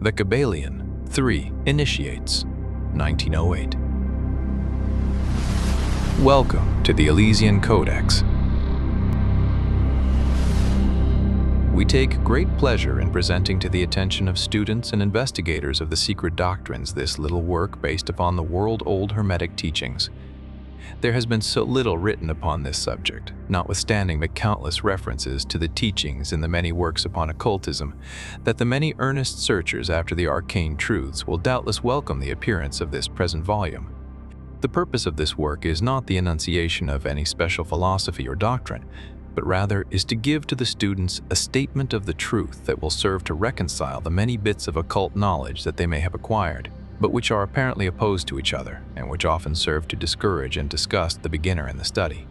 The Kybalion 3 initiates, 1908. Welcome to the Elysian Codex. We take great pleasure in presenting to the attention of students and investigators of the secret doctrines this little work based upon the world-old Hermetic teachings. There has been so little written upon this subject, notwithstanding the countless references to the teachings in the many works upon occultism, that the many earnest searchers after the arcane truths will doubtless welcome the appearance of this present volume. The purpose of this work is not the enunciation of any special philosophy or doctrine, but rather is to give to the students a statement of the truth that will serve to reconcile the many bits of occult knowledge that they may have acquired, but which are apparently opposed to each other, and which often serve to discourage and disgust the beginner in the study.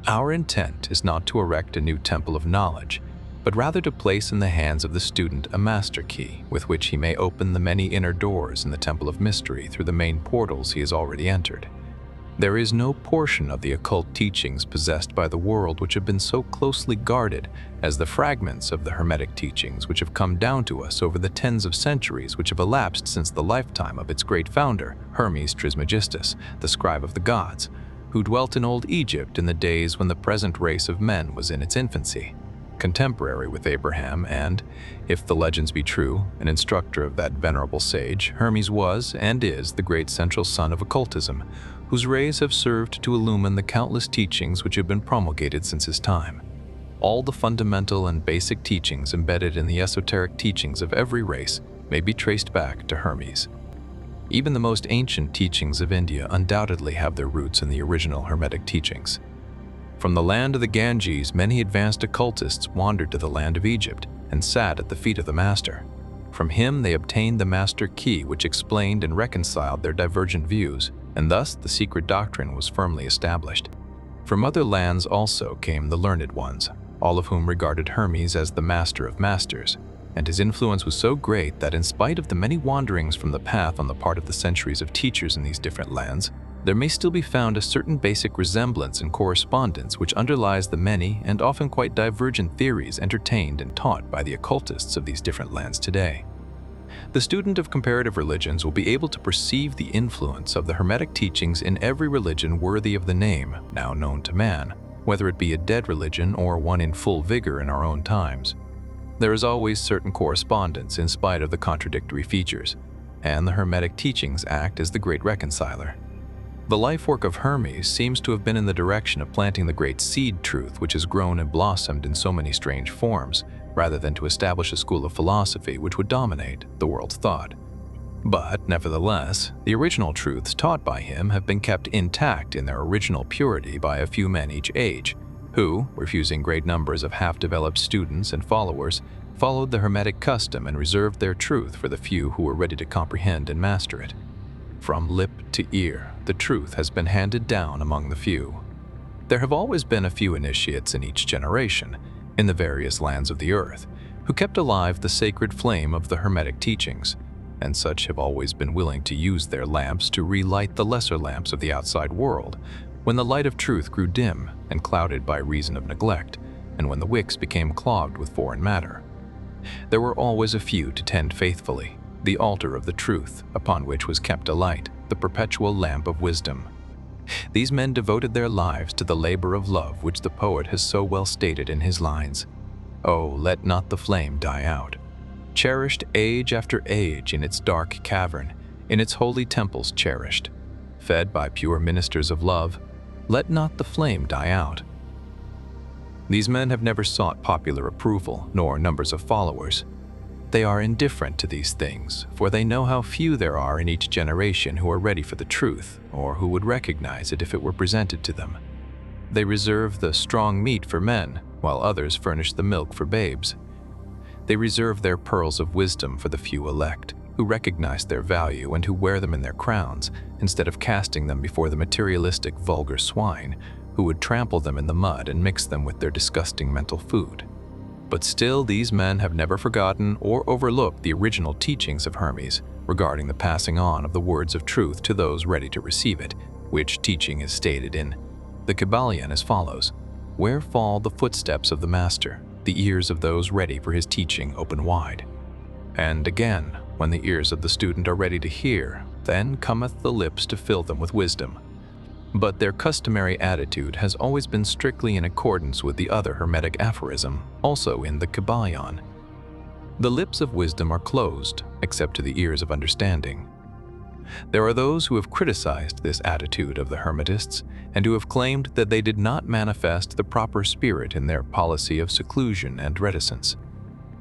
Our intent is not to erect a new temple of knowledge, but rather to place in the hands of the student a master key with which he may open the many inner doors in the temple of mystery through the main portals he has already entered. There is no portion of the occult teachings possessed by the world which have been so closely guarded as the fragments of the Hermetic teachings which have come down to us over the tens of centuries which have elapsed since the lifetime of its great founder, Hermes Trismegistus, the scribe of the gods, who dwelt in old Egypt in the days when the present race of men was in its infancy, contemporary with Abraham, and, if the legends be true, an instructor of that venerable sage. Hermes was and is the great central sun of occultism, whose rays have served to illumine the countless teachings which have been promulgated since his time. All the fundamental and basic teachings embedded in the esoteric teachings of every race may be traced back to Hermes. Even the most ancient teachings of India undoubtedly have their roots in the original Hermetic teachings. From the land of the Ganges, many advanced occultists wandered to the land of Egypt and sat at the feet of the master. From him they obtained the master key which explained and reconciled their divergent views, and thus the secret doctrine was firmly established. From other lands also came the learned ones, all of whom regarded Hermes as the master of masters, and his influence was so great that in spite of the many wanderings from the path on the part of the centuries of teachers in these different lands, there may still be found a certain basic resemblance and correspondence which underlies the many and often quite divergent theories entertained and taught by the occultists of these different lands today. The student of comparative religions will be able to perceive the influence of the Hermetic teachings in every religion worthy of the name now known to man, whether it be a dead religion or one in full vigor in our own times. There is always certain correspondence in spite of the contradictory features, and the Hermetic teachings act as the great reconciler. The life work of Hermes seems to have been in the direction of planting the great seed truth which has grown and blossomed in so many strange forms, rather than to establish a school of philosophy which would dominate the world's thought. But, nevertheless, the original truths taught by him have been kept intact in their original purity by a few men each age, who, refusing great numbers of half-developed students and followers, followed the Hermetic custom and reserved their truth for the few who were ready to comprehend and master it. From lip to ear, the truth has been handed down among the few. There have always been a few initiates in each generation, in the various lands of the earth, who kept alive the sacred flame of the Hermetic teachings, and such have always been willing to use their lamps to relight the lesser lamps of the outside world, when the light of truth grew dim and clouded by reason of neglect, and when the wicks became clogged with foreign matter. There were always a few to tend faithfully the altar of the truth, upon which was kept alight the perpetual lamp of wisdom. These men devoted their lives to the labor of love which the poet has so well stated in his lines, "Oh, let not the flame die out. Cherished age after age in its dark cavern, in its holy temples cherished, fed by pure ministers of love, let not the flame die out." These men have never sought popular approval nor numbers of followers. They are indifferent to these things, for they know how few there are in each generation who are ready for the truth, or who would recognize it if it were presented to them. They reserve the strong meat for men, while others furnish the milk for babes. They reserve their pearls of wisdom for the few elect, who recognize their value and who wear them in their crowns, instead of casting them before the materialistic vulgar swine, who would trample them in the mud and mix them with their disgusting mental food. But still these men have never forgotten or overlooked the original teachings of Hermes regarding the passing on of the words of truth to those ready to receive it, which teaching is stated in the Kybalion as follows: "Where fall the footsteps of the master, the ears of those ready for his teaching open wide." And again, when the ears of the student are ready to hear, then cometh the lips to fill them with wisdom. But their customary attitude has always been strictly in accordance with the other Hermetic aphorism, also in the Kybalion. The lips of wisdom are closed, except to the ears of understanding. There are those who have criticized this attitude of the Hermetists and who have claimed that they did not manifest the proper spirit in their policy of seclusion and reticence.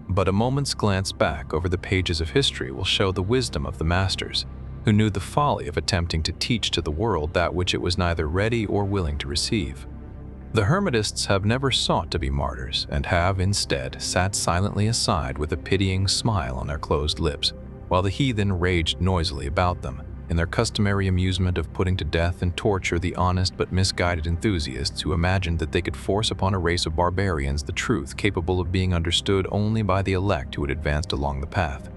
But a moment's glance back over the pages of history will show the wisdom of the masters, who knew the folly of attempting to teach to the world that which it was neither ready or willing to receive. The Hermetists have never sought to be martyrs and have, instead, sat silently aside with a pitying smile on their closed lips, while the heathen raged noisily about them, in their customary amusement of putting to death and torture the honest but misguided enthusiasts who imagined that they could force upon a race of barbarians the truth capable of being understood only by the elect who had advanced along the path.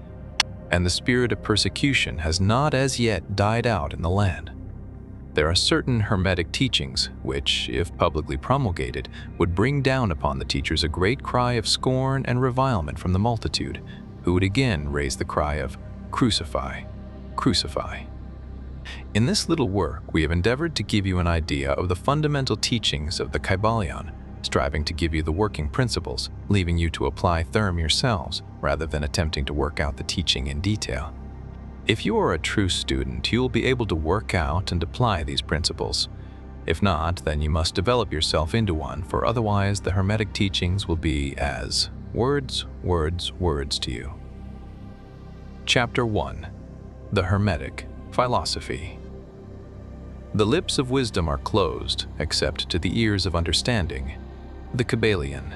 And the spirit of persecution has not as yet died out in the land. There are certain Hermetic teachings which, if publicly promulgated, would bring down upon the teachers a great cry of scorn and revilement from the multitude, who would again raise the cry of "Crucify, crucify." In this little work, we have endeavored to give you an idea of the fundamental teachings of the Kybalion, striving to give you the working principles, leaving you to apply them yourselves, rather than attempting to work out the teaching in detail. If you are a true student, you will be able to work out and apply these principles. If not, then you must develop yourself into one, for otherwise the Hermetic teachings will be as words, words, words to you. Chapter 1. The Hermetic Philosophy. The lips of wisdom are closed, except to the ears of understanding. The Kybalion.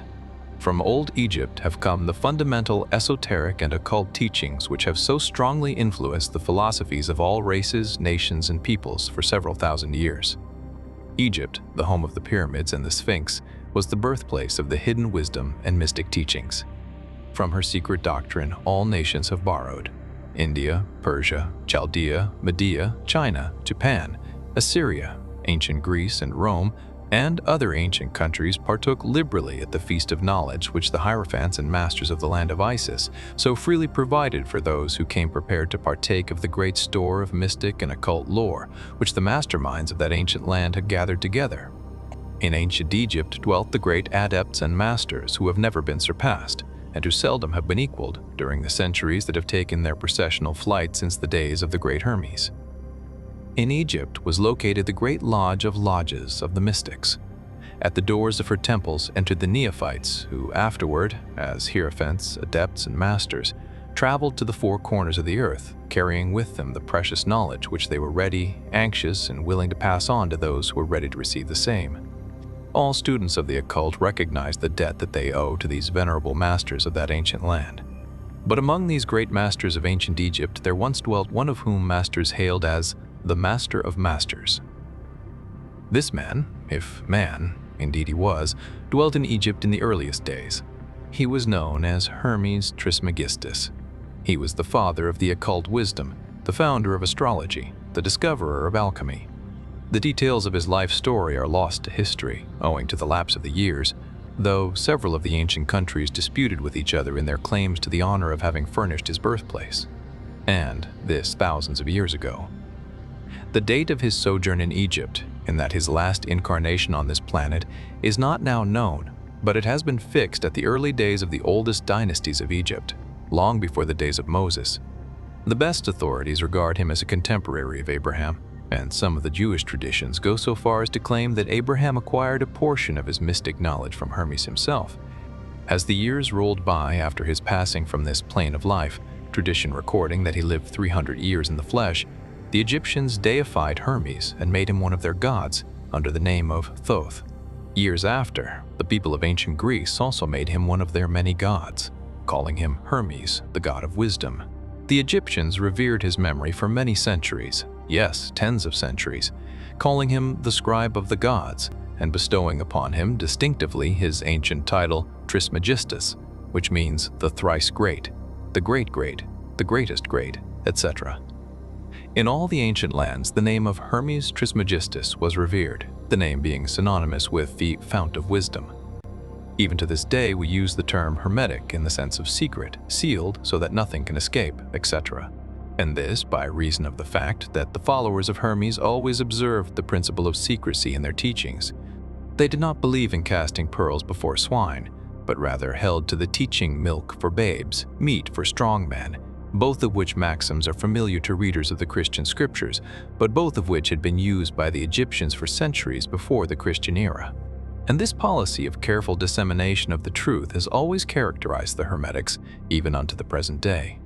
From old Egypt have come the fundamental esoteric and occult teachings which have so strongly influenced the philosophies of all races, nations, and peoples for several thousand years. Egypt, the home of the pyramids and the Sphinx, was the birthplace of the hidden wisdom and mystic teachings. From her secret doctrine, all nations have borrowed. India, Persia, Chaldea, Media, China, Japan, Assyria, ancient Greece, and Rome, and other ancient countries partook liberally at the feast of knowledge which the hierophants and masters of the land of Isis so freely provided for those who came prepared to partake of the great store of mystic and occult lore which the masterminds of that ancient land had gathered together. In ancient Egypt dwelt the great adepts and masters who have never been surpassed, and who seldom have been equaled during the centuries that have taken their processional flight since the days of the great Hermes. In Egypt was located the great lodge of lodges of the mystics. At the doors of her temples entered the neophytes who afterward, as hierophants, adepts, and masters, traveled to the four corners of the earth, carrying with them the precious knowledge which they were ready, anxious, and willing to pass on to those who were ready to receive the same. All students of the occult recognize the debt that they owe to these venerable masters of that ancient land. But among these great masters of ancient Egypt there once dwelt one of whom masters hailed as the Master of Masters. This man, if man, indeed he was, dwelt in Egypt in the earliest days. He was known as Hermes Trismegistus. He was the father of the occult wisdom, the founder of astrology, the discoverer of alchemy. The details of his life story are lost to history, owing to the lapse of the years, though several of the ancient countries disputed with each other in their claims to the honor of having furnished his birthplace. And this thousands of years ago. The date of his sojourn in Egypt, in that his last incarnation on this planet, is not now known, but it has been fixed at the early days of the oldest dynasties of Egypt, long before the days of Moses. The best authorities regard him as a contemporary of Abraham, and some of the Jewish traditions go so far as to claim that Abraham acquired a portion of his mystic knowledge from Hermes himself. As the years rolled by after his passing from this plane of life, tradition recording that he lived 300 years in the flesh, the Egyptians deified Hermes and made him one of their gods under the name of Thoth. Years after, the people of ancient Greece also made him one of their many gods, calling him Hermes, the god of wisdom. The Egyptians revered his memory for many centuries, yes, tens of centuries, calling him the scribe of the gods and bestowing upon him distinctively his ancient title Trismegistus, which means the thrice great, the great, the greatest great, etc. In all the ancient lands, the name of Hermes Trismegistus was revered, the name being synonymous with the fount of wisdom. Even to this day, we use the term hermetic in the sense of secret, sealed so that nothing can escape, etc. And this by reason of the fact that the followers of Hermes always observed the principle of secrecy in their teachings. They did not believe in casting pearls before swine, but rather held to the teaching milk for babes, meat for strong men, both of which maxims are familiar to readers of the Christian scriptures, but both of which had been used by the Egyptians for centuries before the Christian era. And this policy of careful dissemination of the truth has always characterized the Hermetics, even unto the present day.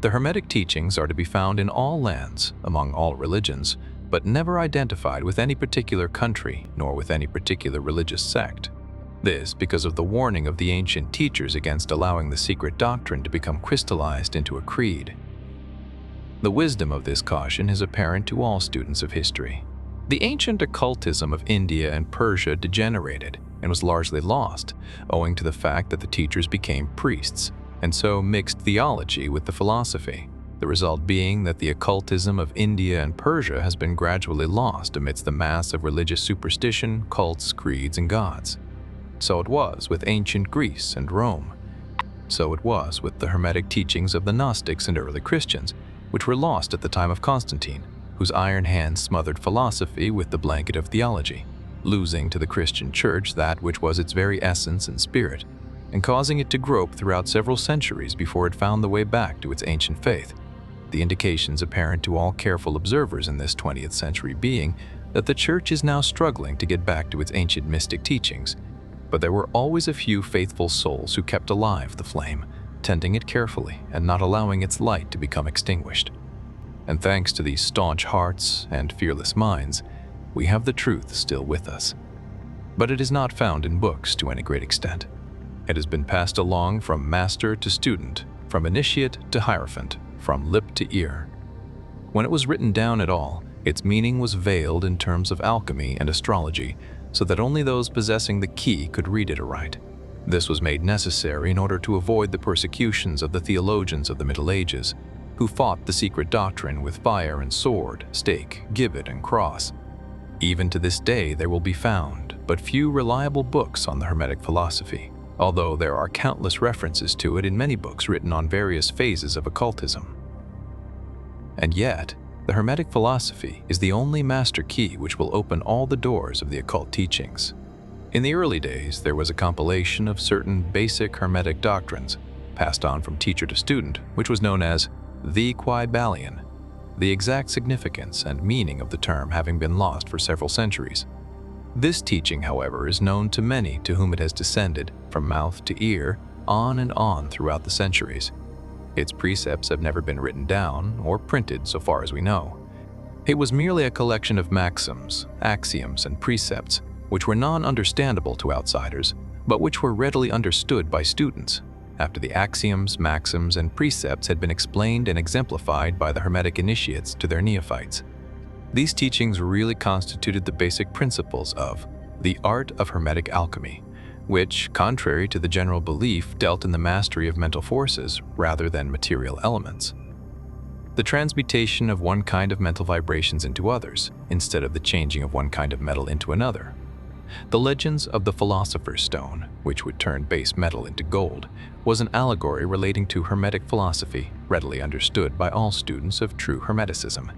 The Hermetic teachings are to be found in all lands, among all religions, but never identified with any particular country nor with any particular religious sect. This because of the warning of the ancient teachers against allowing the secret doctrine to become crystallized into a creed. The wisdom of this caution is apparent to all students of history. The ancient occultism of India and Persia degenerated and was largely lost, owing to the fact that the teachers became priests, and so mixed theology with the philosophy, the result being that the occultism of India and Persia has been gradually lost amidst the mass of religious superstition, cults, creeds, and gods. So it was with ancient Greece and Rome. So it was with the Hermetic teachings of the Gnostics and early Christians, which were lost at the time of Constantine, whose iron hand smothered philosophy with the blanket of theology, losing to the Christian Church that which was its very essence and spirit, and causing it to grope throughout several centuries before it found the way back to its ancient faith. The indications apparent to all careful observers in this 20th century being that the Church is now struggling to get back to its ancient mystic teachings, but there were always a few faithful souls who kept alive the flame, tending it carefully and not allowing its light to become extinguished. And thanks to these staunch hearts and fearless minds, we have the truth still with us. But it is not found in books to any great extent. It has been passed along from master to student, from initiate to hierophant, from lip to ear. When it was written down at all, its meaning was veiled in terms of alchemy and astrology, so that only those possessing the key could read it aright. This was made necessary in order to avoid the persecutions of the theologians of the Middle Ages, who fought the secret doctrine with fire and sword, stake, gibbet, and cross. Even to this day there will be found but few reliable books on the Hermetic philosophy, although there are countless references to it in many books written on various phases of occultism. And yet, the Hermetic philosophy is the only master key which will open all the doors of the occult teachings. In the early days, there was a compilation of certain basic Hermetic doctrines, passed on from teacher to student, which was known as the Kybalion, the exact significance and meaning of the term having been lost for several centuries. This teaching, however, is known to many to whom it has descended from mouth to ear, on and on throughout the centuries. Its precepts have never been written down or printed so far as we know. It was merely a collection of maxims, axioms, and precepts, which were non-understandable to outsiders, but which were readily understood by students, after the axioms, maxims, and precepts had been explained and exemplified by the Hermetic initiates to their neophytes. These teachings really constituted the basic principles of the art of Hermetic alchemy, which, contrary to the general belief, dealt in the mastery of mental forces rather than material elements. The transmutation of one kind of mental vibrations into others, instead of the changing of one kind of metal into another. The legends of the Philosopher's Stone, which would turn base metal into gold, was an allegory relating to Hermetic philosophy, readily understood by all students of true Hermeticism.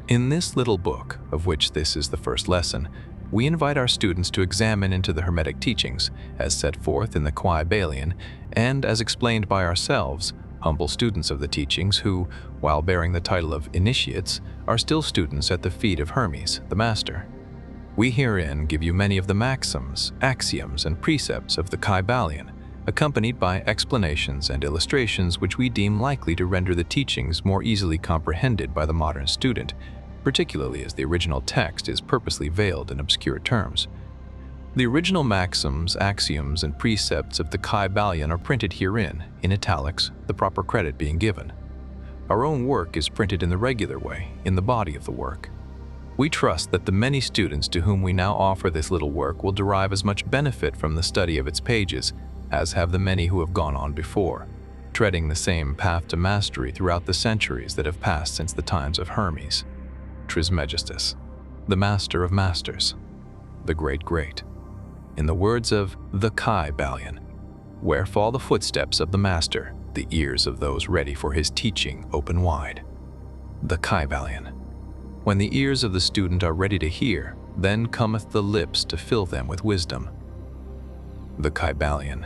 In this little book, of which this is the first lesson, we invite our students to examine into the Hermetic teachings, as set forth in the Kybalion, and as explained by ourselves, humble students of the teachings who, while bearing the title of initiates, are still students at the feet of Hermes, the Master. We herein give you many of the maxims, axioms, and precepts of the Kybalion, accompanied by explanations and illustrations which we deem likely to render the teachings more easily comprehended by the modern student, particularly as the original text is purposely veiled in obscure terms. The original maxims, axioms, and precepts of the Kybalion are printed herein, in italics, the proper credit being given. Our own work is printed in the regular way, in the body of the work. We trust that the many students to whom we now offer this little work will derive as much benefit from the study of its pages as have the many who have gone on before, treading the same path to mastery throughout the centuries that have passed since the times of Hermes Trismegistus, the master of masters, the great. in the words of the Kybalion, "Where fall the footsteps of the master, the ears of those ready for his teaching open wide." The Kybalion. When the ears of the student are ready to hear, then cometh the lips to fill them with wisdom. The Kybalion.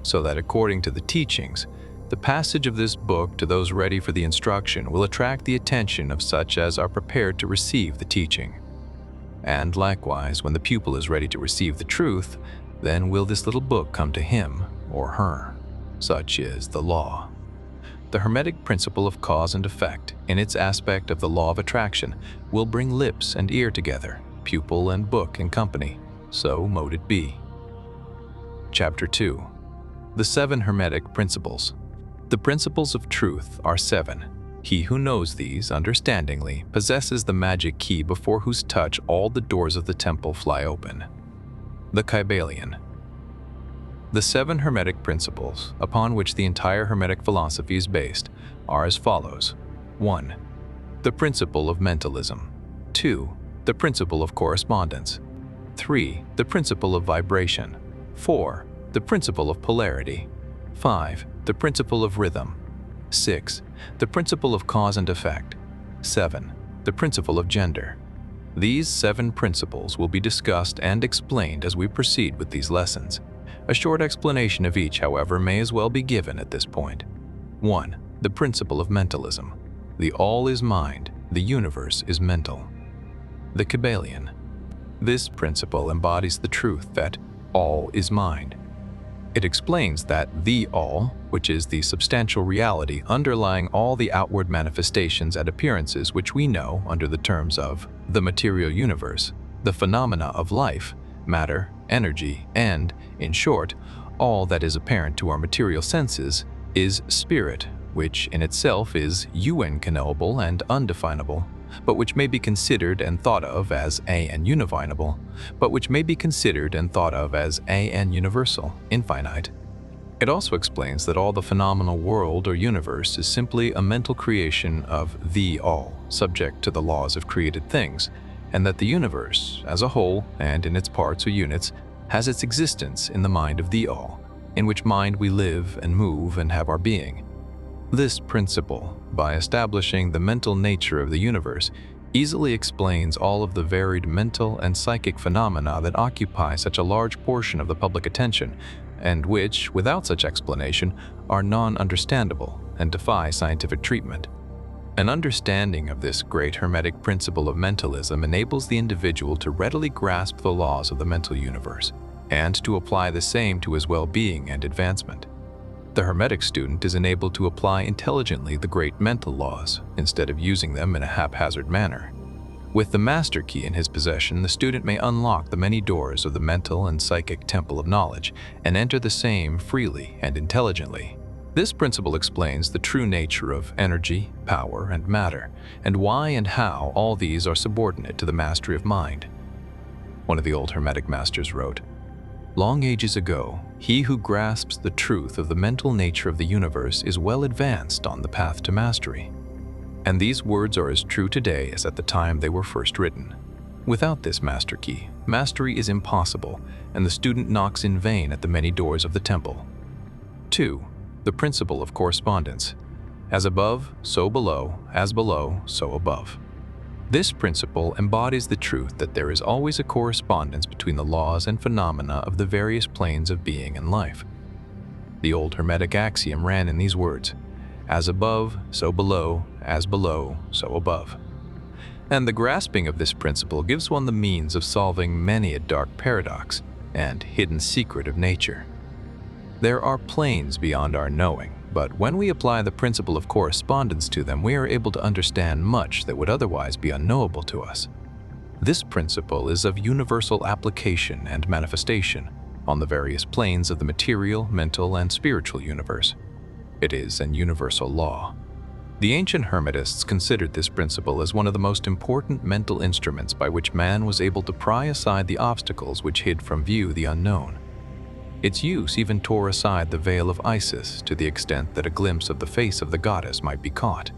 So that according to the teachings, the passage of this book to those ready for the instruction will attract the attention of such as are prepared to receive the teaching. And likewise, when the pupil is ready to receive the truth, then will this little book come to him or her. Such is the law. The Hermetic principle of cause and effect, in its aspect of the law of attraction, will bring lips and ear together, pupil and book in company. So mote it be. Chapter 2. The Seven Hermetic Principles. The principles of truth are seven. He who knows these understandingly possesses the magic key before whose touch all the doors of the temple fly open. The Kybalion. The seven Hermetic principles, upon which the entire Hermetic philosophy is based, are as follows. 1. The principle of mentalism. 2. The principle of correspondence. 3. The principle of vibration. 4. The principle of polarity. 5. The principle of rhythm. 6. The principle of cause and effect. 7. The principle of gender. These seven principles will be discussed and explained as we proceed with these lessons. A short explanation of each, however, may as well be given at this point. 1. The principle of mentalism. The all is mind, the universe is mental. The Kybalion. This principle embodies the truth that all is mind. It explains that the all, which is the substantial reality underlying all the outward manifestations and appearances which we know under the terms of the material universe, the phenomena of life, matter, energy, and, in short, all that is apparent to our material senses, is spirit, which in itself is unknowable and undefinable, but which may be considered and thought of as a and unifinable, but which may be considered and thought of as a and universal, infinite. It also explains that all the phenomenal world or universe is simply a mental creation of the all, subject to the laws of created things, and that the universe, as a whole and in its parts or units, has its existence in the mind of the all, in which mind we live and move and have our being. This principle, by establishing the mental nature of the universe, easily explains all of the varied mental and psychic phenomena that occupy such a large portion of the public attention, and which, without such explanation, are non-understandable and defy scientific treatment. An understanding of this great Hermetic principle of mentalism enables the individual to readily grasp the laws of the mental universe, and to apply the same to his well-being and advancement. The Hermetic student is enabled to apply intelligently the great mental laws, instead of using them in a haphazard manner. With the master key in his possession, the student may unlock the many doors of the mental and psychic temple of knowledge, and enter the same freely and intelligently. This principle explains the true nature of energy, power, and matter, and why and how all these are subordinate to the mastery of mind. One of the old Hermetic masters wrote, "Long ages ago, he who grasps the truth of the mental nature of the universe is well advanced on the path to mastery." And these words are as true today as at the time they were first written. Without this master key, mastery is impossible, and the student knocks in vain at the many doors of the temple. 2. The principle of correspondence. As above, so below, as below, so above. This principle embodies the truth that there is always a correspondence between the laws and phenomena of the various planes of being and life. The old Hermetic axiom ran in these words, "As above, so below, as below, so above." And the grasping of this principle gives one the means of solving many a dark paradox and hidden secret of nature. There are planes beyond our knowing, but when we apply the principle of correspondence to them, we are able to understand much that would otherwise be unknowable to us. This principle is of universal application and manifestation on the various planes of the material, mental, and spiritual universe. It is an universal law. The ancient Hermetists considered this principle as one of the most important mental instruments by which man was able to pry aside the obstacles which hid from view the unknown. Its use even tore aside the veil of Isis to the extent that a glimpse of the face of the goddess might be caught.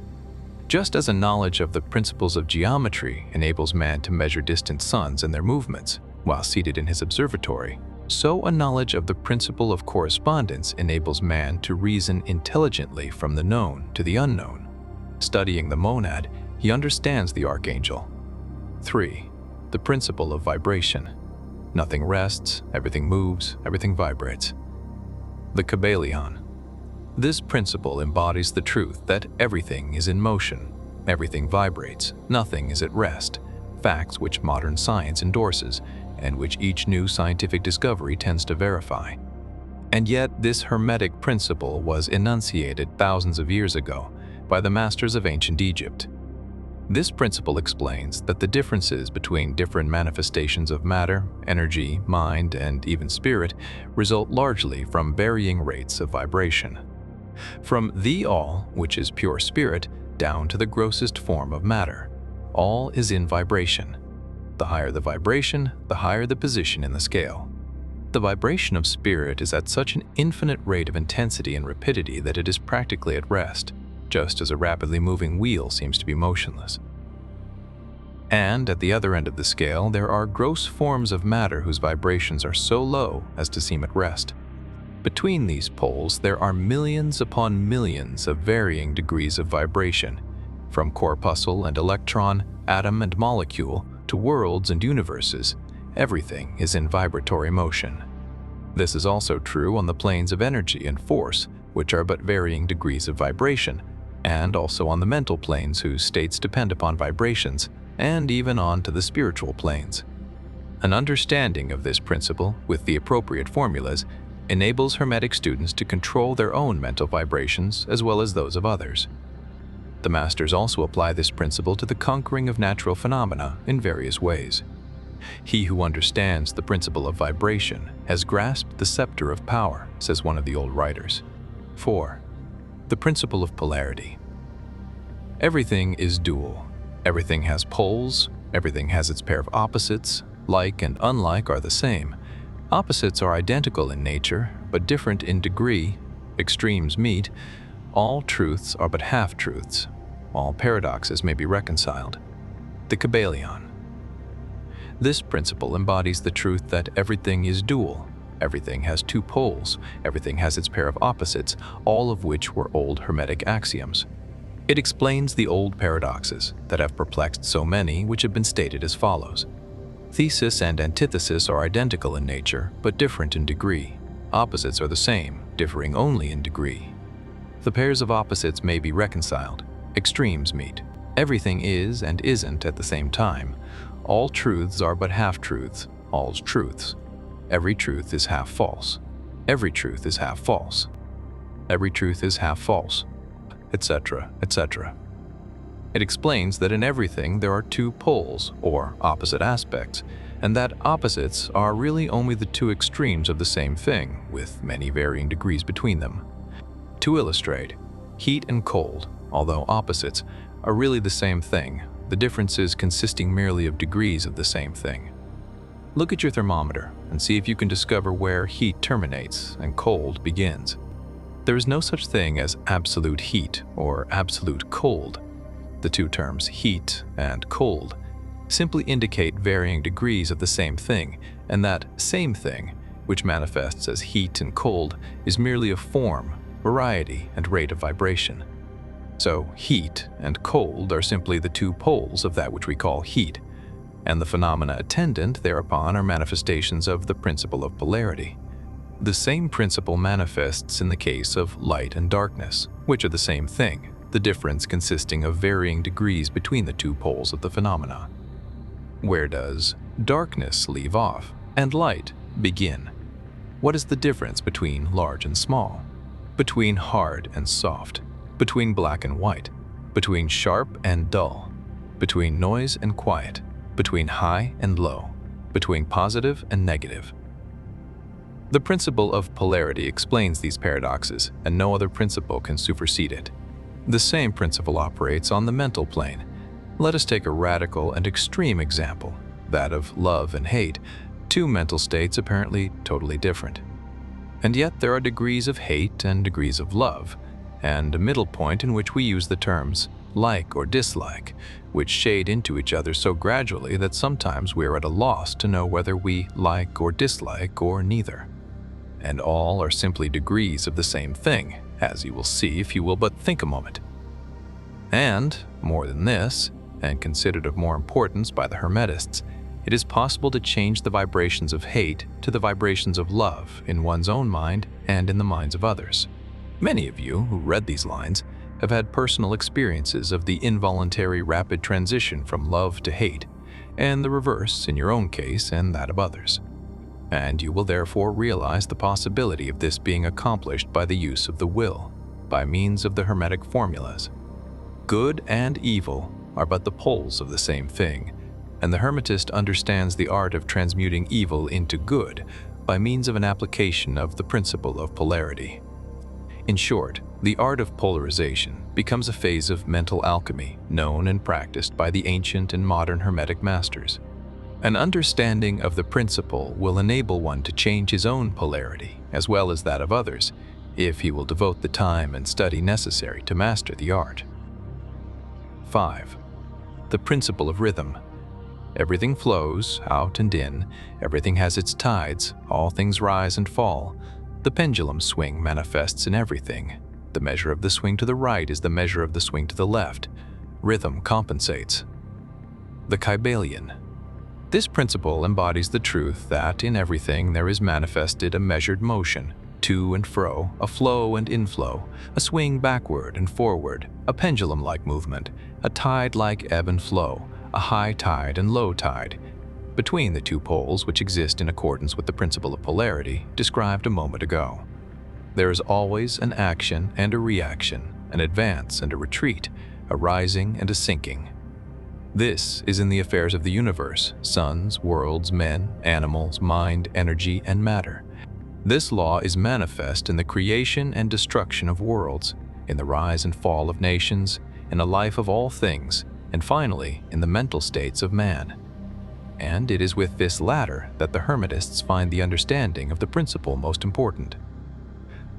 Just as a knowledge of the principles of geometry enables man to measure distant suns and their movements, While seated in his observatory, so a knowledge of the principle of correspondence enables man to reason intelligently from the known to the unknown. Studying the monad, he understands the archangel. 3. The principle of vibration. Nothing rests, everything moves, everything vibrates. The Kybalion. This principle embodies the truth that everything is in motion, everything vibrates, nothing is at rest, facts which modern science endorses and which each new scientific discovery tends to verify. And yet this Hermetic principle was enunciated thousands of years ago by the masters of ancient Egypt. This principle explains that the differences between different manifestations of matter, energy, mind, and even spirit result largely from varying rates of vibration. From the all, which is pure spirit, down to the grossest form of matter, all is in vibration. The higher the vibration, the higher the position in the scale. The vibration of spirit is at such an infinite rate of intensity and rapidity that it is practically at rest, just as a rapidly moving wheel seems to be motionless. And at the other end of the scale, there are gross forms of matter whose vibrations are so low as to seem at rest. Between these poles, there are millions upon millions of varying degrees of vibration, from corpuscle and electron, atom and molecule, to worlds and universes. Everything is in vibratory motion. This is also true on the planes of energy and force, which are but varying degrees of vibration, and also on the mental planes whose states depend upon vibrations, and even on to the spiritual planes. An understanding of this principle, with the appropriate formulas, enables Hermetic students to control their own mental vibrations as well as those of others. The masters also apply this principle to the conquering of natural phenomena in various ways. He who understands the principle of vibration has grasped the scepter of power, says one of the old writers. 4. The principle of polarity. Everything is dual. Everything has poles, everything has its pair of opposites. Like and unlike are the same. Opposites are identical in nature, but different in degree. Extremes meet. All truths are but half-truths. All paradoxes may be reconciled. The Kybalion. This principle embodies the truth that everything is dual. Everything has two poles. Everything has its pair of opposites, all of which were old Hermetic axioms. It explains the old paradoxes that have perplexed so many, which have been stated as follows. Thesis and antithesis are identical in nature, but different in degree. Opposites are the same, differing only in degree. The pairs of opposites may be reconciled. Extremes meet. Everything is and isn't at the same time. All truths are but half-truths, all's truths. Every truth is half false. Every truth is half false. Every truth is half false, etc., etc. It explains that in everything there are two poles, or opposite aspects, and that opposites are really only the two extremes of the same thing, with many varying degrees between them. To illustrate, heat and cold, although opposites, are really the same thing, the differences consisting merely of degrees of the same thing. Look at your thermometer and see if you can discover where heat terminates and cold begins. There is no such thing as absolute heat or absolute cold. The two terms heat and cold simply indicate varying degrees of the same thing, and that same thing, which manifests as heat and cold, is merely a form, variety, and rate of vibration. So heat and cold are simply the two poles of that which we call heat, and the phenomena attendant thereupon are manifestations of the principle of polarity. The same principle manifests in the case of light and darkness, which are the same thing, the difference consisting of varying degrees between the two poles of the phenomena. Where does darkness leave off and light begin? What is the difference between large and small? Between hard and soft? Between black and white? Between sharp and dull? Between noise and quiet? Between high and low? Between positive and negative? The principle of polarity explains these paradoxes, and no other principle can supersede it. The same principle operates on the mental plane. Let us take a radical and extreme example, that of love and hate, two mental states apparently totally different. And yet there are degrees of hate and degrees of love, and a middle point in which we use the terms like or dislike, which shade into each other so gradually that sometimes we are at a loss to know whether we like or dislike or neither. And all are simply degrees of the same thing, as you will see if you will but think a moment. And, more than this, and considered of more importance by the Hermetists, it is possible to change the vibrations of hate to the vibrations of love in one's own mind and in the minds of others. Many of you who read these lines have had personal experiences of the involuntary rapid transition from love to hate, and the reverse in your own case and that of others. And you will therefore realize the possibility of this being accomplished by the use of the will, by means of the Hermetic formulas. Good and evil are but the poles of the same thing, and the Hermetist understands the art of transmuting evil into good by means of an application of the principle of polarity. In short, the art of polarization becomes a phase of mental alchemy known and practiced by the ancient and modern Hermetic masters. An understanding of the principle will enable one to change his own polarity as well as that of others, if he will devote the time and study necessary to master the art. 5. The principle of rhythm. Everything flows, out and in, everything has its tides, all things rise and fall. The pendulum swing manifests in everything. The measure of the swing to the right is the measure of the swing to the left. Rhythm compensates. The Kybalion. This principle embodies the truth that in everything there is manifested a measured motion, to and fro, a flow and inflow, a swing backward and forward, a pendulum-like movement, a tide-like ebb and flow, a high tide and low tide, between the two poles which exist in accordance with the principle of polarity described a moment ago. There is always an action and a reaction, an advance and a retreat, a rising and a sinking. This is in the affairs of the universe, suns, worlds, men, animals, mind, energy, and matter. This law is manifest in the creation and destruction of worlds, in the rise and fall of nations, in the life of all things, and finally in the mental states of man. And it is with this latter that the Hermetists find the understanding of the principle most important.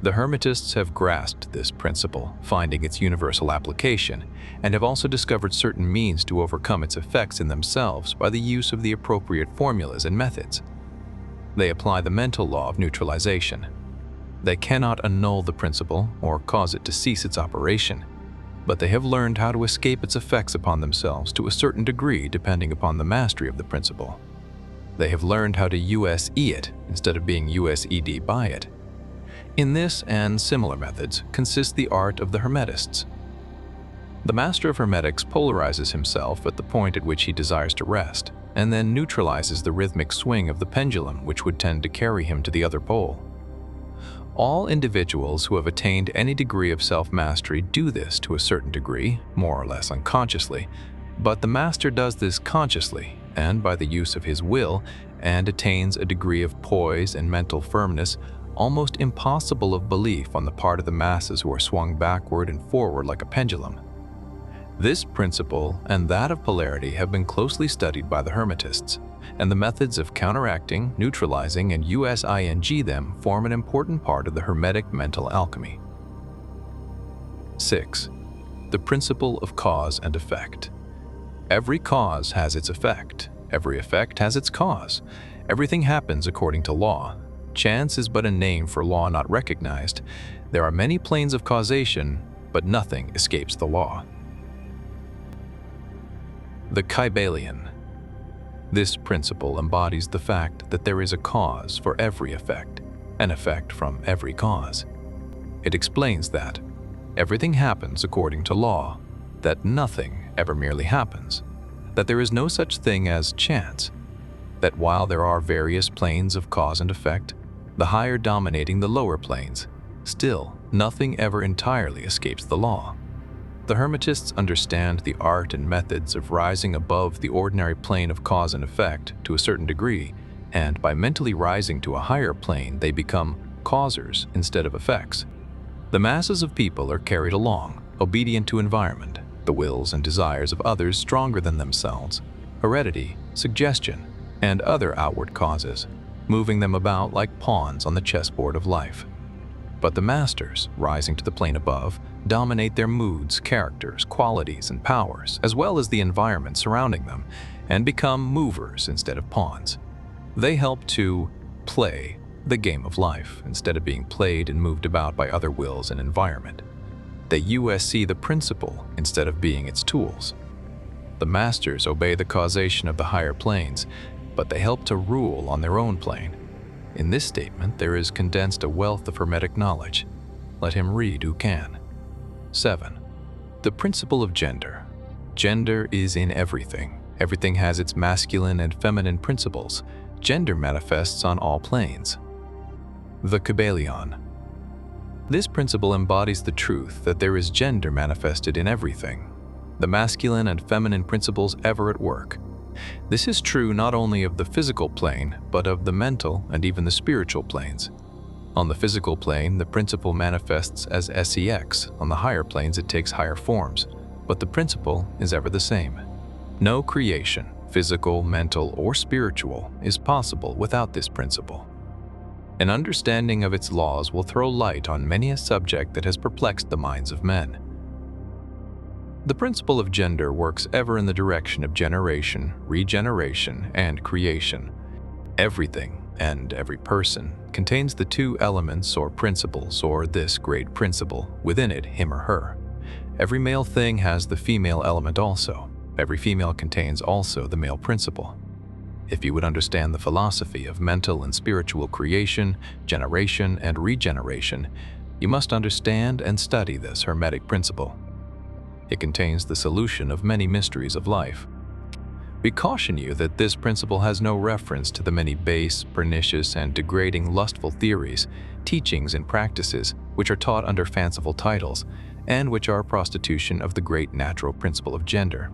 The Hermetists have grasped this principle, finding its universal application, and have also discovered certain means to overcome its effects in themselves by the use of the appropriate formulas and methods. They apply the mental law of neutralization. They cannot annul the principle or cause it to cease its operation, but they have learned how to escape its effects upon themselves to a certain degree depending upon the mastery of the principle. They have learned how to USE it instead of being USED by it. In this and similar methods consists the art of the Hermetists. The master of Hermetics polarizes himself at the point at which he desires to rest, and then neutralizes the rhythmic swing of the pendulum which would tend to carry him to the other pole. All individuals who have attained any degree of self-mastery do this to a certain degree, more or less unconsciously, but the master does this consciously and by the use of his will, and attains a degree of poise and mental firmness almost impossible of belief on the part of the masses who are swung backward and forward like a pendulum. This principle and that of polarity have been closely studied by the Hermetists, and the methods of counteracting, neutralizing, and using them form an important part of the Hermetic mental alchemy. 6. The principle of cause and effect. Every cause has its effect. Every effect has its cause. Everything happens according to law. Chance is but a name for law not recognized. There are many planes of causation, but nothing escapes the law. The Kybalion. This principle embodies the fact that there is a cause for every effect, an effect from every cause. It explains that everything happens according to law, that nothing ever merely happens, that there is no such thing as chance, that while there are various planes of cause and effect, the higher dominating the lower planes, still nothing ever entirely escapes the law. The Hermetists understand the art and methods of rising above the ordinary plane of cause and effect to a certain degree, and by mentally rising to a higher plane they become causers instead of effects. The masses of people are carried along, obedient to environment, the wills and desires of others stronger than themselves, heredity, suggestion, and other outward causes, moving them about like pawns on the chessboard of life. But the masters, rising to the plane above, dominate their moods, characters, qualities, and powers, as well as the environment surrounding them, and become movers instead of pawns. They help to play the game of life instead of being played and moved about by other wills and environment. They USC the principle instead of being its tools. The masters obey the causation of the higher planes, but they help to rule on their own plane. In this statement, there is condensed a wealth of Hermetic knowledge. Let him read who can. 7. The principle of gender. Gender is in everything. Everything has its masculine and feminine principles. Gender manifests on all planes. The Kybalion. This principle embodies the truth that there is gender manifested in everything, the masculine and feminine principles ever at work. This is true not only of the physical plane, but of the mental and even the spiritual planes. On the physical plane, the principle manifests as sex. On the higher planes, it takes higher forms, but the principle is ever the same. No creation, physical, mental, or spiritual, is possible without this principle. An understanding of its laws will throw light on many a subject that has perplexed the minds of men. The principle of gender works ever in the direction of generation, regeneration, and creation. Everything and every person contains the two elements or principles, or this great principle, within it, him or her. Every male thing has the female element also. Every female contains also the male principle. If you would understand the philosophy of mental and spiritual creation, generation, and regeneration, you must understand and study this Hermetic principle. It contains the solution of many mysteries of life. We caution you that this principle has no reference to the many base, pernicious, and degrading lustful theories, teachings, and practices which are taught under fanciful titles, and which are prostitution of the great natural principle of gender.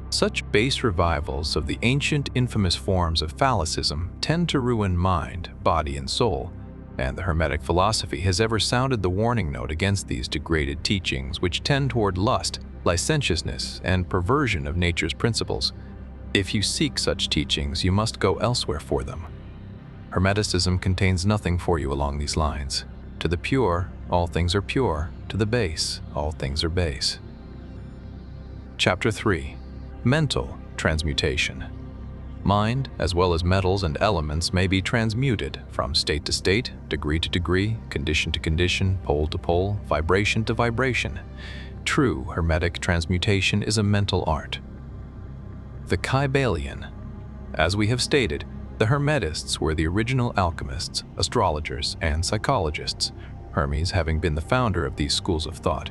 Such base revivals of the ancient infamous forms of phallicism tend to ruin mind, body, and soul, and the Hermetic philosophy has ever sounded the warning note against these degraded teachings which tend toward lust, licentiousness, and perversion of nature's principles. If you seek such teachings, you must go elsewhere for them. Hermeticism contains nothing for you along these lines. To the pure, all things are pure. To the base, all things are base. Chapter 3. Mental transmutation. Mind, as well as metals and elements, may be transmuted from state to state, degree to degree, condition to condition, pole to pole, vibration to vibration. True Hermetic transmutation is a mental art. The Kybalion. As we have stated, the Hermetists were the original alchemists, astrologers, and psychologists, Hermes having been the founder of these schools of thought.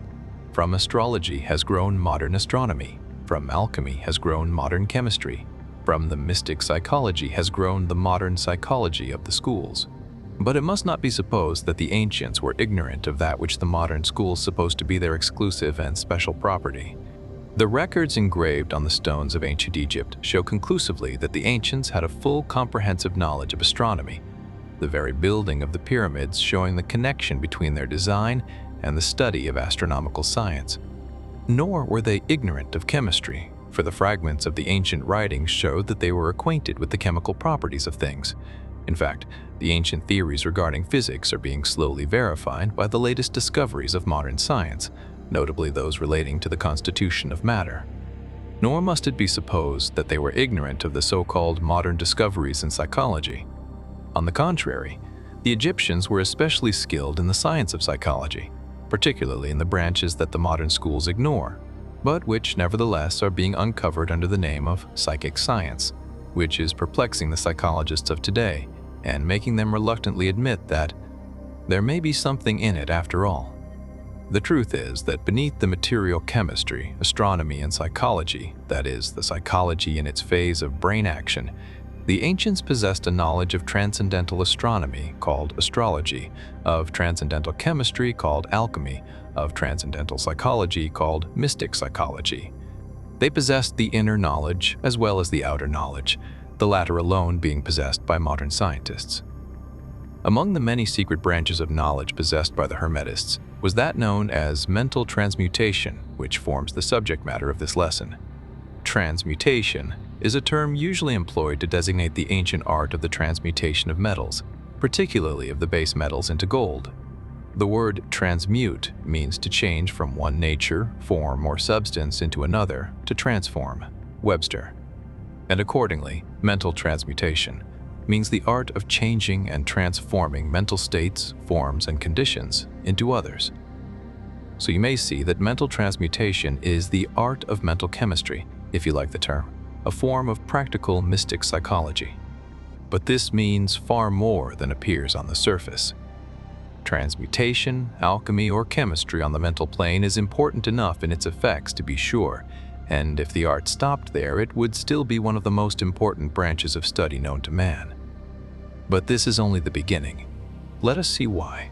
From astrology has grown modern astronomy. From alchemy has grown modern chemistry. From the mystic psychology has grown the modern psychology of the schools. But it must not be supposed that the ancients were ignorant of that which the modern schools suppose to be their exclusive and special property. The records engraved on the stones of ancient Egypt show conclusively that the ancients had a full comprehensive knowledge of astronomy, the very building of the pyramids showing the connection between their design and the study of astronomical science. Nor were they ignorant of chemistry, for the fragments of the ancient writings showed that they were acquainted with the chemical properties of things. In fact, the ancient theories regarding physics are being slowly verified by the latest discoveries of modern science, notably those relating to the constitution of matter. Nor must it be supposed that they were ignorant of the so-called modern discoveries in psychology. On the contrary, the Egyptians were especially skilled in the science of psychology, particularly in the branches that the modern schools ignore, but which nevertheless are being uncovered under the name of psychic science, which is perplexing the psychologists of today and making them reluctantly admit that there may be something in it after all. The truth is that beneath the material chemistry, astronomy, and psychology, that is, the psychology in its phase of brain action, the ancients possessed a knowledge of transcendental astronomy, called astrology, of transcendental chemistry, called alchemy, of transcendental psychology, called mystic psychology. They possessed the inner knowledge as well as the outer knowledge, the latter alone being possessed by modern scientists. Among the many secret branches of knowledge possessed by the Hermetists was that known as mental transmutation, which forms the subject matter of this lesson. Transmutation is a term usually employed to designate the ancient art of the transmutation of metals, particularly of the base metals into gold. The word transmute means to change from one nature, form, or substance into another, to transform, Webster. And accordingly, mental transmutation means the art of changing and transforming mental states, forms, and conditions into others. So you may see that mental transmutation is the art of mental chemistry, if you like the term, a form of practical mystic psychology. But this means far more than appears on the surface. Transmutation, alchemy, or chemistry on the mental plane is important enough in its effects to be sure, and if the art stopped there, it would still be one of the most important branches of study known to man. But this is only the beginning. Let us see why.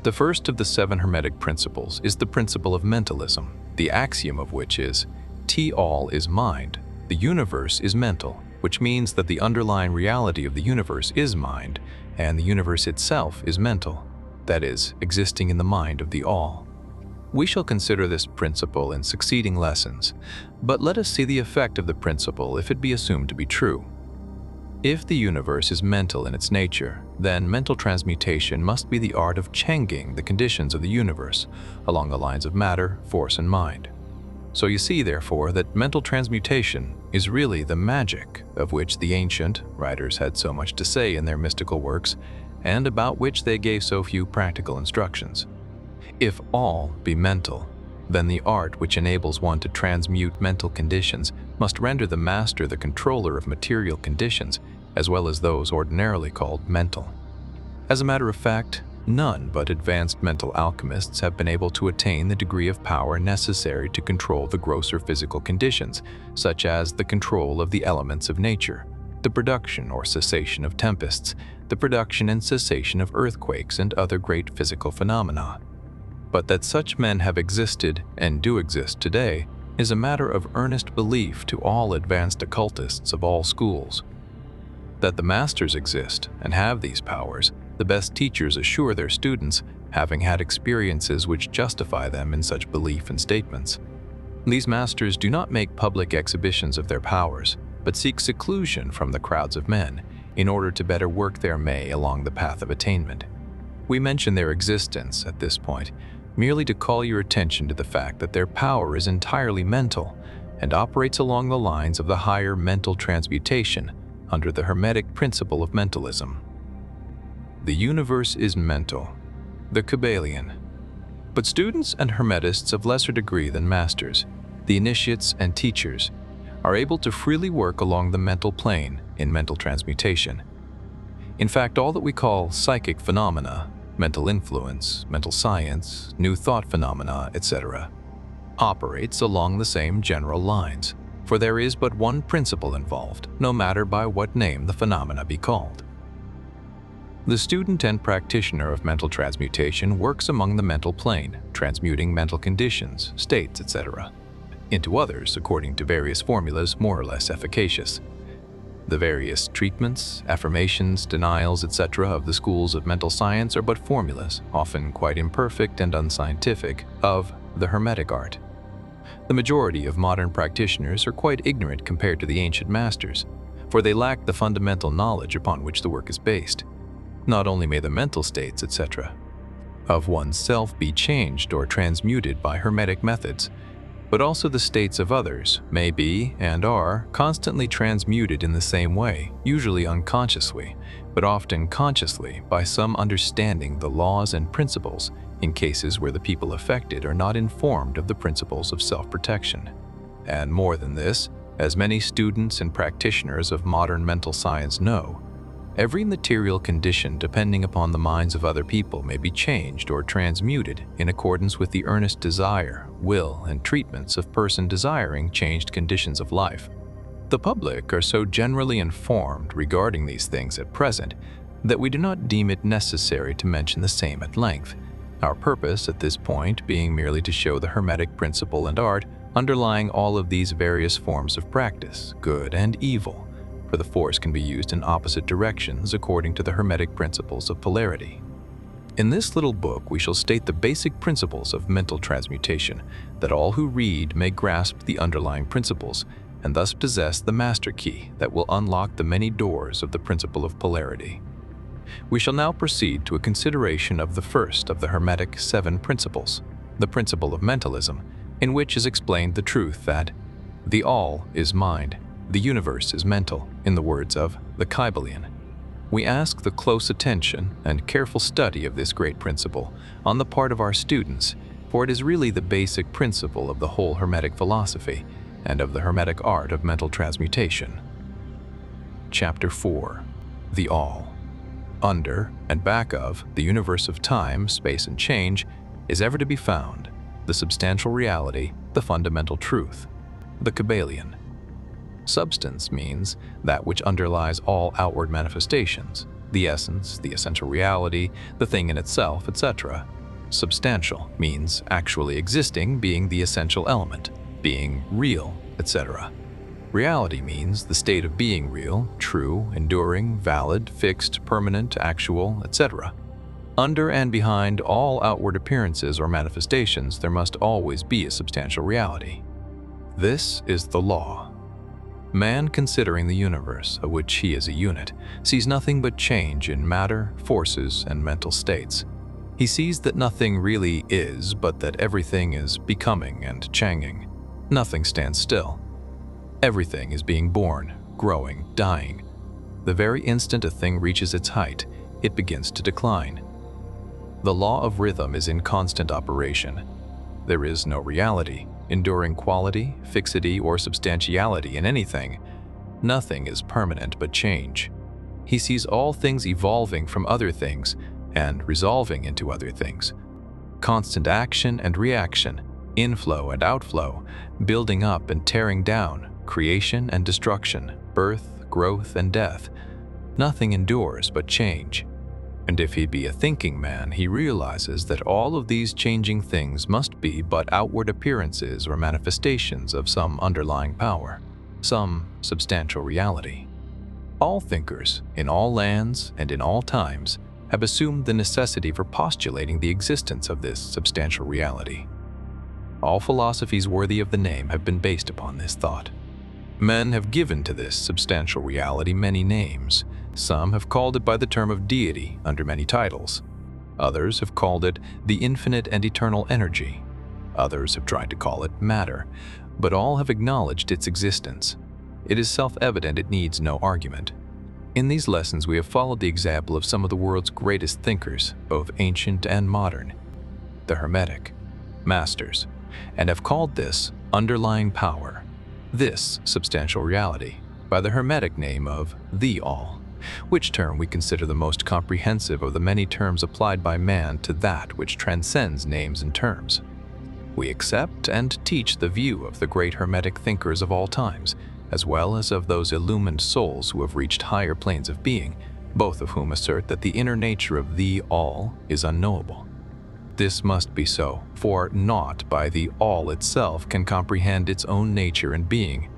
The first of the Seven Hermetic Principles is the principle of mentalism, the axiom of which is, T-all is mind, the universe is mental, which means that the underlying reality of the universe is mind, and the universe itself is mental, that is, existing in the mind of the all. We shall consider this principle in succeeding lessons, but let us see the effect of the principle if it be assumed to be true. If the universe is mental in its nature, then mental transmutation must be the art of changing the conditions of the universe along the lines of matter, force, and mind. So you see, therefore, that mental transmutation is really the magic of which the ancient writers had so much to say in their mystical works, and about which they gave so few practical instructions. If all be mental, then the art which enables one to transmute mental conditions must render the master the controller of material conditions, as well as those ordinarily called mental. As a matter of fact, none but advanced mental alchemists have been able to attain the degree of power necessary to control the grosser physical conditions, such as the control of the elements of nature, the production or cessation of tempests, the production and cessation of earthquakes and other great physical phenomena. But that such men have existed and do exist today is a matter of earnest belief to all advanced occultists of all schools. That the masters exist and have these powers, the best teachers assure their students, having had experiences which justify them in such belief and statements. These masters do not make public exhibitions of their powers, but seek seclusion from the crowds of men in order to better work their may along the path of attainment. We mention their existence at this point merely to call your attention to the fact that their power is entirely mental and operates along the lines of the higher mental transmutation under the Hermetic principle of mentalism. The universe is mental, the Kybalion. But students and Hermetists of lesser degree than masters, the initiates and teachers, are able to freely work along the mental plane in mental transmutation. In fact, all that we call psychic phenomena, mental influence, mental science, new thought phenomena, etc., operates along the same general lines, for there is but one principle involved, no matter by what name the phenomena be called. The student and practitioner of mental transmutation works among the mental plane, transmuting mental conditions, states, etc., into others according to various formulas more or less efficacious. The various treatments, affirmations, denials, etc. of the schools of mental science are but formulas, often quite imperfect and unscientific, of the Hermetic art. The majority of modern practitioners are quite ignorant compared to the ancient masters, for they lack the fundamental knowledge upon which the work is based. Not only may the mental states, etc., of oneself be changed or transmuted by Hermetic methods, but also the states of others may be and are constantly transmuted in the same way, usually unconsciously, but often consciously by some understanding the laws and principles in cases where the people affected are not informed of the principles of self-protection. And more than this, as many students and practitioners of modern mental science know, every material condition depending upon the minds of other people may be changed or transmuted in accordance with the earnest desire, will, and treatments of person desiring changed conditions of life. The public are so generally informed regarding these things at present that we do not deem it necessary to mention the same at length, our purpose at this point being merely to show the Hermetic principle and art underlying all of these various forms of practice, good and evil, for the force can be used in opposite directions according to the Hermetic principles of polarity. In this little book, we shall state the basic principles of mental transmutation, that all who read may grasp the underlying principles, and thus possess the master key that will unlock the many doors of the principle of polarity. We shall now proceed to a consideration of the first of the Hermetic Seven Principles, the principle of mentalism, in which is explained the truth that the all is mind, the universe is mental, in the words of the Kybalion. We ask the close attention and careful study of this great principle on the part of our students, for it is really the basic principle of the whole Hermetic philosophy and of the Hermetic art of mental transmutation. Chapter 4. The All. Under and back of the universe of time, space, and change is ever to be found the substantial reality, the fundamental truth, the Kybalion. Substance means that which underlies all outward manifestations, the essence, the essential reality, the thing in itself, etc. Substantial means actually existing, being the essential element, being real, etc. Reality means the state of being real, true, enduring, valid, fixed, permanent, actual, etc. Under and behind all outward appearances or manifestations, there must always be a substantial reality. This is the law. Man, considering the universe, of which he is a unit, sees nothing but change in matter, forces, and mental states. He sees that nothing really is, but that everything is becoming and changing. Nothing stands still. Everything is being born, growing, dying. The very instant a thing reaches its height, it begins to decline. The law of rhythm is in constant operation. There is no reality, enduring quality, fixity, or substantiality in anything. Nothing is permanent but change. He sees all things evolving from other things and resolving into other things. Constant action and reaction, inflow and outflow, building up and tearing down, creation and destruction, birth, growth, and death. Nothing endures but change. And if he be a thinking man, he realizes that all of these changing things must be but outward appearances or manifestations of some underlying power, some substantial reality. All thinkers, in all lands and in all times, have assumed the necessity for postulating the existence of this substantial reality. All philosophies worthy of the name have been based upon this thought. Men have given to this substantial reality many names. Some have called it by the term of deity under many titles. Others have called it the infinite and eternal energy. Others have tried to call it matter, but all have acknowledged its existence. It is self-evident it needs no argument. In these lessons we have followed the example of some of the world's greatest thinkers, both ancient and modern, the Hermetic masters, and have called this underlying power, this substantial reality, by the Hermetic name of the All, which term we consider the most comprehensive of the many terms applied by man to that which transcends names and terms. We accept and teach the view of the great Hermetic thinkers of all times, as well as of those illumined souls who have reached higher planes of being, both of whom assert that the inner nature of the All is unknowable. This must be so, for naught by the All itself can comprehend its own nature and being.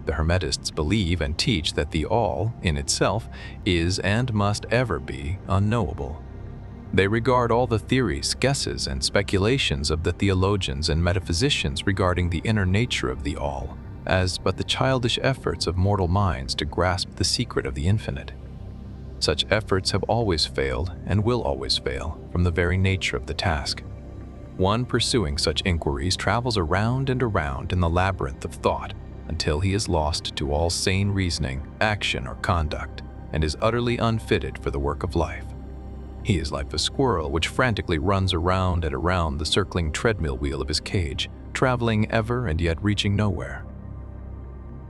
The Hermetists believe and teach that the All, in itself, is and must ever be unknowable. They regard all the theories, guesses, and speculations of the theologians and metaphysicians regarding the inner nature of the All as but the childish efforts of mortal minds to grasp the secret of the infinite. Such efforts have always failed and will always fail from the very nature of the task. One pursuing such inquiries travels around and around in the labyrinth of thought until he is lost to all sane reasoning, action, or conduct, and is utterly unfitted for the work of life. He is like the squirrel which frantically runs around and around the circling treadmill wheel of his cage, traveling ever and yet reaching nowhere.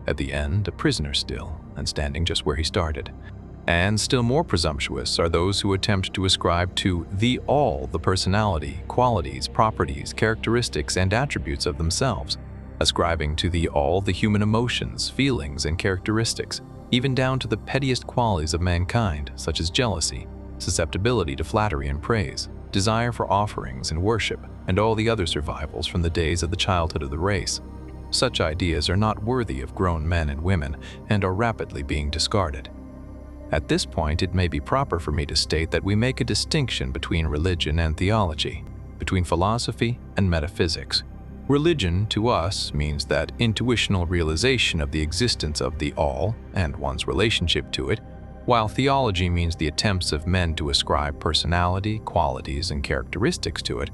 At the end, a prisoner still, and standing just where he started. And still more presumptuous are those who attempt to ascribe to the All the personality, qualities, properties, characteristics, and attributes of themselves, ascribing to the All the human emotions, feelings, and characteristics, even down to the pettiest qualities of mankind, such as jealousy, susceptibility to flattery and praise, desire for offerings and worship, and all the other survivals from the days of the childhood of the race. Such ideas are not worthy of grown men and women and are rapidly being discarded. At this point, it may be proper for me to state that we make a distinction between religion and theology, between philosophy and metaphysics. Religion, to us, means that intuitional realization of the existence of the All and one's relationship to it, While theology means the attempts of men to ascribe personality, qualities, and characteristics to it,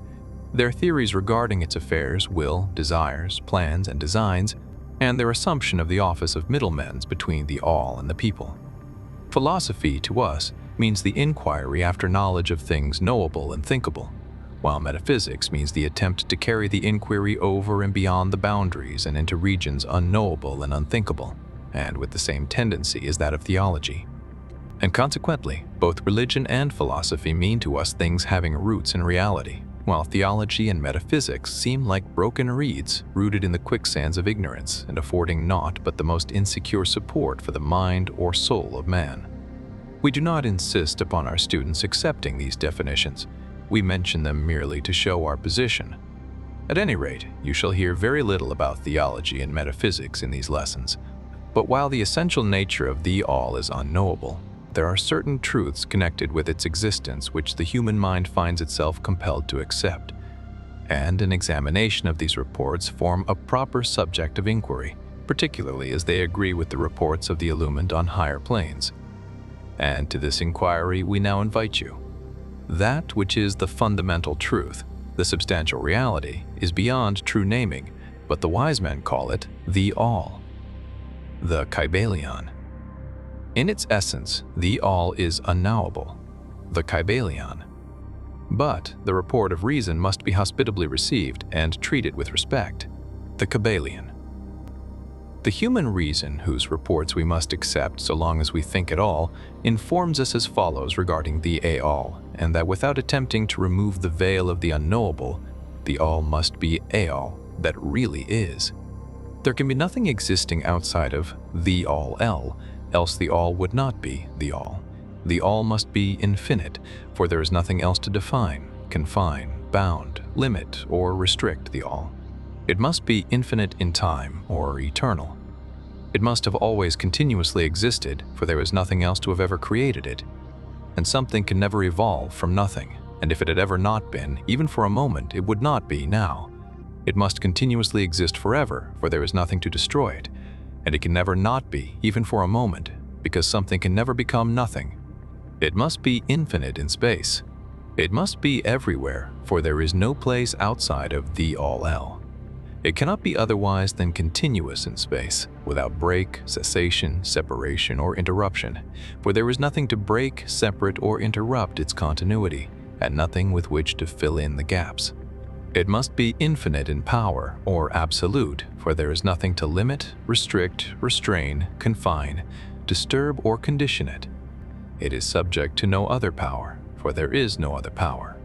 their theories regarding its affairs, will, desires, plans, and designs, and their assumption of the office of middlemen between the all and the people. Philosophy, to us, means the inquiry after knowledge of things knowable and thinkable, while metaphysics means the attempt to carry the inquiry over and beyond the boundaries and into regions unknowable and unthinkable, and with the same tendency as that of theology. And consequently, both religion and philosophy mean to us things having roots in reality, while theology and metaphysics seem like broken reeds rooted in the quicksands of ignorance and affording naught but the most insecure support for the mind or soul of man. We do not insist upon our students accepting these definitions. We mention them merely to show our position. At any rate, you shall hear very little about theology and metaphysics in these lessons. But while the essential nature of the all is unknowable, there are certain truths connected with its existence which the human mind finds itself compelled to accept, and an examination of these reports form a proper subject of inquiry, particularly as they agree with the reports of the illumined on higher planes. And to this inquiry we now invite you. That which is the fundamental truth, the substantial reality, is beyond true naming, but the wise men call it the all, the Kybalion. In its essence, the all is unknowable, the Kybalion. But the report of reason must be hospitably received and treated with respect, the Kybalion. The human reason, whose reports we must accept so long as we think at all, informs us as follows regarding the all, and that without attempting to remove the veil of the unknowable, the all must be all that really is. There can be nothing existing outside of the all, else the all would not be the all. The all must be infinite, for there is nothing else to define, confine, bound, limit, or restrict the all. It must be infinite in time, or eternal. It must have always continuously existed, for there is nothing else to have ever created it. And something can never evolve from nothing, and if it had ever not been, even for a moment, it would not be now. It must continuously exist forever, for there is nothing to destroy it, and it can never not be, even for a moment, because something can never become nothing. It must be infinite in space. It must be everywhere, for there is no place outside of the all. It cannot be otherwise than continuous in space, without break, cessation, separation, or interruption, for there is nothing to break, separate, or interrupt its continuity, and nothing with which to fill in the gaps. It must be infinite in power, or absolute, for there is nothing to limit, restrict, restrain, confine, disturb, or condition it. It is subject to no other power, for there is no other power.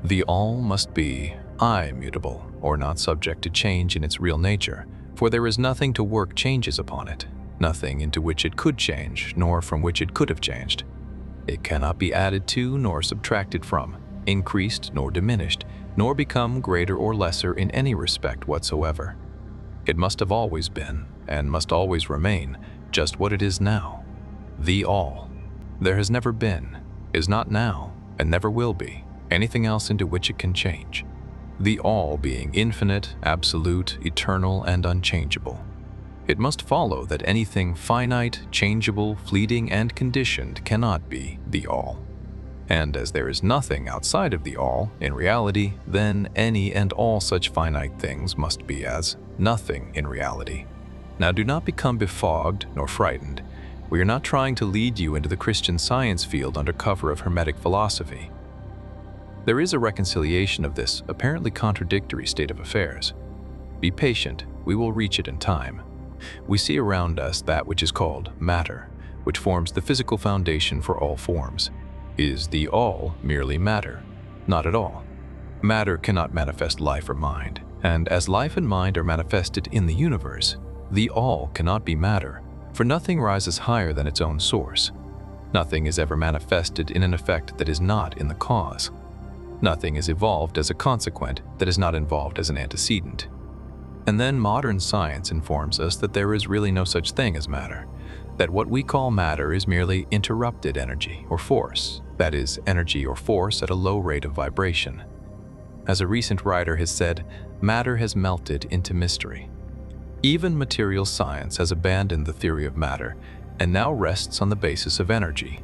The all must be immutable, or not subject to change in its real nature, for there is nothing to work changes upon it, nothing into which it could change, nor from which it could have changed. It cannot be added to nor subtracted from, increased nor diminished, nor become greater or lesser in any respect whatsoever. It must have always been, and must always remain, just what it is now, the all. There has never been, is not now, and never will be, anything else into which it can change. The all being infinite, absolute, eternal, and unchangeable. It must follow that anything finite, changeable, fleeting, and conditioned cannot be the all. And as there is nothing outside of the all, in reality, then any and all such finite things must be as nothing in reality. Now do not become befogged nor frightened. We are not trying to lead you into the Christian Science field under cover of Hermetic philosophy. There is a reconciliation of this apparently contradictory state of affairs. Be patient, we will reach it in time. We see around us that which is called matter, which forms the physical foundation for all forms. Is the all merely matter? Not at all. Matter cannot manifest life or mind, and as life and mind are manifested in the universe, the all cannot be matter, for nothing rises higher than its own source. Nothing is ever manifested in an effect that is not in the cause. Nothing is evolved as a consequent that is not involved as an antecedent. And then modern science informs us that there is really no such thing as matter, that what we call matter is merely interrupted energy or force, that is, energy or force at a low rate of vibration. As a recent writer has said, matter has melted into mystery. Even material science has abandoned the theory of matter, and now rests on the basis of energy.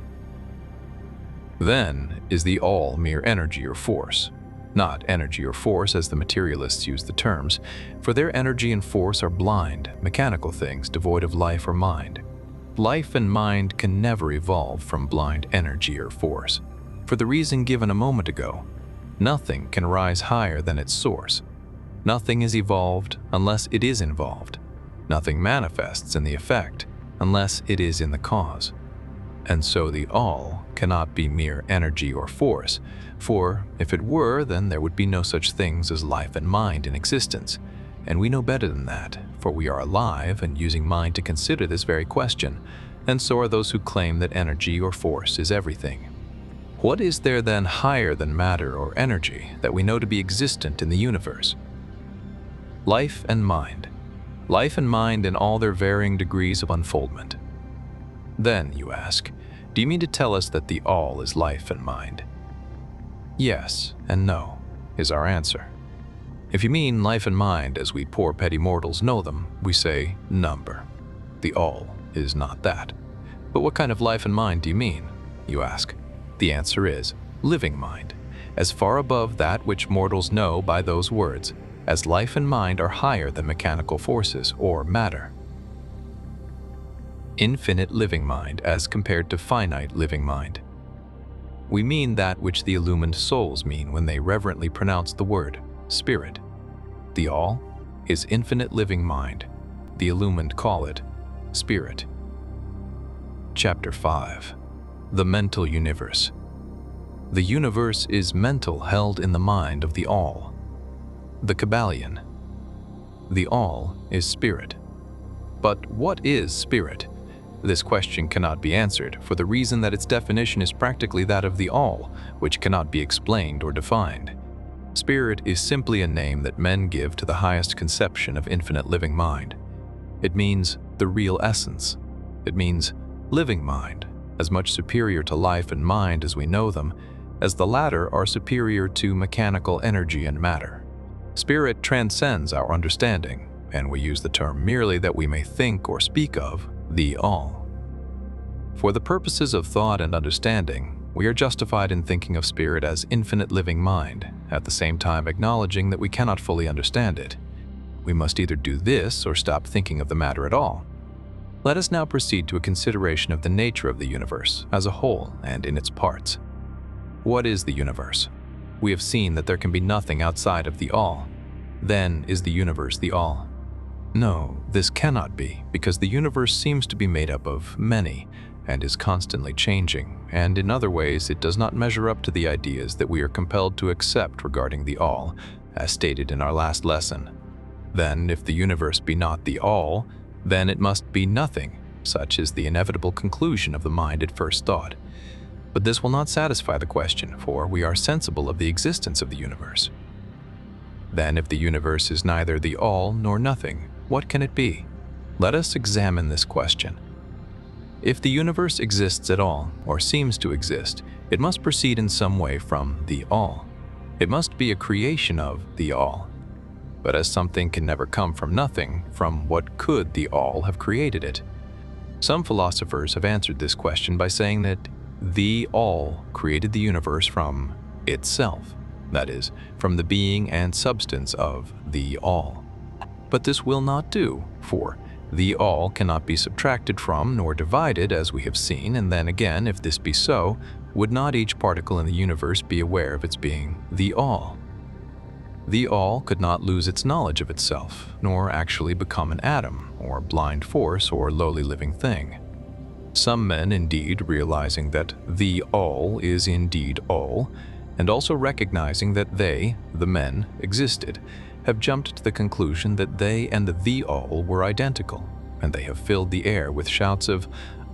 Then is the all mere energy or force. Not energy or force as the materialists use the terms, for their energy and force are blind, mechanical things devoid of life or mind. Life and mind can never evolve from blind energy or force. For the reason given a moment ago, nothing can rise higher than its source. Nothing is evolved unless it is involved. Nothing manifests in the effect unless it is in the cause. And so the all cannot be mere energy or force, for if it were, then there would be no such things as life and mind in existence. And we know better than that, for we are alive and using mind to consider this very question, and so are those who claim that energy or force is everything. What is there then higher than matter or energy that we know to be existent in the universe? Life and mind. Life and mind in all their varying degrees of unfoldment. Then, you ask, do you mean to tell us that the all is life and mind? Yes and no, is our answer. If you mean life and mind as we poor petty mortals know them, we say number. The all is not that. But what kind of life and mind do you mean, you ask? The answer is living mind, as far above that which mortals know by those words, as life and mind are higher than mechanical forces or matter. Infinite living mind as compared to finite living mind. We mean that which the illumined souls mean when they reverently pronounce the word spirit. The all is infinite living mind. The illumined call it spirit. Chapter 5. The mental universe. The universe is mental, held in the mind of the all. The Kybalion. The all is spirit. But what is spirit? This question cannot be answered for the reason that its definition is practically that of the all, which cannot be explained or defined. Spirit is simply a name that men give to the highest conception of infinite living mind. It means the real essence. It means living mind, as much superior to life and mind as we know them, as the latter are superior to mechanical energy and matter. Spirit transcends our understanding, and we use the term merely that we may think or speak of the all. For the purposes of thought and understanding, we are justified in thinking of spirit as infinite living mind, at the same time acknowledging that we cannot fully understand it. We must either do this or stop thinking of the matter at all. Let us now proceed to a consideration of the nature of the universe as a whole and in its parts. What is the universe? We have seen that there can be nothing outside of the all. Then is the universe the all? No, this cannot be, because the universe seems to be made up of many and is constantly changing, and in other ways it does not measure up to the ideas that we are compelled to accept regarding the all, as stated in our last lesson. Then, if the universe be not the all, then it must be nothing. Such is the inevitable conclusion of the mind at first thought. But this will not satisfy the question, for we are sensible of the existence of the universe. Then, if the universe is neither the all nor nothing, what can it be? Let us examine this question. If the universe exists at all, or seems to exist, it must proceed in some way from the all. It must be a creation of the all. But as something can never come from nothing, from what could the all have created it? Some philosophers have answered this question by saying that the all created the universe from itself, that is, from the being and substance of the all. But this will not do, for the all cannot be subtracted from nor divided, as we have seen, and then again, if this be so, would not each particle in the universe be aware of its being the all? The all could not lose its knowledge of itself, nor actually become an atom, or blind force, or lowly living thing. Some men, indeed, realizing that the all is indeed all, and also recognizing that they, the men, existed, have jumped to the conclusion that they and the all were identical, and they have filled the air with shouts of,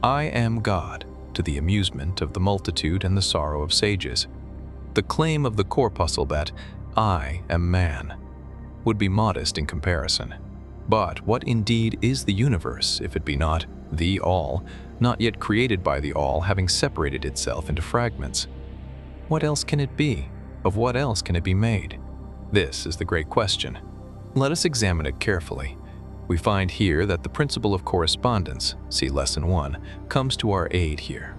"I am God," to the amusement of the multitude and the sorrow of sages. The claim of the corpuscle that "I am man" would be modest in comparison. But what indeed is the universe if it be not the all, not yet created by the all, having separated itself into fragments? What else can it be? Of what else can it be made? This is the great question. Let us examine it carefully. We find here that the principle of correspondence, see Lesson 1, comes to our aid here.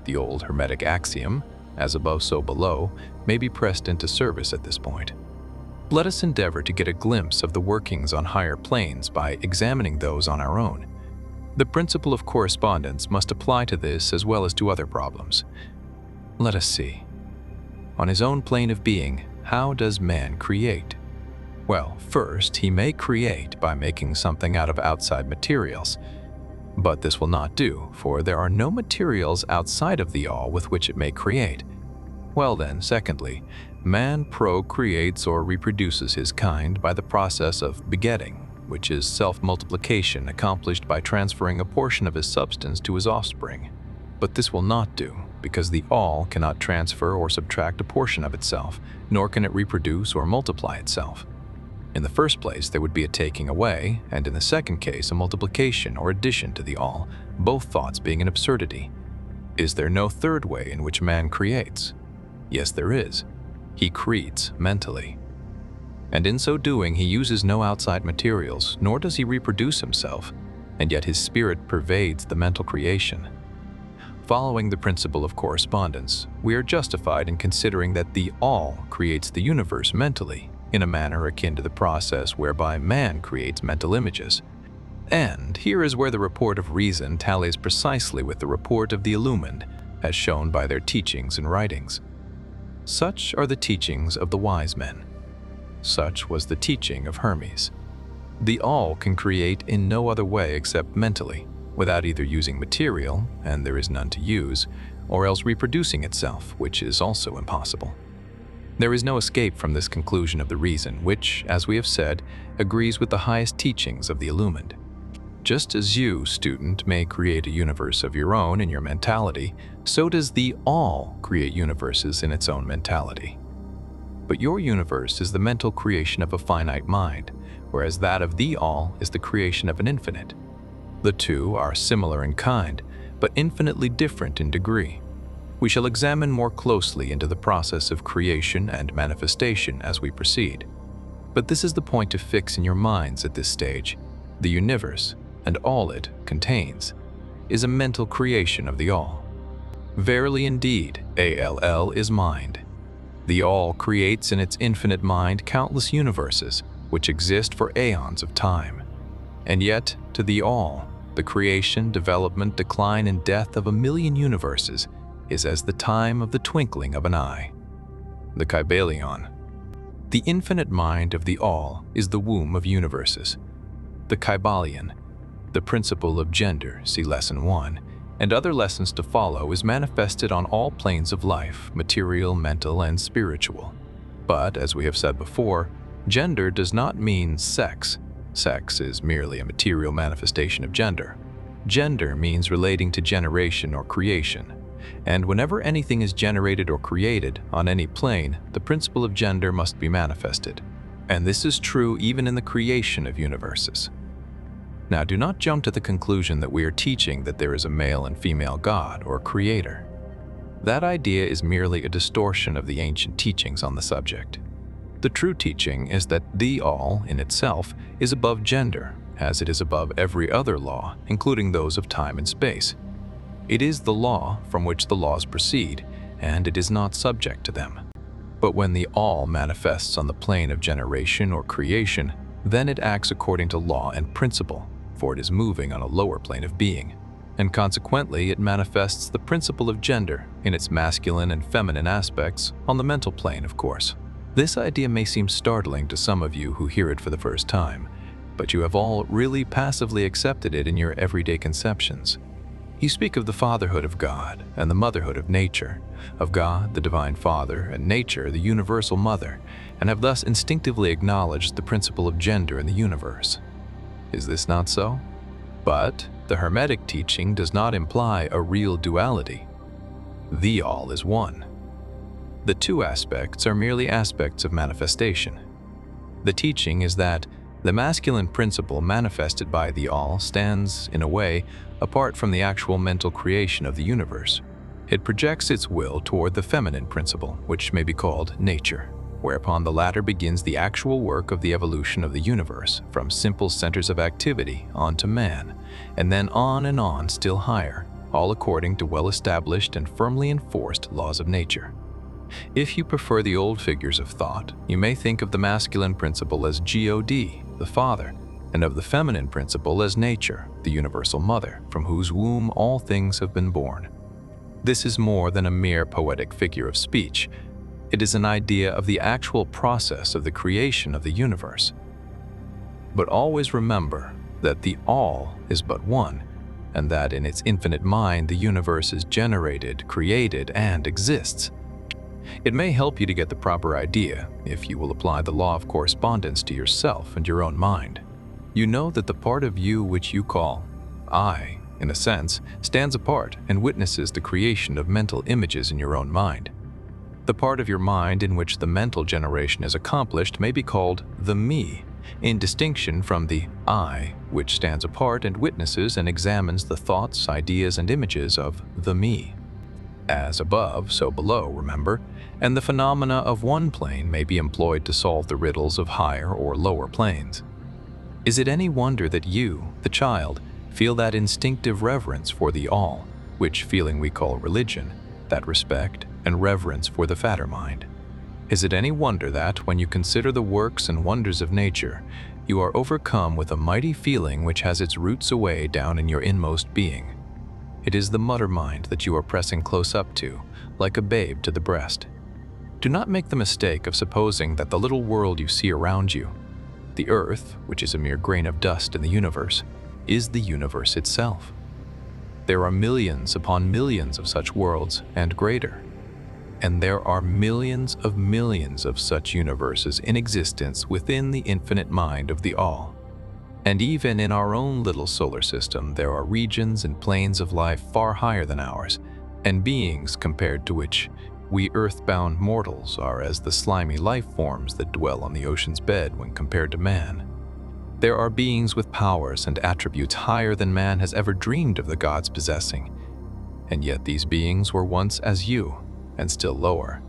The old Hermetic axiom, as above so below, may be pressed into service at this point. Let us endeavor to get a glimpse of the workings on higher planes by examining those on our own. The principle of correspondence must apply to this as well as to other problems. Let us see. On his own plane of being, how does man create? Well, first, he may create by making something out of outside materials. But this will not do, for there are no materials outside of the all with which it may create. Well then, secondly, man procreates or reproduces his kind by the process of begetting, which is self-multiplication accomplished by transferring a portion of his substance to his offspring. But this will not do, because the all cannot transfer or subtract a portion of itself, nor can it reproduce or multiply itself. In the first place, there would be a taking away, and in the second case, a multiplication or addition to the all, both thoughts being an absurdity. Is there no third way in which man creates? Yes, there is. He creates mentally. And in so doing, he uses no outside materials, nor does he reproduce himself, and yet his spirit pervades the mental creation. Following the principle of correspondence, we are justified in considering that the all creates the universe mentally, in a manner akin to the process whereby man creates mental images. And here is where the report of reason tallies precisely with the report of the illumined, as shown by their teachings and writings. Such are the teachings of the wise men. Such was the teaching of Hermes. The all can create in no other way except mentally, without either using material, and there is none to use, or else reproducing itself, which is also impossible. There is no escape from this conclusion of the reason, which, as we have said, agrees with the highest teachings of the illumined. Just as you, student, may create a universe of your own in your mentality, so does the all create universes in its own mentality. But your universe is the mental creation of a finite mind, whereas that of the all is the creation of an infinite. The two are similar in kind, but infinitely different in degree. We shall examine more closely into the process of creation and manifestation as we proceed. But this is the point to fix in your minds at this stage. The universe, and all it contains, is a mental creation of the all. Verily indeed, ALL is mind. The all creates in its infinite mind countless universes, which exist for aeons of time. And yet, to the all, the creation, development, decline, and death of a million universes is as the time of the twinkling of an eye. The Kybalion. The infinite mind of the all is the womb of universes. The Kybalion, the principle of gender, see Lesson 1, and other lessons to follow, is manifested on all planes of life, material, mental, and spiritual. But, as we have said before, gender does not mean sex. Sex is merely a material manifestation of gender. Gender means relating to generation or creation. And whenever anything is generated or created on any plane, the principle of gender must be manifested. And this is true even in the creation of universes. Now, do not jump to the conclusion that we are teaching that there is a male and female God or creator. That idea is merely a distortion of the ancient teachings on the subject. The true teaching is that the all, in itself, is above gender, as it is above every other law, including those of time and space. It is the law from which the laws proceed, and it is not subject to them. But when the all manifests on the plane of generation or creation, then it acts according to law and principle, for it is moving on a lower plane of being, and consequently it manifests the principle of gender in its masculine and feminine aspects on the mental plane, of course. This idea may seem startling to some of you who hear it for the first time, but you have all really passively accepted it in your everyday conceptions. You speak of the fatherhood of God and the motherhood of nature, of God, the divine Father, and nature, the universal mother, and have thus instinctively acknowledged the principle of gender in the universe. Is this not so? But the Hermetic teaching does not imply a real duality. The all is one. The two aspects are merely aspects of manifestation. The teaching is that the masculine principle manifested by the all stands, in a way, apart from the actual mental creation of the universe. It projects its will toward the feminine principle, which may be called nature. whereupon the latter begins the actual work of the evolution of the universe from simple centers of activity onto man, and then on still higher, all according to well-established and firmly enforced laws of nature. If you prefer the old figures of thought, you may think of the masculine principle as God, the Father, and of the feminine principle as nature, the universal mother, from whose womb all things have been born. This is more than a mere poetic figure of speech. It is an idea of the actual process of the creation of the universe. But always remember that the all is but one, and that in its infinite mind the universe is generated, created, and exists. It may help you to get the proper idea if you will apply the law of correspondence to yourself and your own mind. You know that the part of you which you call I, in a sense, stands apart and witnesses the creation of mental images in your own mind. The part of your mind in which the mental generation is accomplished may be called the me, in distinction from the I, which stands apart and witnesses and examines the thoughts, ideas, and images of the me. As above, so below, remember, and the phenomena of one plane may be employed to solve the riddles of higher or lower planes. Is it any wonder that you, the child, feel that instinctive reverence for the all, which feeling we call religion, that respect and reverence for the fatter mind? Is it any wonder that, when you consider the works and wonders of nature, you are overcome with a mighty feeling which has its roots away down in your inmost being? It is the mother mind that you are pressing close up to, like a babe to the breast. Do not make the mistake of supposing that the little world you see around you, the earth, which is a mere grain of dust in the universe, is the universe itself. There are millions upon millions of such worlds and greater. And there are millions of such universes in existence within the infinite mind of the all. And even in our own little solar system, there are regions and planes of life far higher than ours, and beings compared to which we earthbound mortals are as the slimy life forms that dwell on the ocean's bed when compared to man. There are beings with powers and attributes higher than man has ever dreamed of the gods possessing. And yet these beings were once as you, and still lower,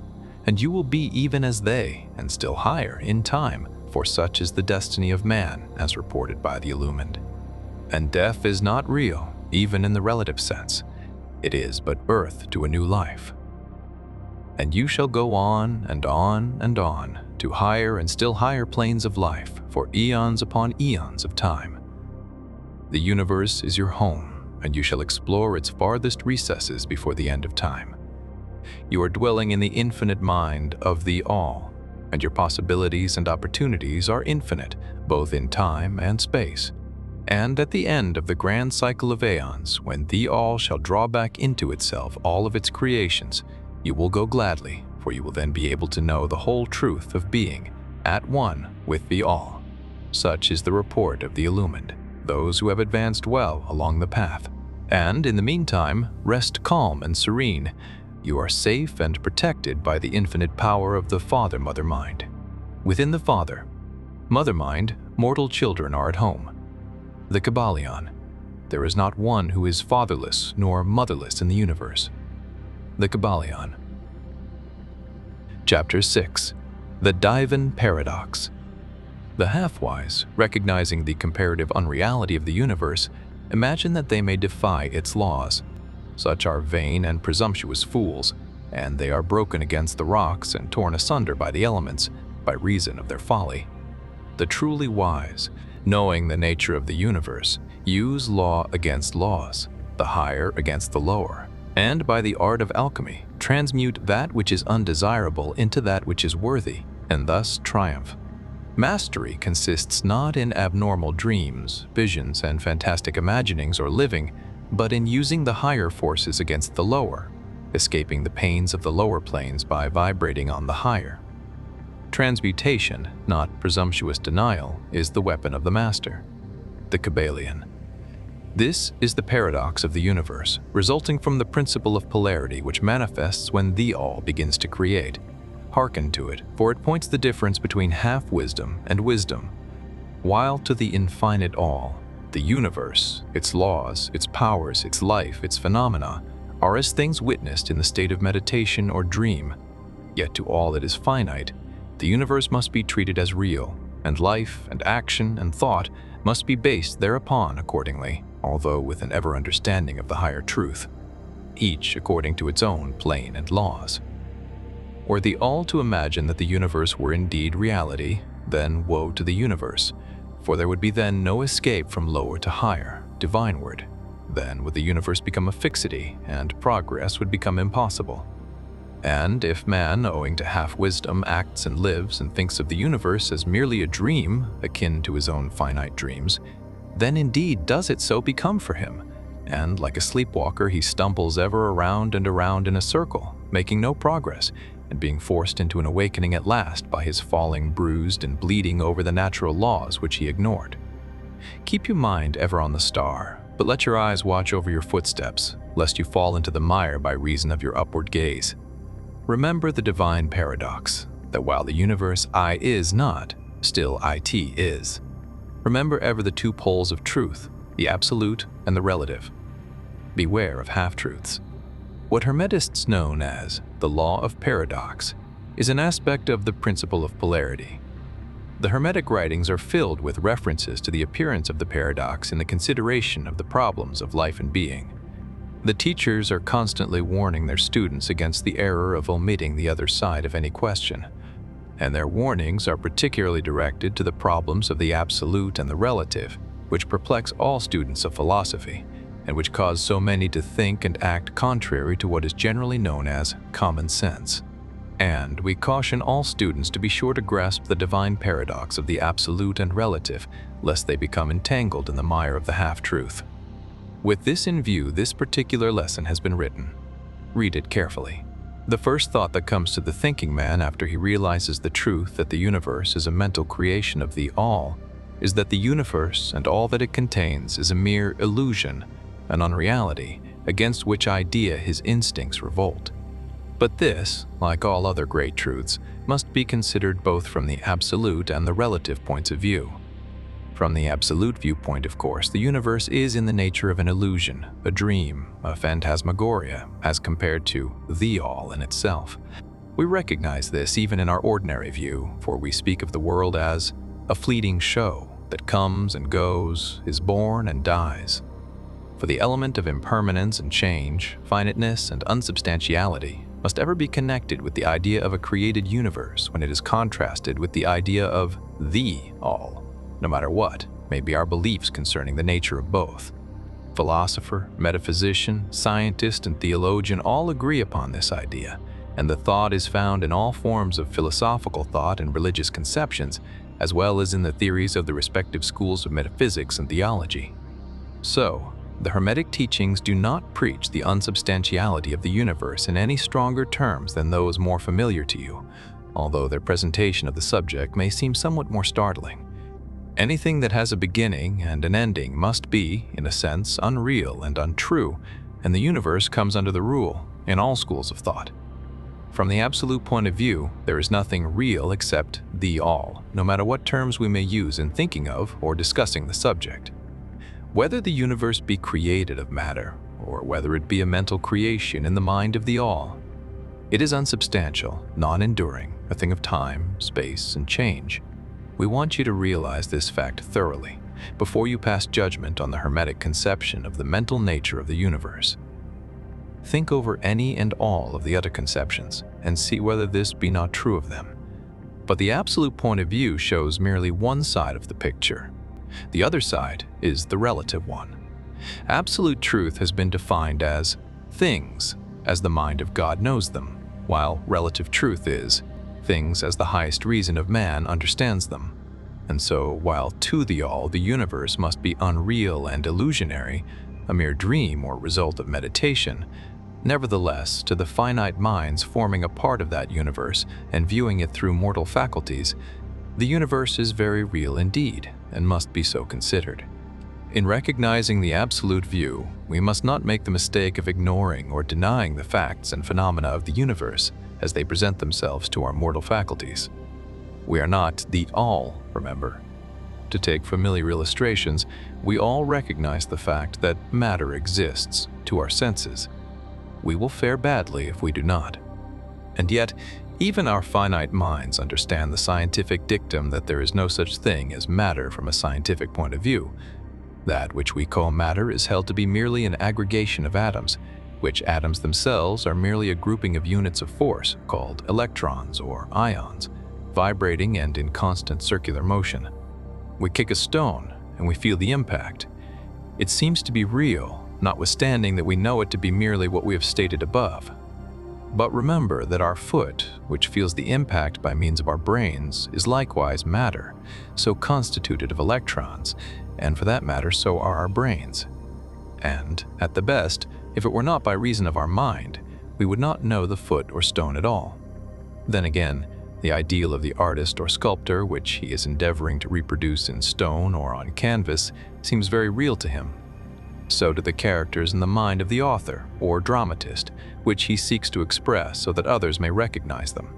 and you will be even as they, and still higher in time, for such is the destiny of man, as reported by the illumined. And death is not real, even in the relative sense. It is but birth to a new life. And you shall go on and on and on, to higher and still higher planes of life, for eons upon eons of time. The universe is your home, and you shall explore its farthest recesses before the end of time. You are dwelling in the infinite mind of the all, and your possibilities and opportunities are infinite, both in time and space. And at the end of the grand cycle of aeons, when the all shall draw back into itself all of its creations, you will go gladly, for you will then be able to know the whole truth of being at one with the all. Such is the report of the illumined, those who have advanced well along the path. And in the meantime, rest calm and serene. You are safe and protected by the infinite power of the Father-Mother mind. Within the Father, Mother mind, mortal children are at home. The Kybalion. There is not one who is fatherless nor motherless in the universe. The Kybalion. Chapter 6. The Divan Paradox. The half-wise, recognizing the comparative unreality of the universe, imagine that they may defy its laws. Such are vain and presumptuous fools, and they are broken against the rocks and torn asunder by the elements, by reason of their folly. The truly wise, knowing the nature of the universe, use law against laws, the higher against the lower, and by the art of alchemy, transmute that which is undesirable into that which is worthy, and thus triumph. Mastery consists not in abnormal dreams, visions, and fantastic imaginings or living, but in using the higher forces against the lower, escaping the pains of the lower planes by vibrating on the higher. Transmutation, not presumptuous denial, is the weapon of the master. The Kybalion. This is the paradox of the universe, resulting from the principle of polarity which manifests when the all begins to create. Hearken to it, for it points the difference between half-wisdom and wisdom. While to the infinite all, the universe, its laws, its powers, its life, its phenomena, are as things witnessed in the state of meditation or dream, yet to all that is finite, The universe must be treated as real, and life and action and thought must be based thereupon accordingly, although with an ever-understanding of the higher truth, each according to its own plane and laws. Were the all to imagine that the universe were indeed reality, then woe to the universe, for there would be then no escape from lower to higher, divineward. Then would the universe become a fixity, and progress would become impossible. And if man, owing to half-wisdom, acts and lives and thinks of the universe as merely a dream, akin to his own finite dreams, then indeed does it so become for him, and like a sleepwalker he stumbles ever around and around in a circle, making no progress, and being forced into an awakening at last by his falling bruised and bleeding over the natural laws which he ignored. Keep your mind ever on the star, but let your eyes watch over your footsteps, lest you fall into the mire by reason of your upward gaze. Remember the divine paradox, that while the universe I is not, still IT is. Remember ever the two poles of truth, the absolute and the relative. Beware of half-truths. What Hermetists know as the law of paradox is an aspect of the principle of polarity. The Hermetic writings are filled with references to the appearance of the paradox in the consideration of the problems of life and being. The teachers are constantly warning their students against the error of omitting the other side of any question, and their warnings are particularly directed to the problems of the absolute and the relative, which perplex all students of philosophy, and which cause so many to think and act contrary to what is generally known as common sense. And we caution all students to be sure to grasp the divine paradox of the absolute and relative, lest they become entangled in the mire of the half-truth. With this in view, this particular lesson has been written. Read it carefully. The first thought that comes to the thinking man after he realizes the truth that the universe is a mental creation of the All is that the universe and all that it contains is a mere illusion, an unreality, against which idea his instincts revolt. But this, like all other great truths, must be considered both from the absolute and the relative points of view. From the absolute viewpoint, of course, the universe is in the nature of an illusion, a dream, a phantasmagoria, as compared to the All in itself. We recognize this even in our ordinary view, for we speak of the world as a fleeting show that comes and goes, is born and dies. For the element of impermanence and change, finiteness and unsubstantiality must ever be connected with the idea of a created universe when it is contrasted with the idea of the All, no matter what may be our beliefs concerning the nature of both. Philosopher, metaphysician, scientist, and theologian all agree upon this idea, and the thought is found in all forms of philosophical thought and religious conceptions, as well as in the theories of the respective schools of metaphysics and theology. So, the Hermetic teachings do not preach the unsubstantiality of the universe in any stronger terms than those more familiar to you, although their presentation of the subject may seem somewhat more startling. Anything that has a beginning and an ending must be, in a sense, unreal and untrue, and the universe comes under the rule in all schools of thought. From the absolute point of view, there is nothing real except the All, no matter what terms we may use in thinking of or discussing the subject. Whether the universe be created of matter, or whether it be a mental creation in the mind of the All, it is unsubstantial, non-enduring, a thing of time, space, and change. We want you to realize this fact thoroughly before you pass judgment on the Hermetic conception of the mental nature of the universe. Think over any and all of the other conceptions and see whether this be not true of them. But the absolute point of view shows merely one side of the picture. The other side is the relative one. Absolute truth has been defined as things as the mind of God knows them, while relative truth is things as the highest reason of man understands them. And so, while to the All the universe must be unreal and illusionary, a mere dream or result of meditation, nevertheless, to the finite minds forming a part of that universe and viewing it through mortal faculties, the universe is very real indeed and must be so considered. In recognizing the absolute view, we must not make the mistake of ignoring or denying the facts and phenomena of the universe as they present themselves to our mortal faculties. We are not the All, remember. To take familiar illustrations, we all recognize the fact that matter exists to our senses. We will fare badly if we do not. And yet, Even our finite minds understand the scientific dictum that there is no such thing as matter from a scientific point of view. That which we call matter is held to be merely an aggregation of atoms, which atoms themselves are merely a grouping of units of force called electrons or ions, vibrating and in constant circular motion. We kick a stone and we feel the impact. It seems to be real, notwithstanding that we know it to be merely what we have stated above. But remember that our foot, which feels the impact by means of our brains, is likewise matter, so constituted of electrons, and for that matter, so are our brains. And, at the best, if it were not by reason of our mind, we would not know the foot or stone at all. Then again, the ideal of the artist or sculptor, which he is endeavoring to reproduce in stone or on canvas, seems very real to him. So do the characters in the mind of the author or dramatist, which he seeks to express so that others may recognize them.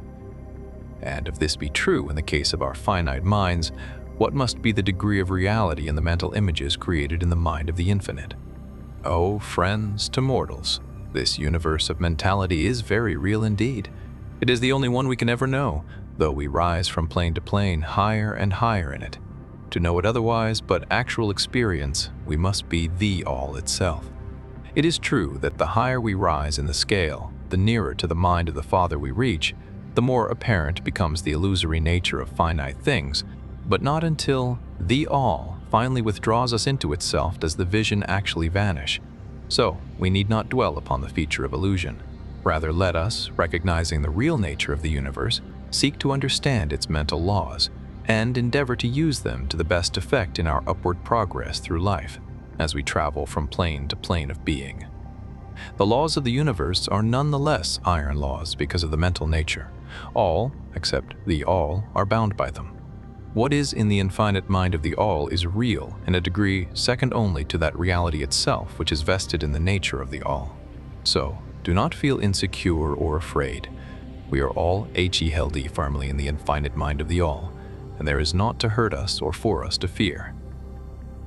And if this be true in the case of our finite minds, what must be the degree of reality in the mental images created in the mind of the infinite? Oh, friends to mortals, this universe of mentality is very real indeed. It is the only one we can ever know, though we rise from plane to plane higher and higher in it. To know it otherwise but actual experience, we must be the all itself. It is true that the higher we rise in the scale, the nearer to the mind of the Father we reach, the more apparent becomes the illusory nature of finite things, but not until the all finally withdraws us into itself does the vision actually vanish. So, we need not dwell upon the feature of illusion. Rather, let us, recognizing the real nature of the universe, seek to understand its mental laws, and endeavor to use them to the best effect in our upward progress through life, as we travel from plane to plane of being. The laws of the universe are nonetheless iron laws because of the mental nature. All, except the all, are bound by them. What is in the infinite mind of the all is real in a degree second only to that reality itself which is vested in the nature of the all. So, do not feel insecure or afraid. We are all held firmly in the infinite mind of the all, and there is naught to hurt us or for us to fear.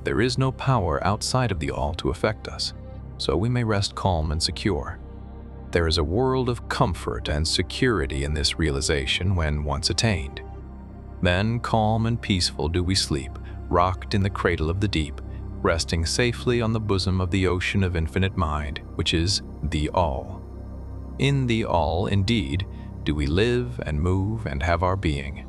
There is no power outside of the all to affect us, so we may rest calm and secure. There is a world of comfort and security in this realization when once attained. Then calm and peaceful do we sleep, rocked in the cradle of the deep, resting safely on the bosom of the ocean of infinite mind, which is the all. In the all, indeed, do we live and move and have our being.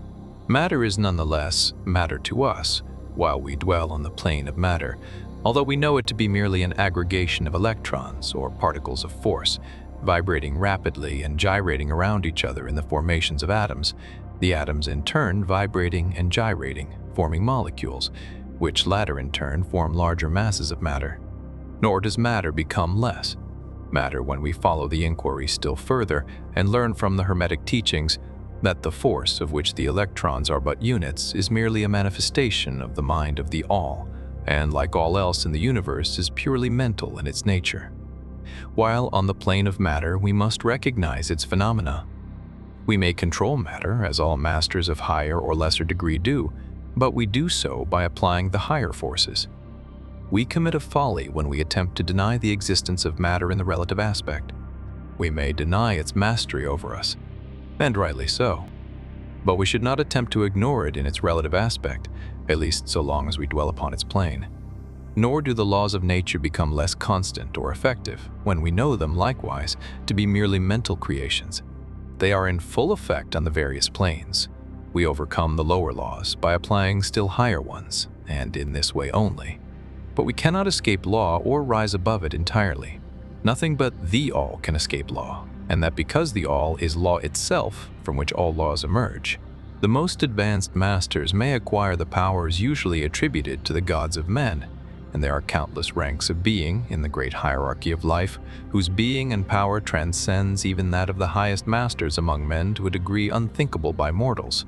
Matter is nonetheless matter to us, while we dwell on the plane of matter, although we know it to be merely an aggregation of electrons or particles of force, vibrating rapidly and gyrating around each other in the formations of atoms, the atoms in turn vibrating and gyrating, forming molecules, which latter in turn form larger masses of matter. Nor does matter become less. Matter, when we follow the inquiry still further and learn from the Hermetic teachings that the force of which the electrons are but units is merely a manifestation of the mind of the all, and like all else in the universe is purely mental in its nature. While on the plane of matter we must recognize its phenomena. We may control matter, as all masters of higher or lesser degree do, but we do so by applying the higher forces. We commit a folly when we attempt to deny the existence of matter in the relative aspect. We may deny its mastery over us, and rightly so, but we should not attempt to ignore it in its relative aspect, at least so long as we dwell upon its plane. Nor do the laws of nature become less constant or effective when we know them likewise to be merely mental creations. They are in full effect on the various planes. We overcome the lower laws by applying still higher ones, and in this way only. But we cannot escape law or rise above it entirely. Nothing but the all can escape law, and that because the all is law itself from which all laws emerge. The most advanced masters may acquire the powers usually attributed to the gods of men, and there are countless ranks of being in the great hierarchy of life whose being and power transcends even that of the highest masters among men to a degree unthinkable by mortals.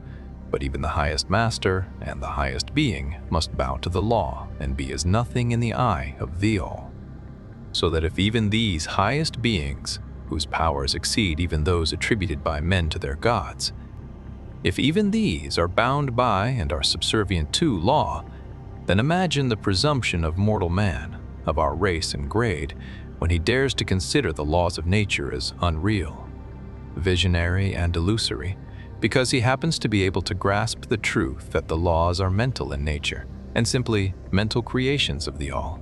But even the highest master and the highest being must bow to the law and be as nothing in the eye of the all. So that if even these highest beings, whose powers exceed even those attributed by men to their gods, if even these are bound by and are subservient to law, then imagine the presumption of mortal man, of our race and grade, when he dares to consider the laws of nature as unreal. visionary, and illusory, because he happens to be able to grasp the truth that the laws are mental in nature and simply mental creations of the All.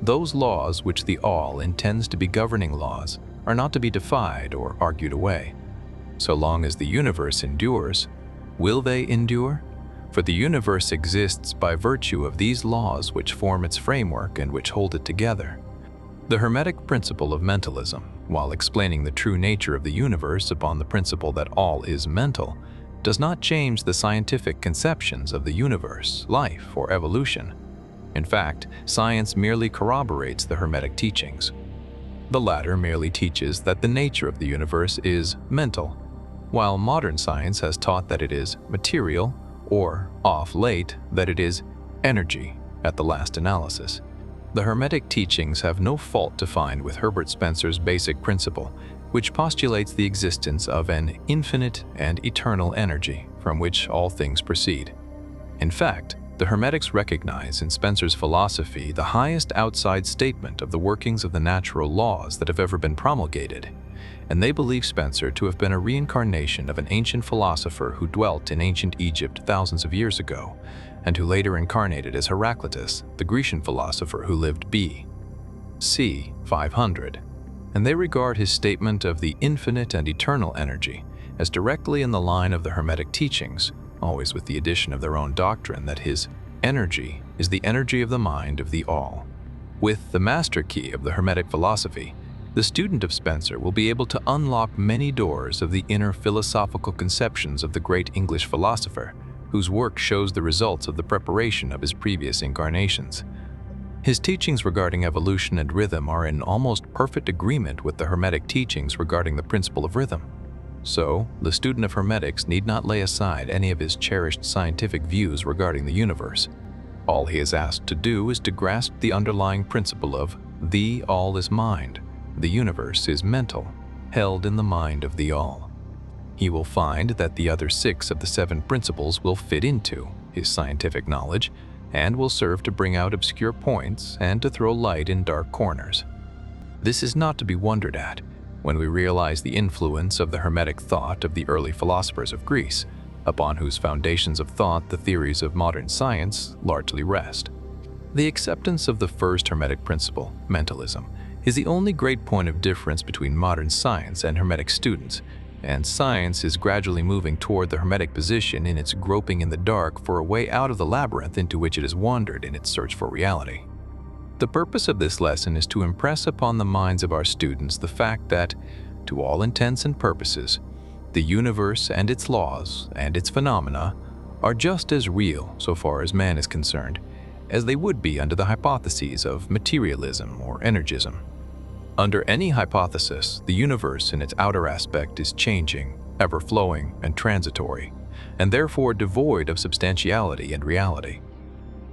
Those laws which the All intends to be governing laws are not to be defied or argued away. So long as the universe endures, will they endure? For the universe exists by virtue of these laws which form its framework and which hold it together. The Hermetic principle of mentalism, while explaining the true nature of the universe upon the principle that all is mental, does not change the scientific conceptions of the universe, life, or evolution. In fact, science merely corroborates the Hermetic teachings. The latter merely teaches that the nature of the universe is mental, while modern science has taught that it is material, or, off late, that it is energy at the last analysis. The Hermetic teachings have no fault to find with Herbert Spencer's basic principle, which postulates the existence of an infinite and eternal energy from which all things proceed. In fact, the Hermetics recognize in Spencer's philosophy the highest outside statement of the workings of the natural laws that have ever been promulgated, and they believe Spencer to have been a reincarnation of an ancient philosopher who dwelt in ancient Egypt thousands of years ago, and who later incarnated as Heraclitus, the Grecian philosopher who lived B.C. 500, and they regard his statement of the infinite and eternal energy as directly in the line of the Hermetic teachings, always with the addition of their own doctrine that his energy is the energy of the mind of the All. With the master key of the Hermetic philosophy, the student of Spencer will be able to unlock many doors of the inner philosophical conceptions of the great English philosopher, whose work shows the results of the preparation of his previous incarnations. His teachings regarding evolution and rhythm are in almost perfect agreement with the Hermetic teachings regarding the principle of rhythm. So, the student of Hermetics need not lay aside any of his cherished scientific views regarding the universe. All he is asked to do is to grasp the underlying principle of the All is mind, the universe is mental, held in the mind of the All. He will find that the other 6 of the 7 principles will fit into his scientific knowledge and will serve to bring out obscure points and to throw light in dark corners. This is not to be wondered at when we realize the influence of the Hermetic thought of the early philosophers of Greece, upon whose foundations of thought the theories of modern science largely rest. The acceptance of the first Hermetic principle, mentalism, is the only great point of difference between modern science and Hermetic students, and science is gradually moving toward the Hermetic position in its groping in the dark for a way out of the labyrinth into which it has wandered in its search for reality. The purpose of this lesson is to impress upon the minds of our students the fact that, to all intents and purposes, the universe and its laws and its phenomena are just as real, so far as man is concerned, as they would be under the hypotheses of materialism or energism. Under any hypothesis, the universe in its outer aspect is changing, ever-flowing, and transitory, and therefore devoid of substantiality and reality.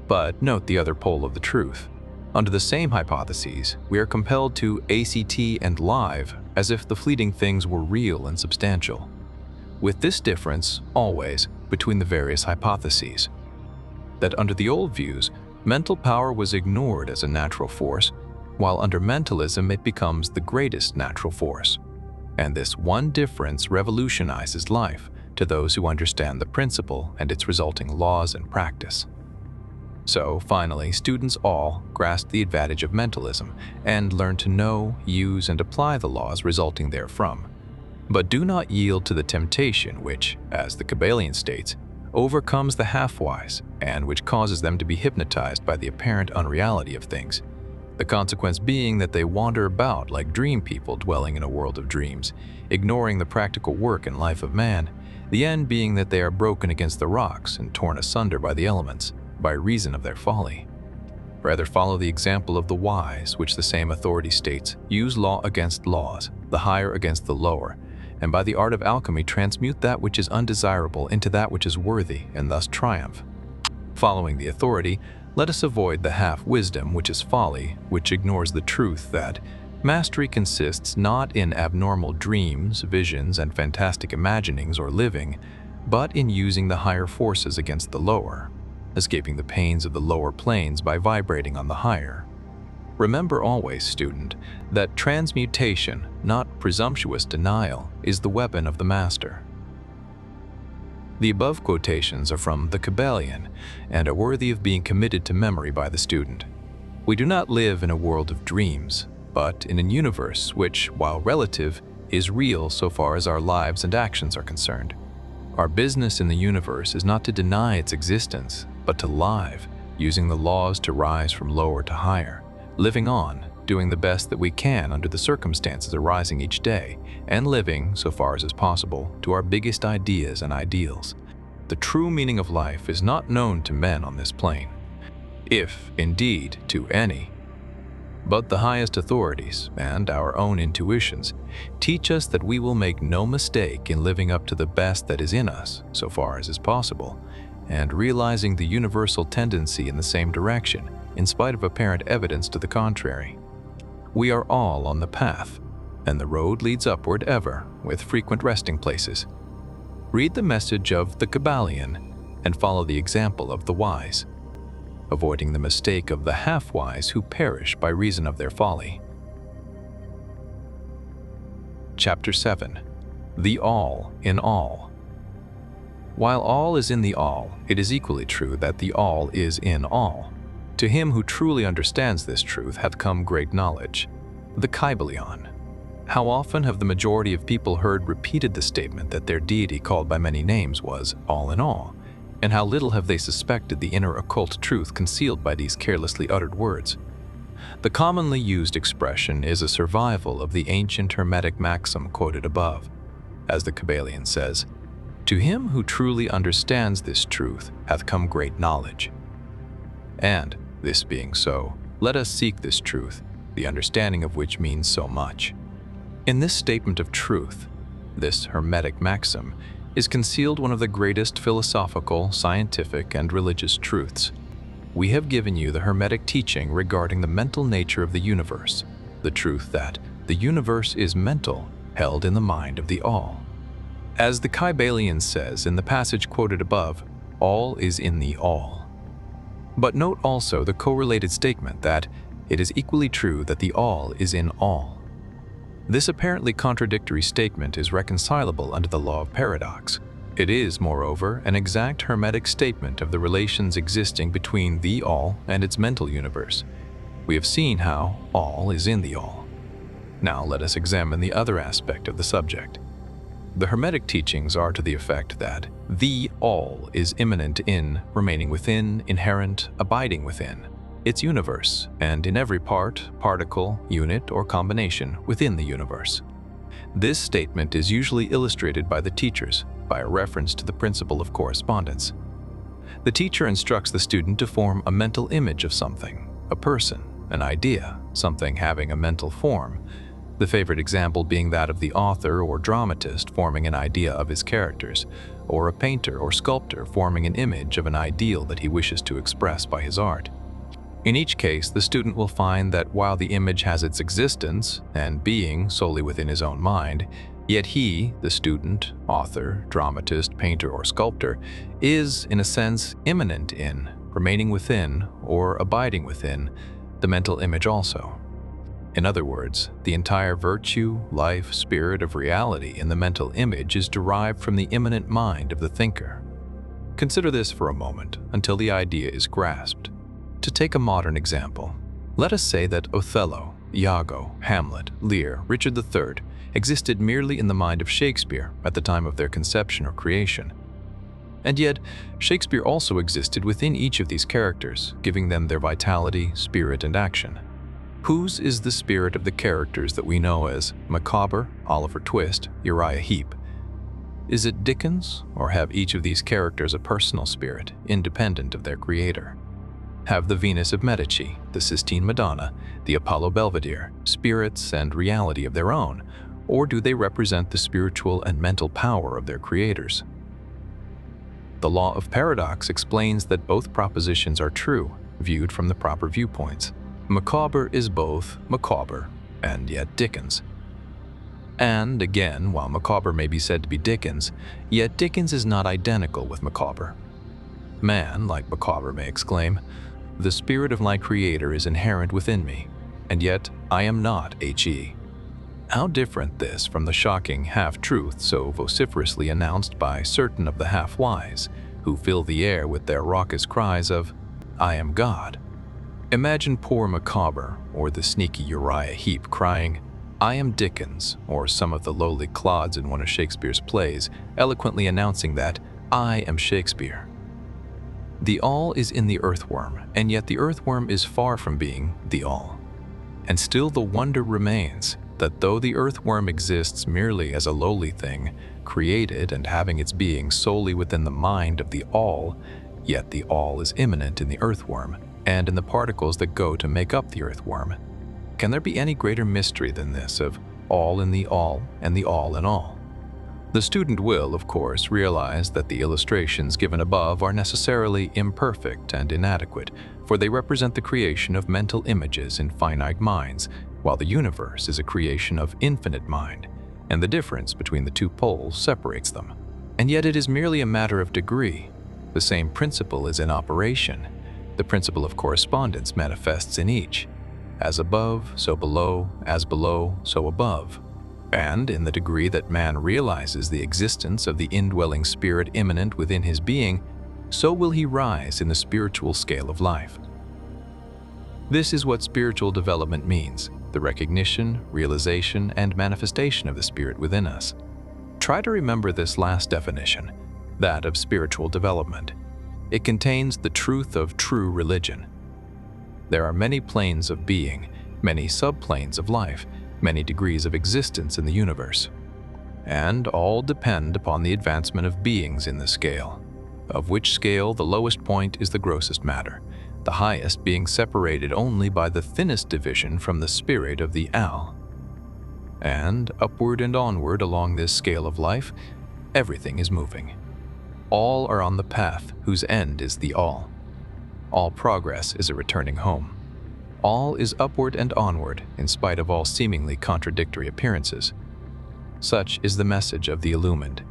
But note the other pole of the truth. Under the same hypotheses, we are compelled to ACT and live as if the fleeting things were real and substantial, with this difference, always, between the various hypotheses, that under the old views, mental power was ignored as a natural force, while under mentalism it becomes the greatest natural force. And this one difference revolutionizes life to those who understand the principle and its resulting laws and practice. So, finally, students all grasp the advantage of mentalism and learn to know, use, and apply the laws resulting therefrom. But do not yield to the temptation which, as the Kybalion states, overcomes the half-wise and which causes them to be hypnotized by the apparent unreality of things. The consequence being that they wander about like dream people dwelling in a world of dreams, ignoring the practical work and life of man, the end being that they are broken against the rocks and torn asunder by the elements, by reason of their folly. Rather follow the example of the wise, which the same authority states, use law against laws, the higher against the lower, and by the art of alchemy transmute that which is undesirable into that which is worthy, and thus triumph. Following the authority, let us avoid the half-wisdom, which is folly, which ignores the truth that mastery consists not in abnormal dreams, visions, and fantastic imaginings or living, but in using the higher forces against the lower, escaping the pains of the lower planes by vibrating on the higher. Remember always, student, that transmutation, not presumptuous denial, is the weapon of the master. The above quotations are from the Kybalion and are worthy of being committed to memory by the student. We do not live in a world of dreams, but in a universe which, while relative, is real so far as our lives and actions are concerned. Our business in the universe is not to deny its existence, but to live, using the laws to rise from lower to higher, living on, doing the best that we can under the circumstances arising each day, and living, so far as is possible, to our biggest ideas and ideals. The true meaning of life is not known to men on this plane, if, indeed, to any. But the highest authorities, and our own intuitions, teach us that we will make no mistake in living up to the best that is in us, so far as is possible, and realizing the universal tendency in the same direction, in spite of apparent evidence to the contrary. We are all on the path, and the road leads upward ever, with frequent resting places. Read the message of the Kybalion, and follow the example of the wise, avoiding the mistake of the half-wise who perish by reason of their folly. Chapter 7. The All in All. While all is in the all, it is equally true that the all is in all. To him who truly understands this truth hath come great knowledge. The Kybalion. How often have the majority of people heard repeated the statement that their deity called by many names was all in all, and how little have they suspected the inner occult truth concealed by these carelessly uttered words. The commonly used expression is a survival of the ancient Hermetic maxim quoted above. As the Kybalion says, "To him who truly understands this truth hath come great knowledge." And, this being so, let us seek this truth, the understanding of which means so much. In this statement of truth, this Hermetic maxim, is concealed one of the greatest philosophical, scientific, and religious truths. We have given you the Hermetic teaching regarding the mental nature of the universe, the truth that the universe is mental, held in the mind of the all. As the Kybalion says in the passage quoted above, all is in the all. But note also the correlated statement that it is equally true that the all is in all. This apparently contradictory statement is reconcilable under the law of paradox. It is, moreover, an exact Hermetic statement of the relations existing between the all and its mental universe. We have seen how all is in the all. Now let us examine the other aspect of the subject. The Hermetic teachings are to the effect that the all is immanent in, remaining within, inherent, abiding within its universe, and in every part, particle, unit, or combination within the universe. This statement is usually illustrated by the teachers by a reference to the principle of correspondence. The teacher instructs the student to form a mental image of something, a person, an idea, something having a mental form, the favorite example being that of the author or dramatist forming an idea of his characters, or a painter or sculptor forming an image of an ideal that he wishes to express by his art. In each case, the student will find that while the image has its existence and being solely within his own mind, yet he, the student, author, dramatist, painter, or sculptor, is, in a sense, immanent in, remaining within, or abiding within, the mental image also. In other words, the entire virtue, life, spirit of reality in the mental image is derived from the immanent mind of the thinker. Consider this for a moment until the idea is grasped. To take a modern example, let us say that Othello, Iago, Hamlet, Lear, Richard III existed merely in the mind of Shakespeare at the time of their conception or creation. And yet, Shakespeare also existed within each of these characters, giving them their vitality, spirit, and action. Whose is the spirit of the characters that we know as Micawber, Oliver Twist, Uriah Heep? Is it Dickens, or have each of these characters a personal spirit, independent of their creator? Have the Venus of Medici, the Sistine Madonna, the Apollo Belvedere, spirits and reality of their own, or do they represent the spiritual and mental power of their creators? The law of paradox explains that both propositions are true, viewed from the proper viewpoints. Micawber is both Micawber and yet Dickens. And again, while Micawber may be said to be Dickens, yet Dickens is not identical with Micawber. Man, like Micawber, may exclaim, "The spirit of my creator is inherent within me," and yet I am not HE. How different this from the shocking half-truth so vociferously announced by certain of the half-wise, who fill the air with their raucous cries of, "I am God." Imagine poor Micawber or the sneaky Uriah Heep crying, "I am Dickens," or some of the lowly clods in one of Shakespeare's plays eloquently announcing that, "I am Shakespeare." The all is in the earthworm, and yet the earthworm is far from being the all. And still the wonder remains that though the earthworm exists merely as a lowly thing, created and having its being solely within the mind of the all, yet the all is immanent in the earthworm and in the particles that go to make up the earthworm. Can there be any greater mystery than this of all in the all and the all in all? The student will, of course, realize that the illustrations given above are necessarily imperfect and inadequate, for they represent the creation of mental images in finite minds, while the universe is a creation of infinite mind, and the difference between the two poles separates them. And yet it is merely a matter of degree. The same principle is in operation. The principle of correspondence manifests in each. As above, so below, as below, so above. And in the degree that man realizes the existence of the indwelling spirit immanent within his being, so will he rise in the spiritual scale of life. This is what spiritual development means: the recognition, realization, and manifestation of the Spirit within us. Try to remember this last definition, that of spiritual development. It contains the truth of true religion. There are many planes of being, many subplanes of life, many degrees of existence in the universe, and all depend upon the advancement of beings in the scale, of which scale the lowest point is the grossest matter, the highest being separated only by the thinnest division from the spirit of the Al. And upward and onward along this scale of life, everything is moving. All are on the path whose end is the all. All progress is a returning home. All is upward and onward in spite of all seemingly contradictory appearances. Such is the message of the illumined.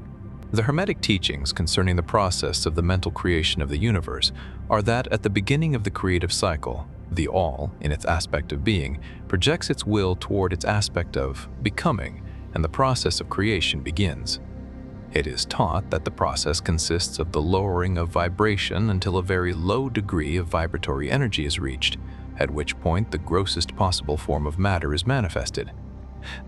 The Hermetic teachings concerning the process of the mental creation of the universe are that at the beginning of the creative cycle, the all, in its aspect of being, projects its will toward its aspect of becoming, and the process of creation begins. It is taught that the process consists of the lowering of vibration until a very low degree of vibratory energy is reached, at which point the grossest possible form of matter is manifested.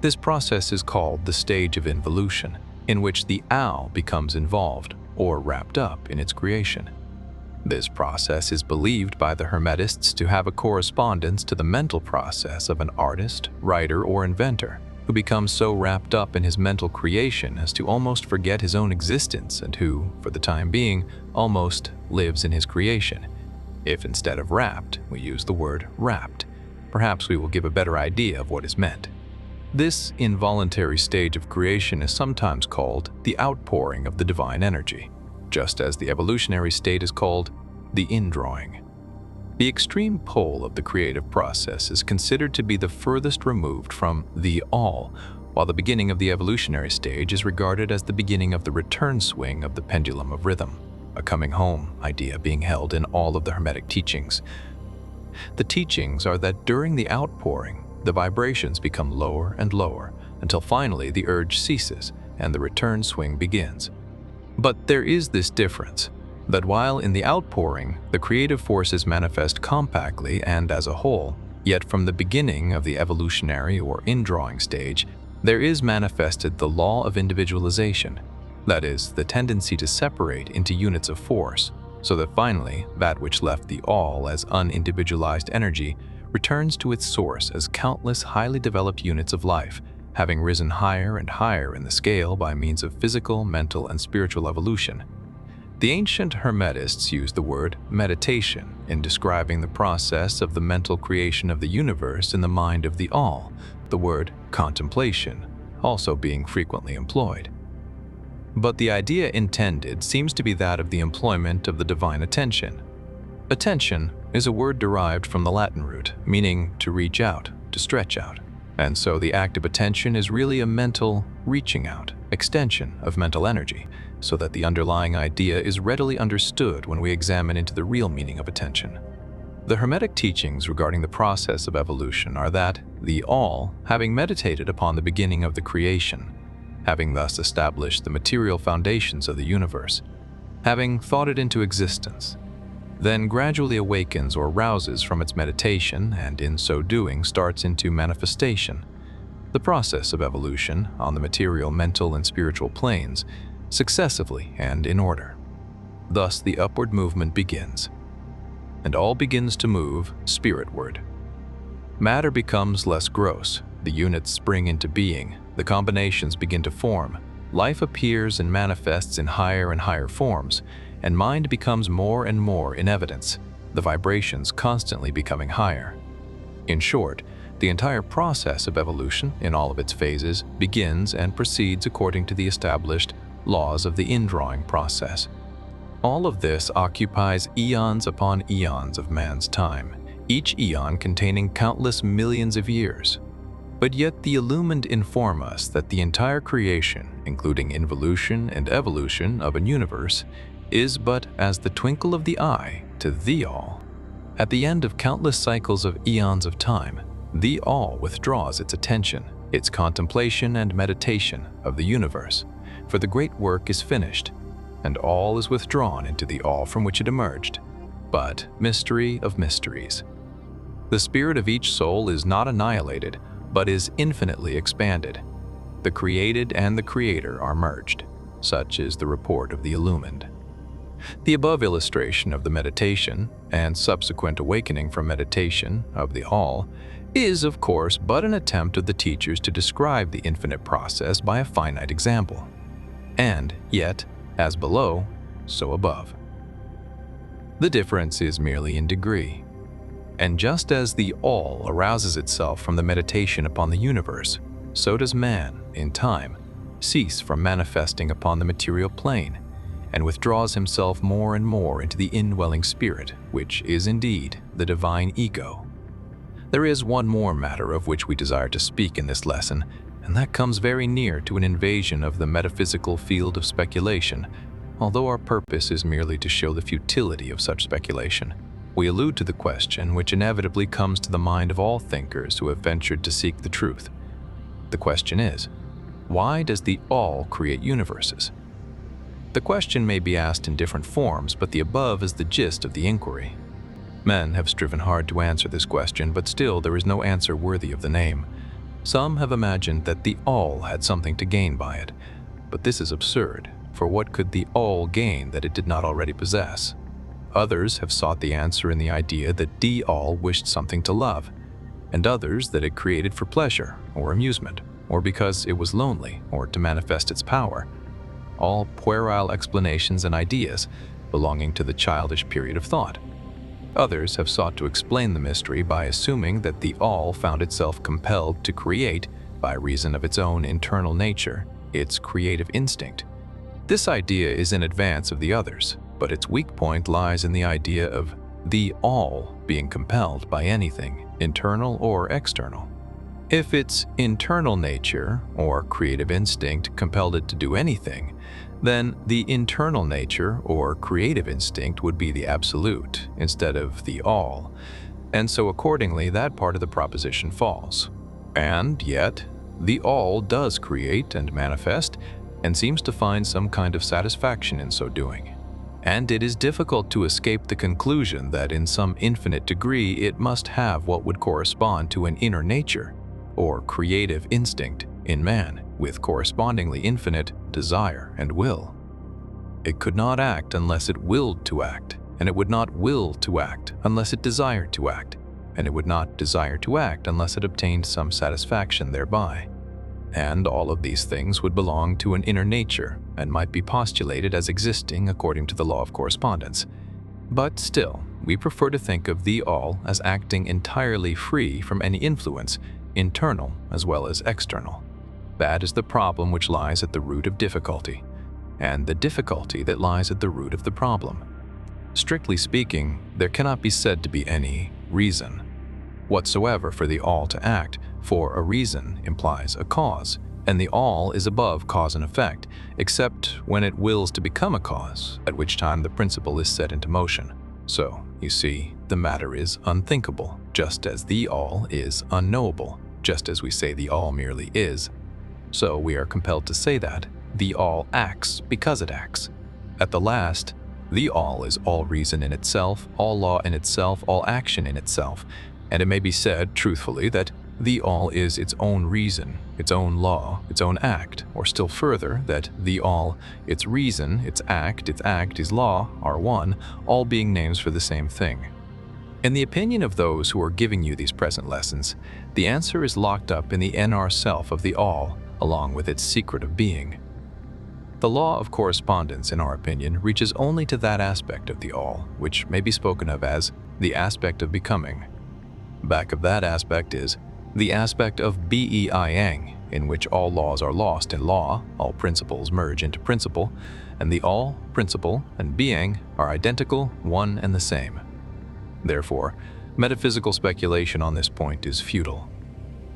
This process is called the stage of involution, in which the Al becomes involved or wrapped up in its creation. This process is believed by the Hermetists to have a correspondence to the mental process of an artist, writer, or inventor, who becomes so wrapped up in his mental creation as to almost forget his own existence and who, for the time being, almost lives in his creation. If instead of wrapped, we use the word wrapped, perhaps we will give a better idea of what is meant. This involuntary stage of creation is sometimes called the outpouring of the divine energy, just as the evolutionary state is called the indrawing. The extreme pole of the creative process is considered to be the furthest removed from the all, while the beginning of the evolutionary stage is regarded as the beginning of the return swing of the pendulum of rhythm, a coming home idea being held in all of the Hermetic teachings. The teachings are that during the outpouring, the vibrations become lower and lower until finally the urge ceases and the return swing begins. But there is this difference, that while in the outpouring, the creative forces manifest compactly and as a whole, yet from the beginning of the evolutionary or indrawing stage, there is manifested the law of individualization, that is, the tendency to separate into units of force, so that finally that which left the all as unindividualized energy returns to its source as countless highly developed units of life, having risen higher and higher in the scale by means of physical, mental, and spiritual evolution. The ancient Hermetists used the word meditation in describing the process of the mental creation of the universe in the mind of the all, the word contemplation also being frequently employed. But the idea intended seems to be that of the employment of the divine attention. Attention is a word derived from the Latin root, meaning to reach out, to stretch out. And so the act of attention is really a mental reaching out, extension of mental energy, so that the underlying idea is readily understood when we examine into the real meaning of attention. The Hermetic teachings regarding the process of evolution are that the All, having meditated upon the beginning of the creation, having thus established the material foundations of the universe, having thought it into existence, then gradually awakens or rouses from its meditation and in so doing starts into manifestation, the process of evolution on the material, mental, and spiritual planes, successively and in order. Thus the upward movement begins, and all begins to move spiritward. Matter becomes less gross, the units spring into being, the combinations begin to form, life appears and manifests in higher and higher forms, and mind becomes more and more in evidence, the vibrations constantly becoming higher. In short, the entire process of evolution, in all of its phases, begins and proceeds according to the established laws of the indrawing process. All of this occupies eons upon eons of man's time, each eon containing countless millions of years. But yet the illumined inform us that the entire creation, including involution and evolution of an universe, is but as the twinkle of the eye to the All. At the end of countless cycles of eons of time, the All withdraws its attention, its contemplation and meditation of the universe, for the great work is finished, and all is withdrawn into the All from which it emerged. But mystery of mysteries. The spirit of each soul is not annihilated, but is infinitely expanded. The created and the creator are merged. Such is the report of the illumined. The above illustration of the meditation and subsequent awakening from meditation of the All is, of course, but an attempt of the teachers to describe the infinite process by a finite example. And yet, as below, so above. The difference is merely in degree. And just as the All arouses itself from the meditation upon the universe, so does man, in time, cease from manifesting upon the material plane, and withdraws himself more and more into the indwelling spirit, which is indeed the divine ego. There is one more matter of which we desire to speak in this lesson, and that comes very near to an invasion of the metaphysical field of speculation, although our purpose is merely to show the futility of such speculation. We allude to the question which inevitably comes to the mind of all thinkers who have ventured to seek the truth. The question is, why does the All create universes? The question may be asked in different forms, but the above is the gist of the inquiry. Men have striven hard to answer this question, but still there is no answer worthy of the name. Some have imagined that the All had something to gain by it, but this is absurd, for what could the All gain that it did not already possess? Others have sought the answer in the idea that the All wished something to love, and others that it created for pleasure or amusement, or because it was lonely, or to manifest its power. All puerile explanations and ideas belonging to the childish period of thought. Others have sought to explain the mystery by assuming that the All found itself compelled to create, by reason of its own internal nature, its creative instinct. This idea is in advance of the others, but its weak point lies in the idea of the All being compelled by anything, internal or external. If its internal nature, or creative instinct, compelled it to do anything, then the internal nature, or creative instinct, would be the absolute, instead of the All, and so accordingly that part of the proposition falls. And yet, the All does create and manifest, and seems to find some kind of satisfaction in so doing. And it is difficult to escape the conclusion that in some infinite degree it must have what would correspond to an inner nature, or creative instinct, in man, with correspondingly infinite desire and will. It could not act unless it willed to act, and it would not will to act unless it desired to act, and it would not desire to act unless it obtained some satisfaction thereby. And all of these things would belong to an inner nature, and might be postulated as existing according to the law of correspondence. But still, we prefer to think of the All as acting entirely free from any influence, internal as well as external. That is the problem which lies at the root of difficulty, and the difficulty that lies at the root of the problem. Strictly speaking, there cannot be said to be any reason whatsoever for the All to act, for a reason implies a cause, and the All is above cause and effect, except when it wills to become a cause, at which time the principle is set into motion. So, you see, the matter is unthinkable, just as the all is unknowable, just as we say the all merely is. So we are compelled to say that the all acts because it acts. At the last, the all is all reason in itself, all law in itself, all action in itself, and it may be said, truthfully, that the all is its own reason, its own law, its own act, or still further, that the all, its reason, its act, its law, are one, all being names for the same thing. In the opinion of those who are giving you these present lessons, the answer is locked up in the NR self of the all, along with its secret of being. The law of correspondence, in our opinion, reaches only to that aspect of the all, which may be spoken of as the aspect of becoming. Back of that aspect is the aspect of being, in which all laws are lost in law, all principles merge into principle, and the all, principle, and being are identical, one and the same. Therefore, metaphysical speculation on this point is futile.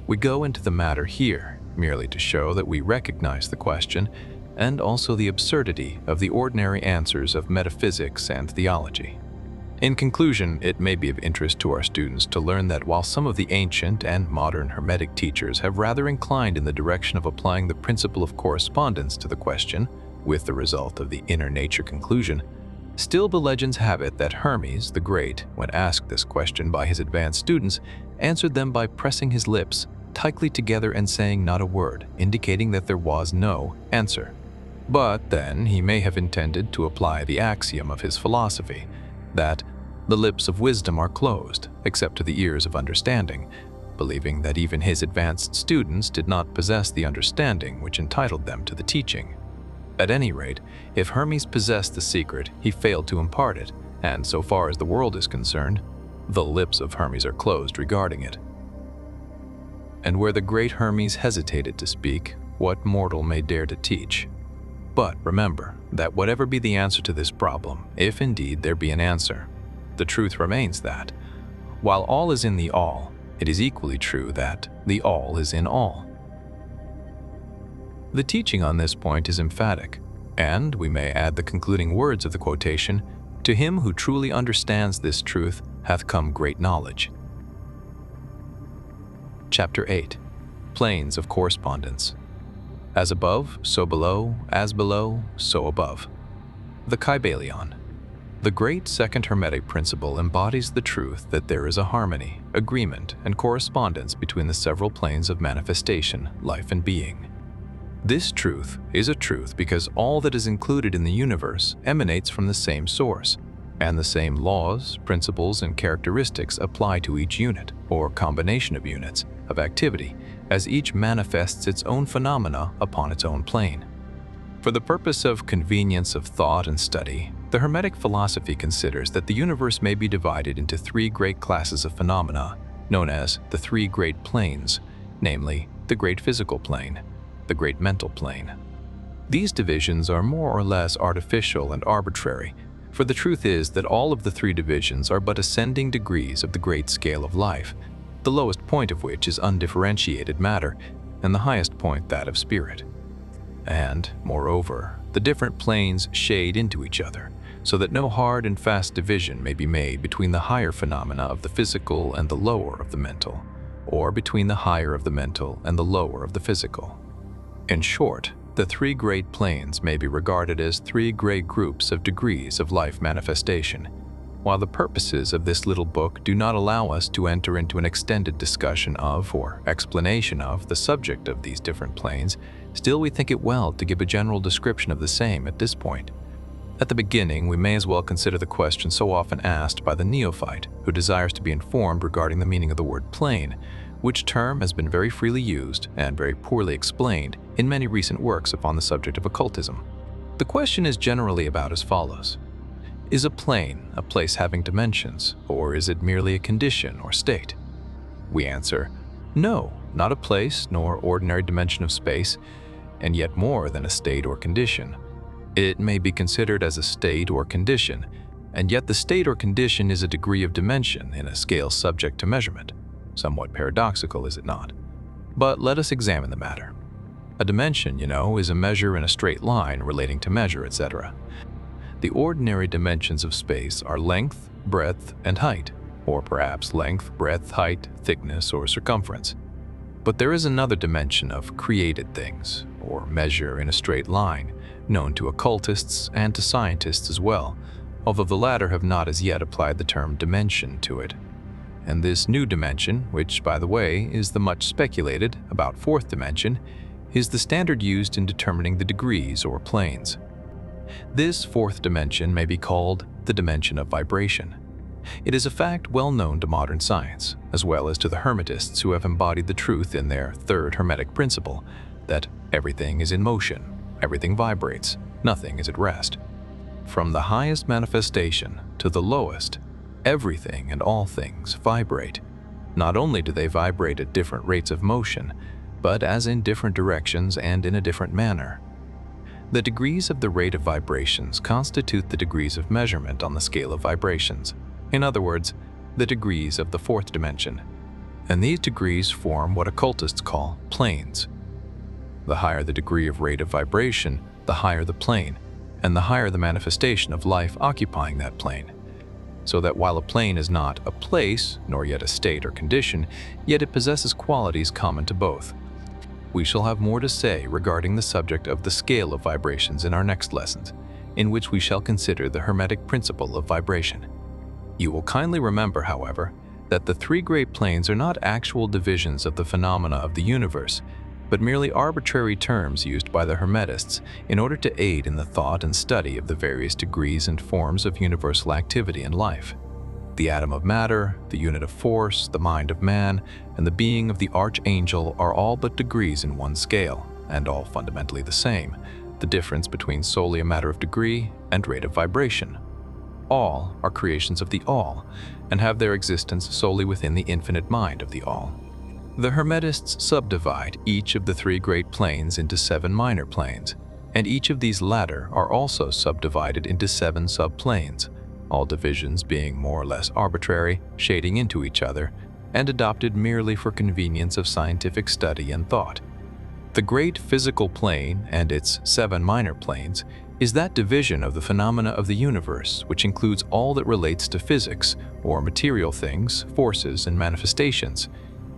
We go into the matter here merely to show that we recognize the question and also the absurdity of the ordinary answers of metaphysics and theology. In conclusion, it may be of interest to our students to learn that while some of the ancient and modern Hermetic teachers have rather inclined in the direction of applying the principle of correspondence to the question, with the result of the inner nature conclusion, still the legends have it that Hermes the Great, when asked this question by his advanced students, answered them by pressing his lips tightly together and saying not a word, indicating that there was no answer. But then he may have intended to apply the axiom of his philosophy, that the lips of wisdom are closed, except to the ears of understanding, believing that even his advanced students did not possess the understanding which entitled them to the teaching. At any rate, if Hermes possessed the secret, he failed to impart it, and so far as the world is concerned, the lips of Hermes are closed regarding it. And where the great Hermes hesitated to speak, what mortal may dare to teach? But remember that whatever be the answer to this problem, if indeed there be an answer, the truth remains that, while all is in the all, it is equally true that the all is in all. The teaching on this point is emphatic, and we may add the concluding words of the quotation, "To him who truly understands this truth hath come great knowledge." Chapter 8. Planes of Correspondence. As above, so below, as below, so above. The Kybalion. The great second Hermetic principle embodies the truth that there is a harmony, agreement, and correspondence between the several planes of manifestation, life, and being. This truth is a truth because all that is included in the universe emanates from the same source, and the same laws, principles, and characteristics apply to each unit, or combination of units, of activity, as each manifests its own phenomena upon its own plane. For the purpose of convenience of thought and study, the Hermetic philosophy considers that the universe may be divided into three great classes of phenomena, known as the three great planes, namely the great physical plane, the great mental plane. These divisions are more or less artificial and arbitrary, for the truth is that all of the three divisions are but ascending degrees of the great scale of life, the lowest point of which is undifferentiated matter, and the highest point that of spirit. And, moreover, the different planes shade into each other, so that no hard and fast division may be made between the higher phenomena of the physical and the lower of the mental, or between the higher of the mental and the lower of the physical. In short, the three great planes may be regarded as three great groups of degrees of life manifestation. While the purposes of this little book do not allow us to enter into an extended discussion of or explanation of the subject of these different planes, still we think it well to give a general description of the same at this point. At the beginning, we may as well consider the question so often asked by the neophyte who desires to be informed regarding the meaning of the word plane, which term has been very freely used and very poorly explained in many recent works upon the subject of occultism. The question is generally about as follows. Is a plane a place having dimensions, or is it merely a condition or state? We answer, no, not a place nor ordinary dimension of space, and yet more than a state or condition. It may be considered as a state or condition, and yet the state or condition is a degree of dimension in a scale subject to measurement. Somewhat paradoxical, is it not? But let us examine the matter. A dimension, is a measure in a straight line relating to measure, etc. The ordinary dimensions of space are length, breadth, and height, or perhaps length, breadth, height, thickness, or circumference. But there is another dimension of created things, or measure in a straight line, known to occultists and to scientists as well, although the latter have not as yet applied the term dimension to it. And this new dimension, which, by the way, is the much speculated, about fourth dimension, is the standard used in determining the degrees or planes. This fourth dimension may be called the dimension of vibration. It is a fact well known to modern science, as well as to the Hermetists who have embodied the truth in their third Hermetic principle, that everything is in motion, everything vibrates, nothing is at rest. From the highest manifestation to the lowest, everything and all things vibrate. Not only do they vibrate at different rates of motion, but as in different directions and in a different manner. The degrees of the rate of vibrations constitute the degrees of measurement on the scale of vibrations. In other words, the degrees of the fourth dimension. And these degrees form what occultists call planes. The higher the degree of rate of vibration, the higher the plane, and the higher the manifestation of life occupying that plane. So that while a plane is not a place, nor yet a state or condition, yet it possesses qualities common to both. We shall have more to say regarding the subject of the scale of vibrations in our next lessons, in which we shall consider the Hermetic principle of vibration. You will kindly remember, however, that the three great planes are not actual divisions of the phenomena of the universe, but merely arbitrary terms used by the Hermetists in order to aid in the thought and study of the various degrees and forms of universal activity in life. The atom of matter, the unit of force, the mind of man, and the being of the archangel are all but degrees in one scale, and all fundamentally the same, the difference between solely a matter of degree and rate of vibration. All are creations of the All, and have their existence solely within the infinite mind of the All. The Hermetists subdivide each of the three great planes into 7 minor planes, and each of these latter are also subdivided into 7 subplanes, all divisions being more or less arbitrary, shading into each other, and adopted merely for convenience of scientific study and thought. The great physical plane and its 7 minor planes is that division of the phenomena of the universe which includes all that relates to physics, or material things, forces, and manifestations.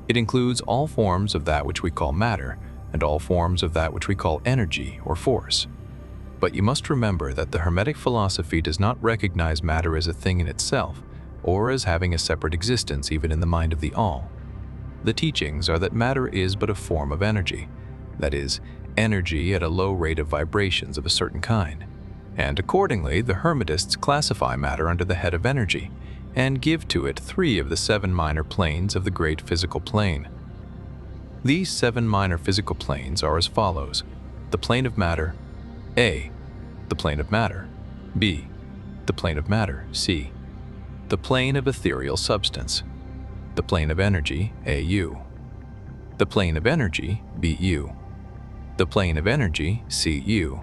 It includes all forms of that which we call matter, and all forms of that which we call energy or force. But you must remember that the Hermetic philosophy does not recognize matter as a thing in itself, or as having a separate existence even in the mind of the All. The teachings are that matter is but a form of energy, that is, energy at a low rate of vibrations of a certain kind, and accordingly the Hermetists classify matter under the head of energy, and give to it 3 of the 7 minor planes of the great physical plane. These 7 minor physical planes are as follows: the plane of matter, A; the plane of matter, B; the plane of matter, C; the plane of ethereal substance, the plane of energy, AU; the plane of energy, BU; the plane of energy, CU.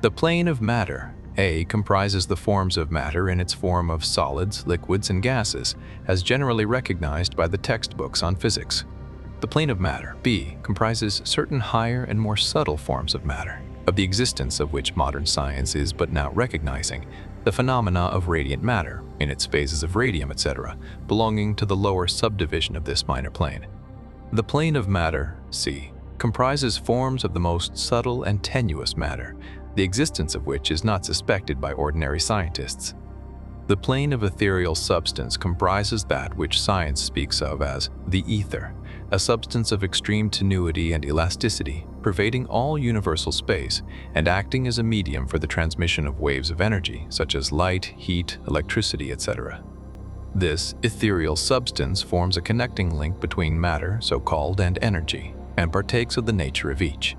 The plane of matter, A, comprises the forms of matter in its form of solids, liquids, and gases, as generally recognized by the textbooks on physics. The plane of matter, B, comprises certain higher and more subtle forms of matter, of the existence of which modern science is but now recognizing, the phenomena of radiant matter, in its phases of radium, etc., belonging to the lower subdivision of this minor plane. The plane of matter, C, comprises forms of the most subtle and tenuous matter, the existence of which is not suspected by ordinary scientists. The plane of ethereal substance comprises that which science speaks of as the ether, a substance of extreme tenuity and elasticity, pervading all universal space and acting as a medium for the transmission of waves of energy, such as light, heat, electricity, etc. This ethereal substance forms a connecting link between matter, so-called, and energy, and partakes of the nature of each.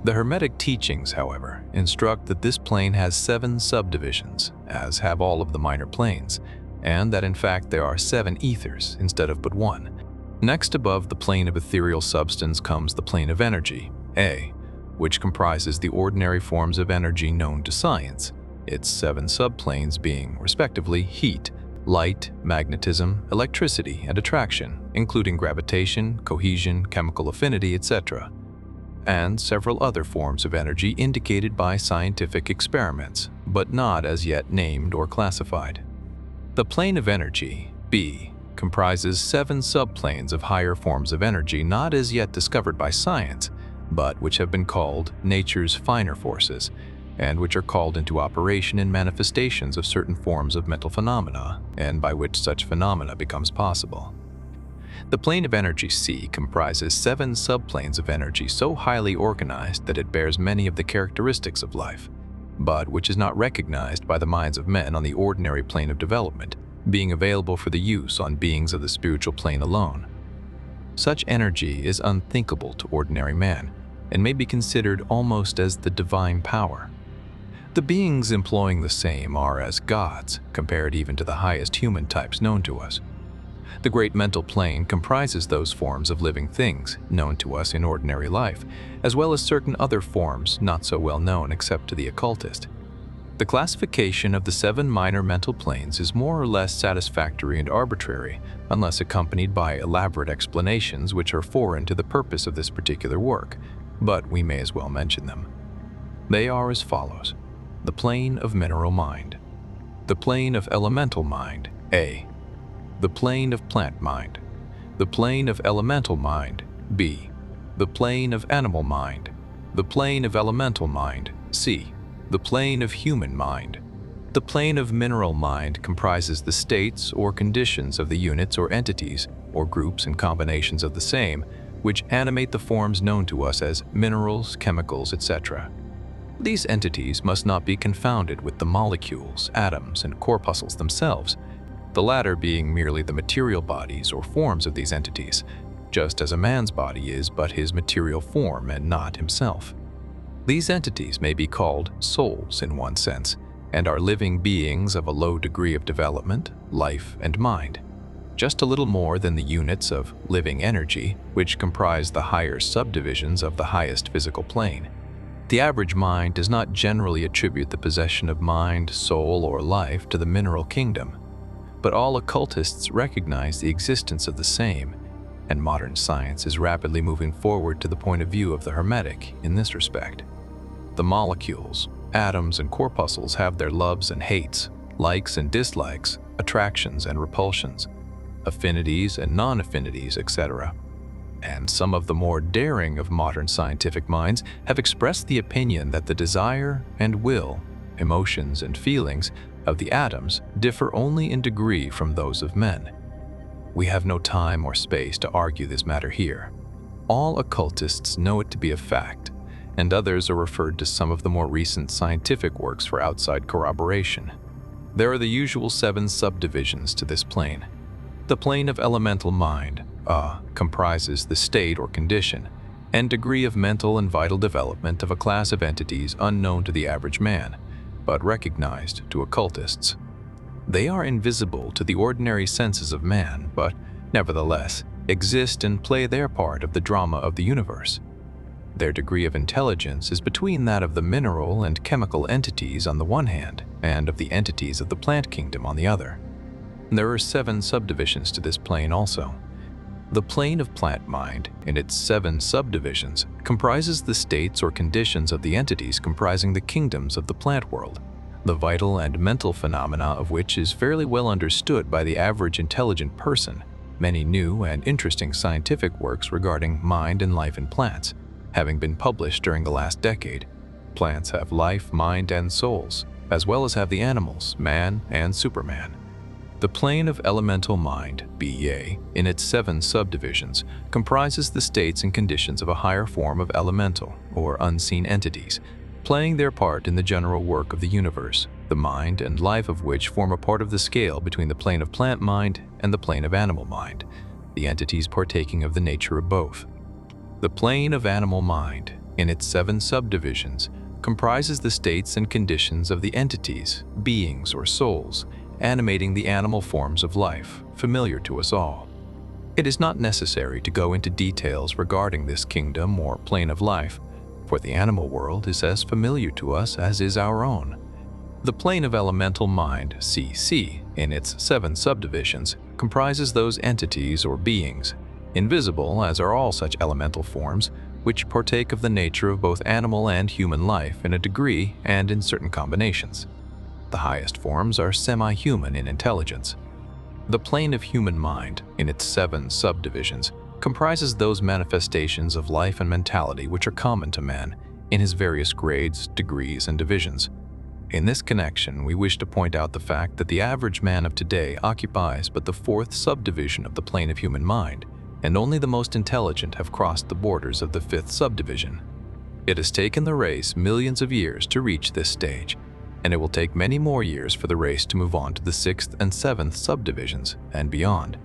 The Hermetic teachings, however, instruct that this plane has 7 subdivisions, as have all of the minor planes, and that in fact there are 7 ethers instead of but 1. Next above the plane of ethereal substance comes the plane of energy, A, which comprises the ordinary forms of energy known to science, its 7 subplanes being, respectively, heat, light, magnetism, electricity, and attraction, including gravitation, cohesion, chemical affinity, etc., and several other forms of energy indicated by scientific experiments, but not as yet named or classified. The plane of energy, B, comprises 7 subplanes of higher forms of energy not as yet discovered by science, but which have been called nature's finer forces, and which are called into operation in manifestations of certain forms of mental phenomena, and by which such phenomena becomes possible. The plane of energy C comprises 7 subplanes of energy so highly organized that it bears many of the characteristics of life, but which is not recognized by the minds of men on the ordinary plane of development, being available for the use on beings of the spiritual plane alone. Such energy is unthinkable to ordinary man, and may be considered almost as the divine power. The beings employing the same are as gods, compared even to the highest human types known to us. The great mental plane comprises those forms of living things known to us in ordinary life, as well as certain other forms not so well known except to the occultist. The classification of the 7 minor mental planes is more or less satisfactory and arbitrary, unless accompanied by elaborate explanations which are foreign to the purpose of this particular work, but we may as well mention them. They are as follows: the plane of mineral mind, the plane of elemental mind, A, the plane of plant mind, the plane of elemental mind, B, the plane of animal mind, the plane of elemental mind, C, the plane of human mind. The plane of mineral mind comprises the states or conditions of the units or entities, or groups and combinations of the same, which animate the forms known to us as minerals, chemicals, etc. These entities must not be confounded with the molecules, atoms, and corpuscles themselves, the latter being merely the material bodies or forms of these entities, just as a man's body is but his material form and not himself. These entities may be called souls in one sense, and are living beings of a low degree of development, life, and mind, just a little more than the units of living energy, which comprise the higher subdivisions of the highest physical plane. The average mind does not generally attribute the possession of mind, soul, or life to the mineral kingdom, but all occultists recognize the existence of the same, and modern science is rapidly moving forward to the point of view of the Hermetic in this respect. The molecules, atoms, and corpuscles have their loves and hates, likes and dislikes, attractions and repulsions, affinities and non-affinities, etc. And some of the more daring of modern scientific minds have expressed the opinion that the desire and will, emotions and feelings of the atoms differ only in degree from those of men. We have no time or space to argue this matter here. All occultists know it to be a fact, and others are referred to some of the more recent scientific works for outside corroboration. There are the usual 7 subdivisions to this plane. The plane of elemental mind, comprises the state or condition and degree of mental and vital development of a class of entities unknown to the average man, but recognized to occultists. They are invisible to the ordinary senses of man, but nevertheless exist and play their part of the drama of the universe. Their degree of intelligence is between that of the mineral and chemical entities on the one hand, and of the entities of the plant kingdom on the other. There are 7 subdivisions to this plane also. The plane of plant mind, in its 7 subdivisions, comprises the states or conditions of the entities comprising the kingdoms of the plant world, the vital and mental phenomena of which is fairly well understood by the average intelligent person. Many new and interesting scientific works regarding mind and life in plants having been published during the last decade. Plants have life, mind, and souls, as well as have the animals, man and Superman. The plane of elemental mind, BA, in its 7 subdivisions, comprises the states and conditions of a higher form of elemental, or unseen entities, playing their part in the general work of the universe, the mind and life of which form a part of the scale between the plane of plant mind and the plane of animal mind, the entities partaking of the nature of both. The plane of animal mind, in its 7 subdivisions, comprises the states and conditions of the entities, beings, or souls, animating the animal forms of life, familiar to us all. It is not necessary to go into details regarding this kingdom or plane of life, for the animal world is as familiar to us as is our own. The plane of elemental mind, CC, in its 7 subdivisions, comprises those entities or beings, invisible as are all such elemental forms, which partake of the nature of both animal and human life in a degree and in certain combinations. The highest forms are semi-human in intelligence. The plane of human mind, in its 7 subdivisions, comprises those manifestations of life and mentality which are common to man in his various grades, degrees, and divisions. In this connection, we wish to point out the fact that the average man of today occupies but the 4th subdivision of the plane of human mind, and only the most intelligent have crossed the borders of the 5th subdivision. It has taken the race millions of years to reach this stage, and it will take many more years for the race to move on to the 6th and 7th subdivisions and beyond.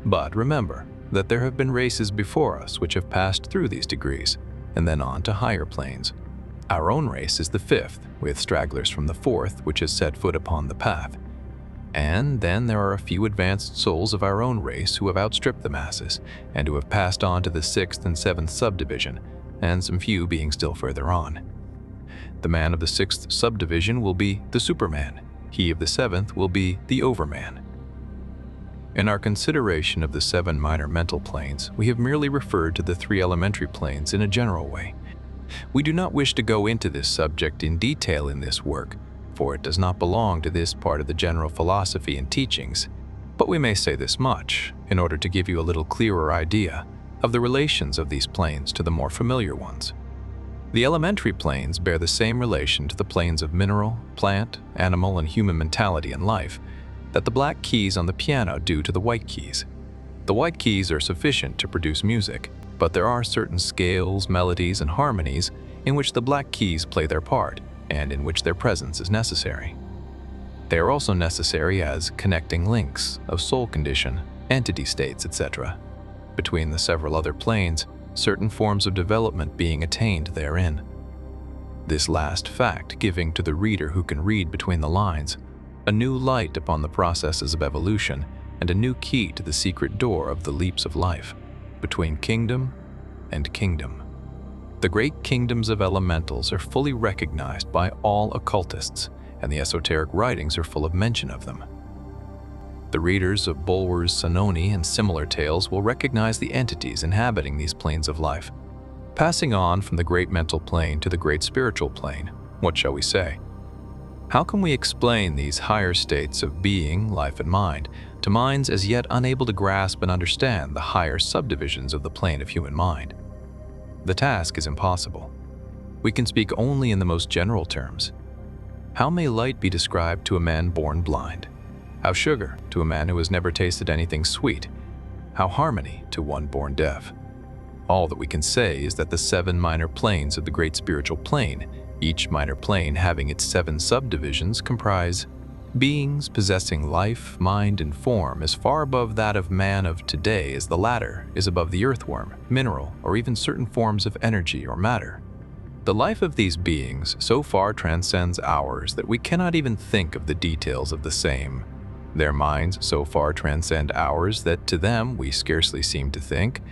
But remember that there have been races before us which have passed through these degrees, and then on to higher planes. Our own race is the 5th, with stragglers from the 4th which has set foot upon the path. And then there are a few advanced souls of our own race who have outstripped the masses, and who have passed on to the 6th and 7th subdivision, and some few being still further on. The man of the 6th subdivision will be the Superman. He of the 7th will be the Overman. In our consideration of the 7 minor mental planes, we have merely referred to the 3 elementary planes in a general way. We do not wish to go into this subject in detail in this work, for it does not belong to this part of the general philosophy and teachings, but we may say this much, in order to give you a little clearer idea of the relations of these planes to the more familiar ones. The elementary planes bear the same relation to the planes of mineral, plant, animal, and human mentality and life that the black keys on the piano do to the white keys. The white keys are sufficient to produce music, but there are certain scales, melodies, and harmonies in which the black keys play their part, and in which their presence is necessary. They are also necessary as connecting links of soul condition, entity states, etc., between the several other planes, certain forms of development being attained therein. This last fact giving to the reader who can read between the lines a new light upon the processes of evolution and a new key to the secret door of the leaps of life between kingdom and kingdom. The great kingdoms of elementals are fully recognized by all occultists, and the esoteric writings are full of mention of them. The readers of Bulwer's Sanoni and similar tales will recognize the entities inhabiting these planes of life. Passing on from the great mental plane to the great spiritual plane, what shall we say? How can we explain these higher states of being, life, and mind to minds as yet unable to grasp and understand the higher subdivisions of the plane of human mind? The task is impossible. We can speak only in the most general terms. How may light be described to a man born blind? How sugar to a man who has never tasted anything sweet? How harmony to one born deaf? All that we can say is that the 7 minor planes of the great spiritual plane, each minor plane having its 7 subdivisions, comprise beings possessing life, mind, and form as far above that of man of today as the latter is above the earthworm, mineral, or even certain forms of energy or matter. The life of these beings so far transcends ours that we cannot even think of the details of the same. Their minds so far transcend ours that to them we scarcely seem to think,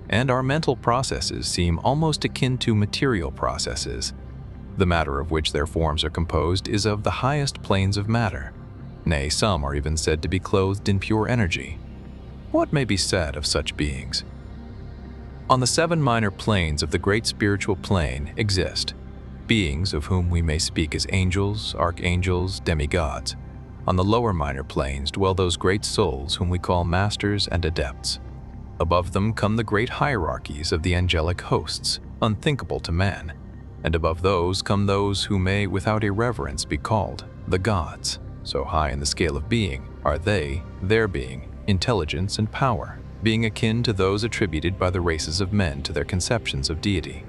and our mental processes seem almost akin to material processes. The matter of which their forms are composed is of the highest planes of matter. Nay, some are even said to be clothed in pure energy. What may be said of such beings? On the 7 minor planes of the great spiritual plane exist beings of whom we may speak as angels, archangels, demigods. On the lower minor planes dwell those great souls whom we call masters and adepts. Above them come the great hierarchies of the angelic hosts, unthinkable to man, and above those come those who may without irreverence be called the gods. So high in the scale of being are they, their being, intelligence, and power, being akin to those attributed by the races of men to their conceptions of deity.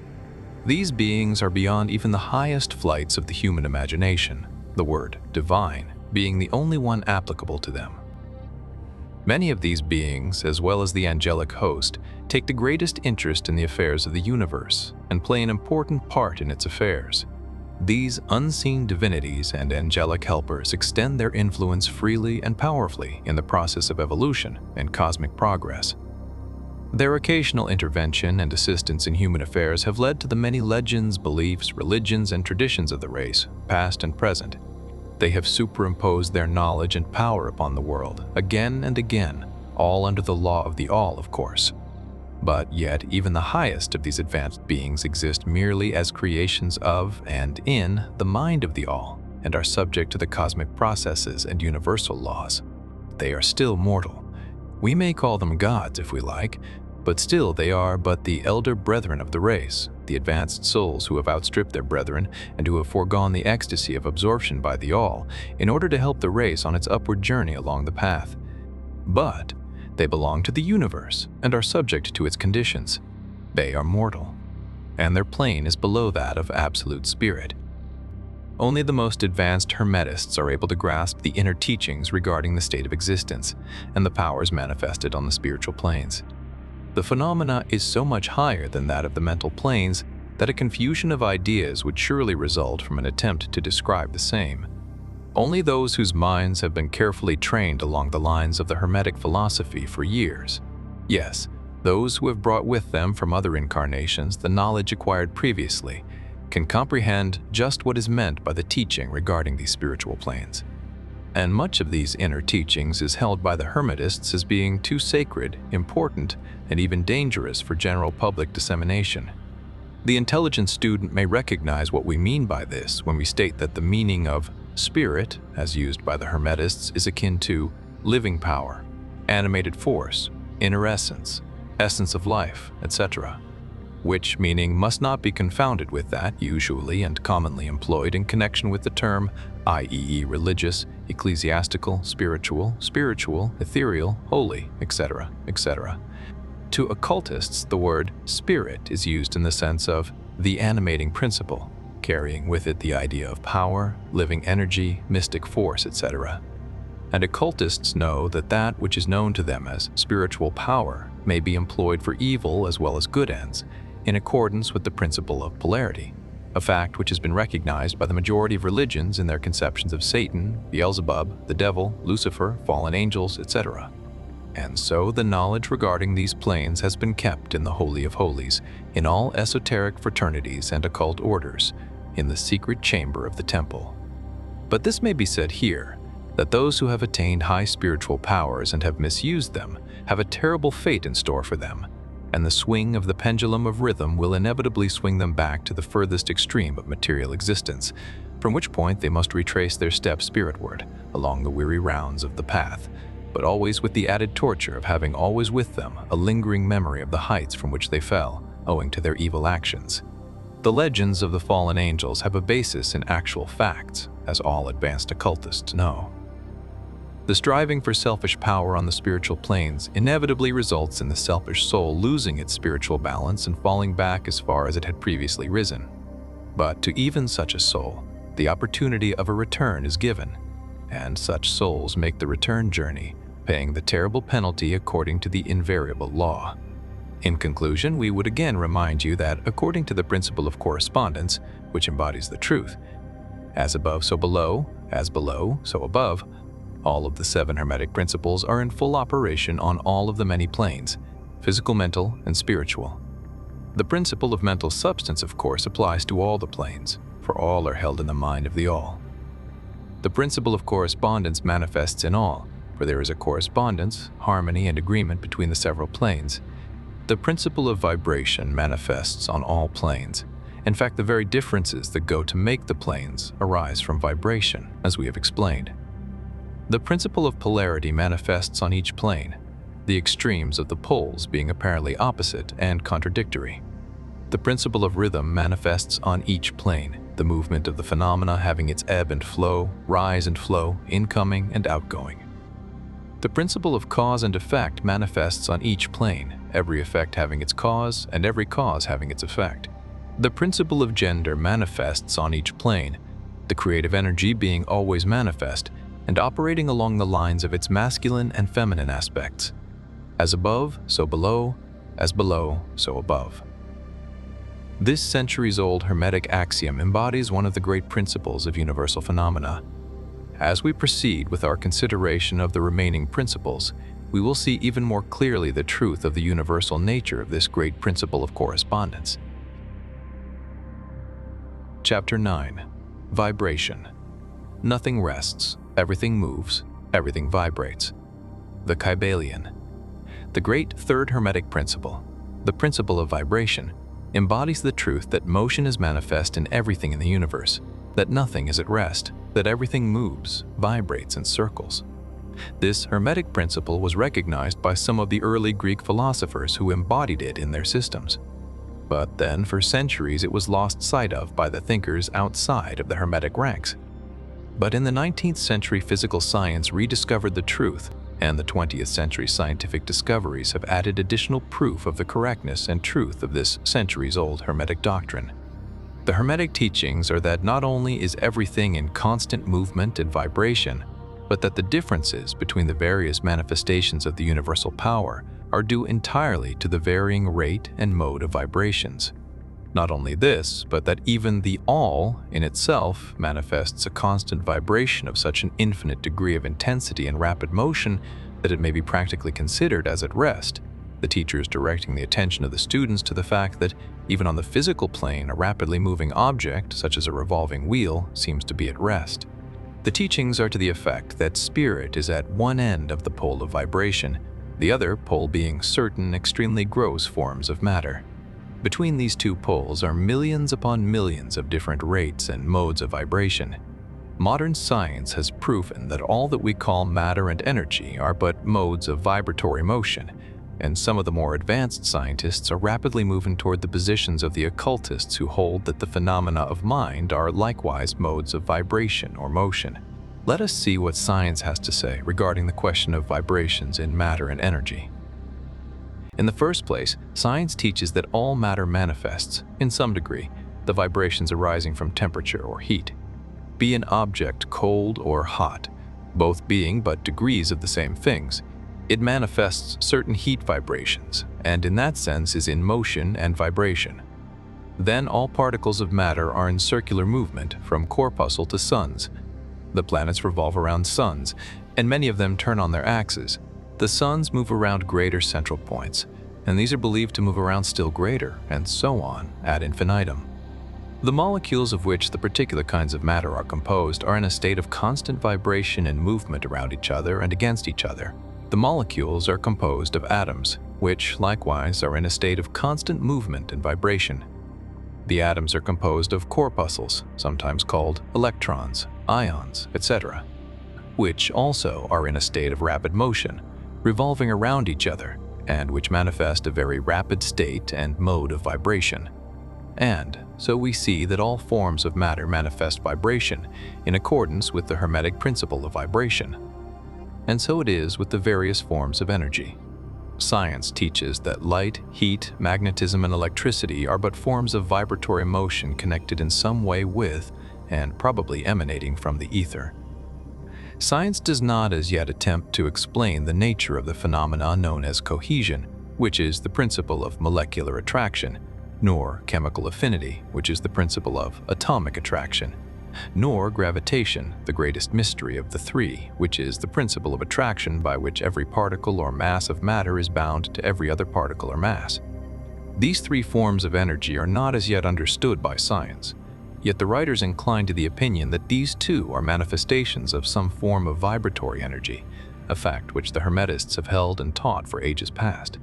These beings are beyond even the highest flights of the human imagination, the word divine being the only one applicable to them. Many of these beings, as well as the angelic host, take the greatest interest in the affairs of the universe and play an important part in its affairs. These unseen divinities and angelic helpers extend their influence freely and powerfully in the process of evolution and cosmic progress. Their occasional intervention and assistance in human affairs have led to the many legends, beliefs, religions, and traditions of the race, past and present. They have superimposed their knowledge and power upon the world, again and again, all under the law of the all, of course. But yet, even the highest of these advanced beings exist merely as creations of and in the mind of the all, and are subject to the cosmic processes and universal laws. They are still mortal. We may call them gods if we like, but still they are but the elder brethren of the race, the advanced souls who have outstripped their brethren and who have foregone the ecstasy of absorption by the all in order to help the race on its upward journey along the path. But they belong to the universe and are subject to its conditions. They are mortal, and their plane is below that of absolute spirit. Only the most advanced Hermetists are able to grasp the inner teachings regarding the state of existence and the powers manifested on the spiritual planes. The phenomena is so much higher than that of the mental planes that a confusion of ideas would surely result from an attempt to describe the same. Only those whose minds have been carefully trained along the lines of the Hermetic philosophy for years, yes, those who have brought with them from other incarnations the knowledge acquired previously, can comprehend just what is meant by the teaching regarding these spiritual planes. And much of these inner teachings is held by the Hermetists as being too sacred, important, and even dangerous for general public dissemination. The intelligent student may recognize what we mean by this when we state that the meaning of spirit, as used by the Hermetists, is akin to living power, animated force, inner essence, essence of life, etc., which meaning must not be confounded with that usually and commonly employed in connection with the term, i.e. religious, ecclesiastical, spiritual, ethereal, holy, etc., etc. To occultists, the word spirit is used in the sense of the animating principle, carrying with it the idea of power, living energy, mystic force, etc. And occultists know that that which is known to them as spiritual power may be employed for evil as well as good ends, in accordance with the principle of polarity, a fact which has been recognized by the majority of religions in their conceptions of Satan, Beelzebub, the devil, Lucifer, fallen angels, etc. And so the knowledge regarding these planes has been kept in the Holy of Holies, in all esoteric fraternities and occult orders, in the secret chamber of the temple. But this may be said here, that those who have attained high spiritual powers and have misused them have a terrible fate in store for them, and the swing of the pendulum of rhythm will inevitably swing them back to the furthest extreme of material existence, from which point they must retrace their steps spiritward along the weary rounds of the path, but always with the added torture of having always with them a lingering memory of the heights from which they fell, owing to their evil actions. The legends of the fallen angels have a basis in actual facts, as all advanced occultists know. The striving for selfish power on the spiritual planes inevitably results in the selfish soul losing its spiritual balance and falling back as far as it had previously risen. But to even such a soul, the opportunity of a return is given, and such souls make the return journey, paying the terrible penalty according to the invariable law. In conclusion, we would again remind you that according to the principle of correspondence, which embodies the truth, as above so below, as below so above, all of the seven Hermetic principles are in full operation on all of the many planes, physical, mental, and spiritual. The principle of mental substance, of course, applies to all the planes, for all are held in the mind of the all. The principle of correspondence manifests in all, for there is a correspondence, harmony, and agreement between the several planes. The principle of vibration manifests on all planes. In fact, the very differences that go to make the planes arise from vibration, as we have explained. The principle of polarity manifests on each plane, the extremes of the poles being apparently opposite and contradictory. The principle of rhythm manifests on each plane, the movement of the phenomena having its ebb and flow, rise and flow, incoming and outgoing. The principle of cause and effect manifests on each plane, every effect having its cause and every cause having its effect. The principle of gender manifests on each plane, the creative energy being always manifest and operating along the lines of its masculine and feminine aspects. As above, so below, as below, so above. This centuries-old Hermetic axiom embodies one of the great principles of universal phenomena. As we proceed with our consideration of the remaining principles, we will see even more clearly the truth of the universal nature of this great principle of correspondence. Chapter 9. Vibration. Nothing rests, everything moves, everything vibrates. The Kybalion. The great third Hermetic principle, the principle of vibration, embodies the truth that motion is manifest in everything in the universe, that nothing is at rest, that everything moves, vibrates, and circles. This Hermetic principle was recognized by some of the early Greek philosophers who embodied it in their systems. But then, for centuries, it was lost sight of by the thinkers outside of the Hermetic ranks. But in the 19th century, physical science rediscovered the truth, and the 20th century scientific discoveries have added additional proof of the correctness and truth of this centuries-old Hermetic doctrine. The Hermetic teachings are that not only is everything in constant movement and vibration, but that the differences between the various manifestations of the universal power are due entirely to the varying rate and mode of vibrations. Not only this, but that even the all in itself manifests a constant vibration of such an infinite degree of intensity and rapid motion that it may be practically considered as at rest, the teachers directing the attention of the students to the fact that even on the physical plane, a rapidly moving object, such as a revolving wheel, seems to be at rest. The teachings are to the effect that spirit is at one end of the pole of vibration, the other pole being certain extremely gross forms of matter. Between these two poles are millions upon millions of different rates and modes of vibration. Modern science has proven that all that we call matter and energy are but modes of vibratory motion, and some of the more advanced scientists are rapidly moving toward the positions of the occultists who hold that the phenomena of mind are likewise modes of vibration or motion. Let us see what science has to say regarding the question of vibrations in matter and energy. In the first place, science teaches that all matter manifests, in some degree, the vibrations arising from temperature or heat. Be an object cold or hot, both being but degrees of the same things, it manifests certain heat vibrations, and in that sense is in motion and vibration. Then all particles of matter are in circular movement from corpuscle to suns. The planets revolve around suns, and many of them turn on their axes. The suns move around greater central points, and these are believed to move around still greater, and so on ad infinitum. The molecules of which the particular kinds of matter are composed are in a state of constant vibration and movement around each other and against each other. The molecules are composed of atoms, which likewise are in a state of constant movement and vibration. The atoms are composed of corpuscles, sometimes called electrons, ions, etc., which also are in a state of rapid motion, revolving around each other, and which manifest a very rapid state and mode of vibration. And so we see that all forms of matter manifest vibration in accordance with the Hermetic principle of vibration. And so it is with the various forms of energy. Science teaches that light, heat, magnetism, and electricity are but forms of vibratory motion connected in some way with, and probably emanating from the ether. Science does not as yet attempt to explain the nature of the phenomena known as cohesion, which is the principle of molecular attraction, nor chemical affinity, which is the principle of atomic attraction, nor gravitation, the greatest mystery of the three, which is the principle of attraction by which every particle or mass of matter is bound to every other particle or mass. These three forms of energy are not as yet understood by science, yet the writers incline to the opinion that these too are manifestations of some form of vibratory energy, a fact which the Hermetists have held and taught for ages past.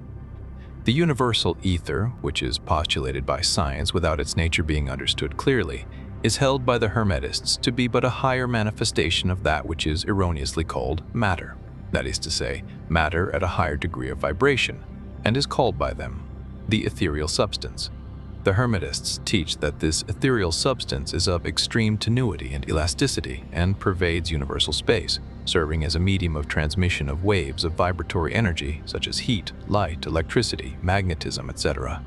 The universal ether, which is postulated by science without its nature being understood clearly, is held by the Hermetists to be but a higher manifestation of that which is erroneously called matter, that is to say, matter at a higher degree of vibration, and is called by them the ethereal substance. The Hermetists teach that this ethereal substance is of extreme tenuity and elasticity and pervades universal space, serving as a medium of transmission of waves of vibratory energy such as heat, light, electricity, magnetism, etc.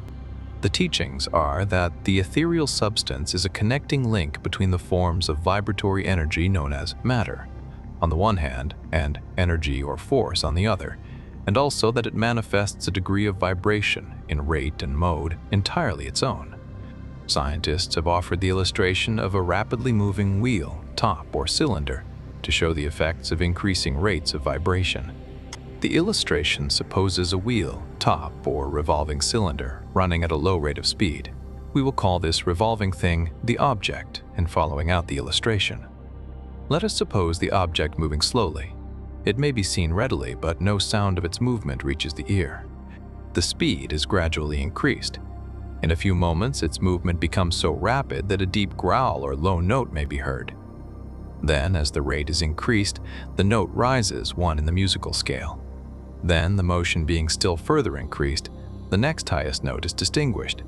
The teachings are that the ethereal substance is a connecting link between the forms of vibratory energy known as matter, on the one hand, and energy or force on the other, and also that it manifests a degree of vibration in rate and mode entirely its own. Scientists have offered the illustration of a rapidly moving wheel, top, or cylinder to show the effects of increasing rates of vibration. The illustration supposes a wheel, top, or revolving cylinder running at a low rate of speed. We will call this revolving thing the object in following out the illustration. Let us suppose the object moving slowly. It may be seen readily, but no sound of its movement reaches the ear. The speed is gradually increased. In a few moments, its movement becomes so rapid that a deep growl or low note may be heard. Then, as the rate is increased, the note rises one in the musical scale. Then, the motion being still further increased, the next highest note is distinguished.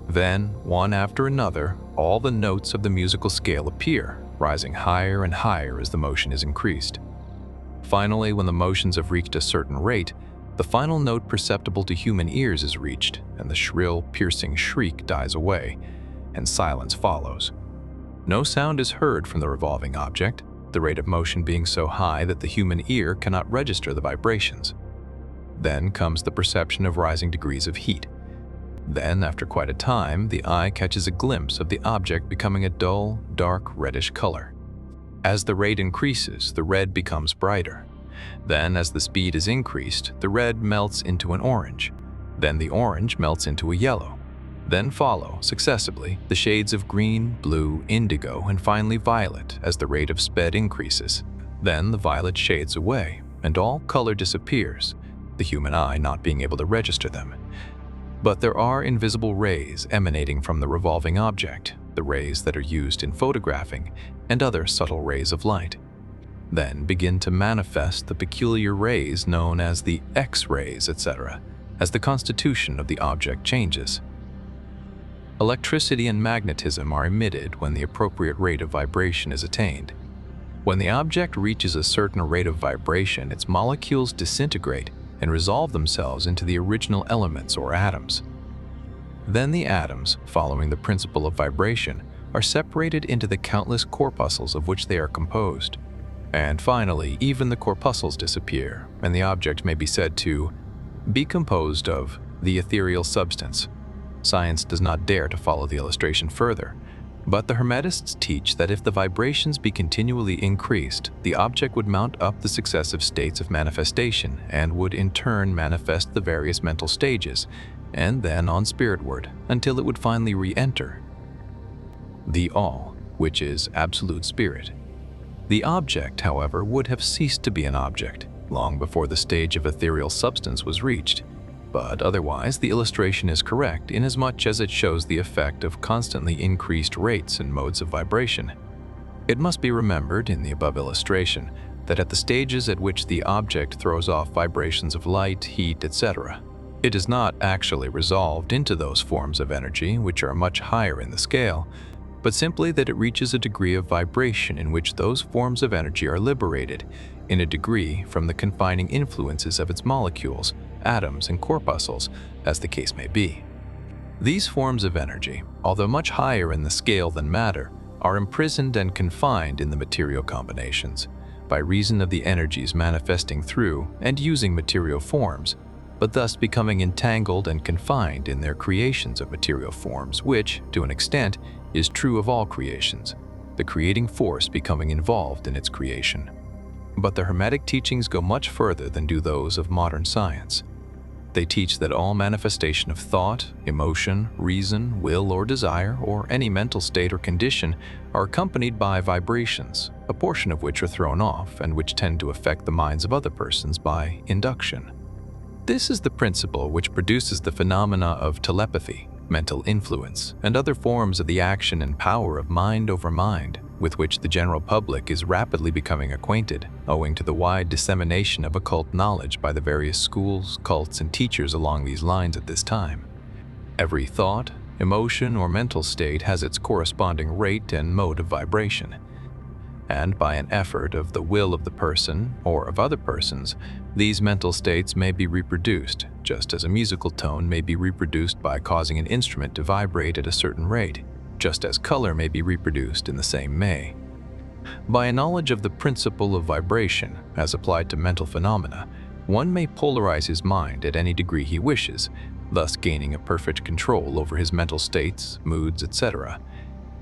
Then, one after another, all the notes of the musical scale appear, rising higher and higher as the motion is increased. Finally, when the motions have reached a certain rate, the final note perceptible to human ears is reached, and the shrill, piercing shriek dies away, and silence follows. No sound is heard from the revolving object, the rate of motion being so high that the human ear cannot register the vibrations. Then comes the perception of rising degrees of heat. Then, after quite a time, the eye catches a glimpse of the object becoming a dull, dark, reddish color. As the rate increases, the red becomes brighter. Then, as the speed is increased, the red melts into an orange. Then the orange melts into a yellow. Then follow, successively, the shades of green, blue, indigo, and finally violet as the rate of speed increases. Then the violet shades away, and all color disappears, the human eye not being able to register them. But there are invisible rays emanating from the revolving object, the rays that are used in photographing, and other subtle rays of light. Then begin to manifest the peculiar rays known as the X-rays, etc., as the constitution of the object changes. Electricity and magnetism are emitted when the appropriate rate of vibration is attained. When the object reaches a certain rate of vibration, its molecules disintegrate and resolve themselves into the original elements or atoms. Then the atoms, following the principle of vibration, are separated into the countless corpuscles of which they are composed. And finally, even the corpuscles disappear, and the object may be said to be composed of the ethereal substance. Science does not dare to follow the illustration further, but the Hermetists teach that if the vibrations be continually increased, the object would mount up the successive states of manifestation and would in turn manifest the various mental stages, and then on spiritward, until it would finally re-enter the All, which is absolute spirit. The object, however, would have ceased to be an object long before the stage of ethereal substance was reached. But otherwise, the illustration is correct inasmuch as it shows the effect of constantly increased rates and modes of vibration. It must be remembered in the above illustration that at the stages at which the object throws off vibrations of light, heat, etc., it is not actually resolved into those forms of energy which are much higher in the scale, but simply that it reaches a degree of vibration in which those forms of energy are liberated, in a degree, from the confining influences of its molecules, atoms, and corpuscles, as the case may be. These forms of energy, although much higher in the scale than matter, are imprisoned and confined in the material combinations, by reason of the energies manifesting through and using material forms, but thus becoming entangled and confined in their creations of material forms, which, to an extent, is true of all creations, the creating force becoming involved in its creation. But the Hermetic teachings go much further than do those of modern science. They teach that all manifestation of thought, emotion, reason, will, or desire, or any mental state or condition are accompanied by vibrations, a portion of which are thrown off and which tend to affect the minds of other persons by induction. This is the principle which produces the phenomena of telepathy, mental influence, and other forms of the action and power of mind over mind, with which the general public is rapidly becoming acquainted, owing to the wide dissemination of occult knowledge by the various schools, cults, and teachers along these lines at this time. Every thought, emotion, or mental state has its corresponding rate and mode of vibration, and by an effort of the will of the person or of other persons, these mental states may be reproduced, just as a musical tone may be reproduced by causing an instrument to vibrate at a certain rate, just as color may be reproduced in the same way. By a knowledge of the principle of vibration, as applied to mental phenomena, one may polarize his mind at any degree he wishes, thus gaining a perfect control over his mental states, moods, etc.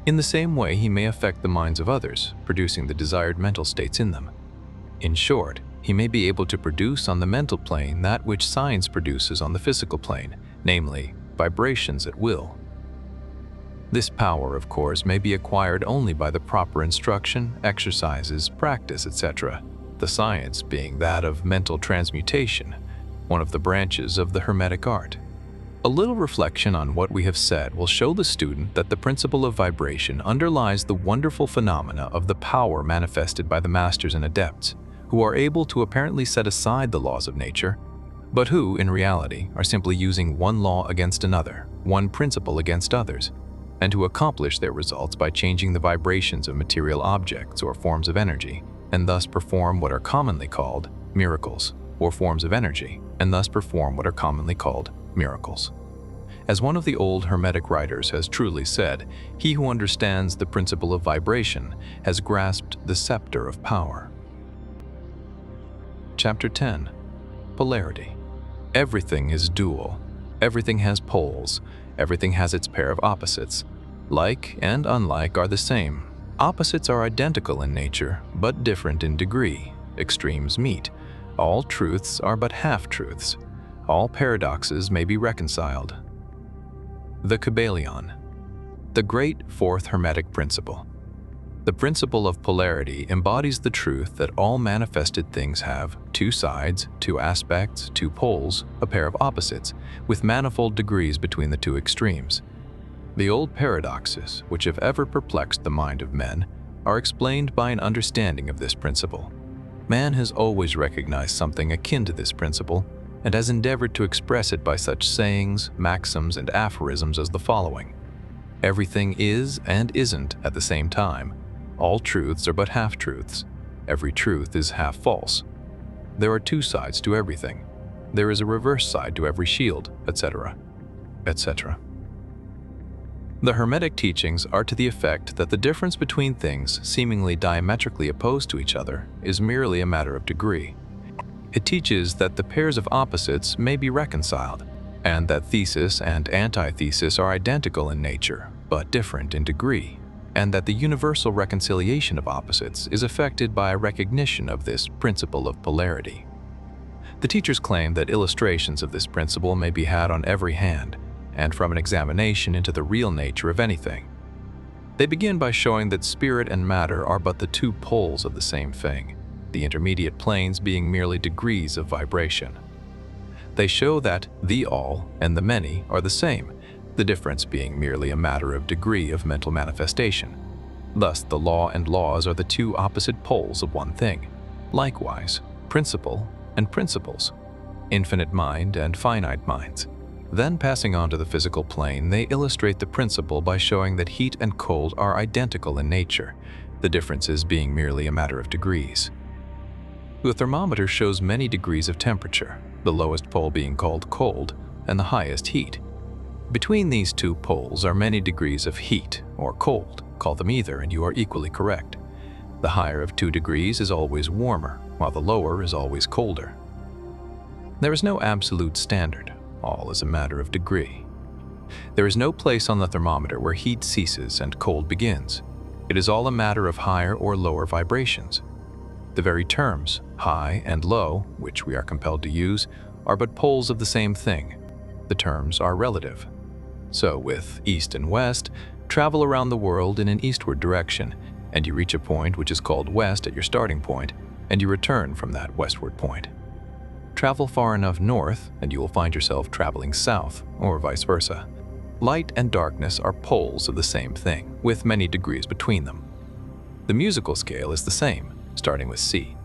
In the same way, he may affect the minds of others, producing the desired mental states in them. In short, he may be able to produce on the mental plane that which science produces on the physical plane, namely, vibrations at will. This power, of course, may be acquired only by the proper instruction, exercises, practice, etc., the science being that of mental transmutation, one of the branches of the Hermetic art. A little reflection on what we have said will show the student that the principle of vibration underlies the wonderful phenomena of the power manifested by the masters and adepts, who are able to apparently set aside the laws of nature, but who, in reality, are simply using one law against another, one principle against others, and to accomplish their results by changing the vibrations of material objects or forms of energy, and thus perform what are commonly called miracles, or forms of energy, and thus perform what are commonly called miracles. As one of the old Hermetic writers has truly said, he who understands the principle of vibration has grasped the scepter of power. Chapter 10. Polarity. Everything is dual. Everything has poles. Everything has its pair of opposites. Like and unlike are the same. Opposites are identical in nature, but different in degree. Extremes meet. All truths are but half-truths. All paradoxes may be reconciled. The Kybalion. The great fourth Hermetic principle. The principle of polarity embodies the truth that all manifested things have two sides, two aspects, two poles, a pair of opposites, with manifold degrees between the two extremes. The old paradoxes, which have ever perplexed the mind of men, are explained by an understanding of this principle. Man has always recognized something akin to this principle, and has endeavored to express it by such sayings, maxims, and aphorisms as the following. Everything is and isn't at the same time. All truths are but half-truths. Every truth is half false. There are two sides to everything. There is a reverse side to every shield, etc., etc. The Hermetic teachings are to the effect that the difference between things seemingly diametrically opposed to each other is merely a matter of degree. It teaches that the pairs of opposites may be reconciled, and that thesis and antithesis are identical in nature, but different in degree, and that the universal reconciliation of opposites is effected by a recognition of this principle of polarity. The teachers claim that illustrations of this principle may be had on every hand, and from an examination into the real nature of anything. They begin by showing that spirit and matter are but the two poles of the same thing, the intermediate planes being merely degrees of vibration. They show that the all and the many are the same, the difference being merely a matter of degree of mental manifestation. Thus, the law and laws are the two opposite poles of one thing. Likewise, principle and principles, infinite mind and finite minds. Then, passing on to the physical plane, they illustrate the principle by showing that heat and cold are identical in nature, the differences being merely a matter of degrees. The thermometer shows many degrees of temperature, the lowest pole being called cold and the highest heat. Between these two poles are many degrees of heat or cold. Call them either and you are equally correct. The higher of 2 degrees is always warmer, while the lower is always colder. There is no absolute standard. All is a matter of degree. There is no place on the thermometer where heat ceases and cold begins. It is all a matter of higher or lower vibrations. The very terms, high and low, which we are compelled to use, are but poles of the same thing. The terms are relative. So with east and west, travel around the world in an eastward direction, and you reach a point which is called west at your starting point, and you return from that westward point. Travel far enough north, and you will find yourself traveling south, or vice versa. Light and darkness are poles of the same thing, with many degrees between them. The musical scale is the same, starting with C.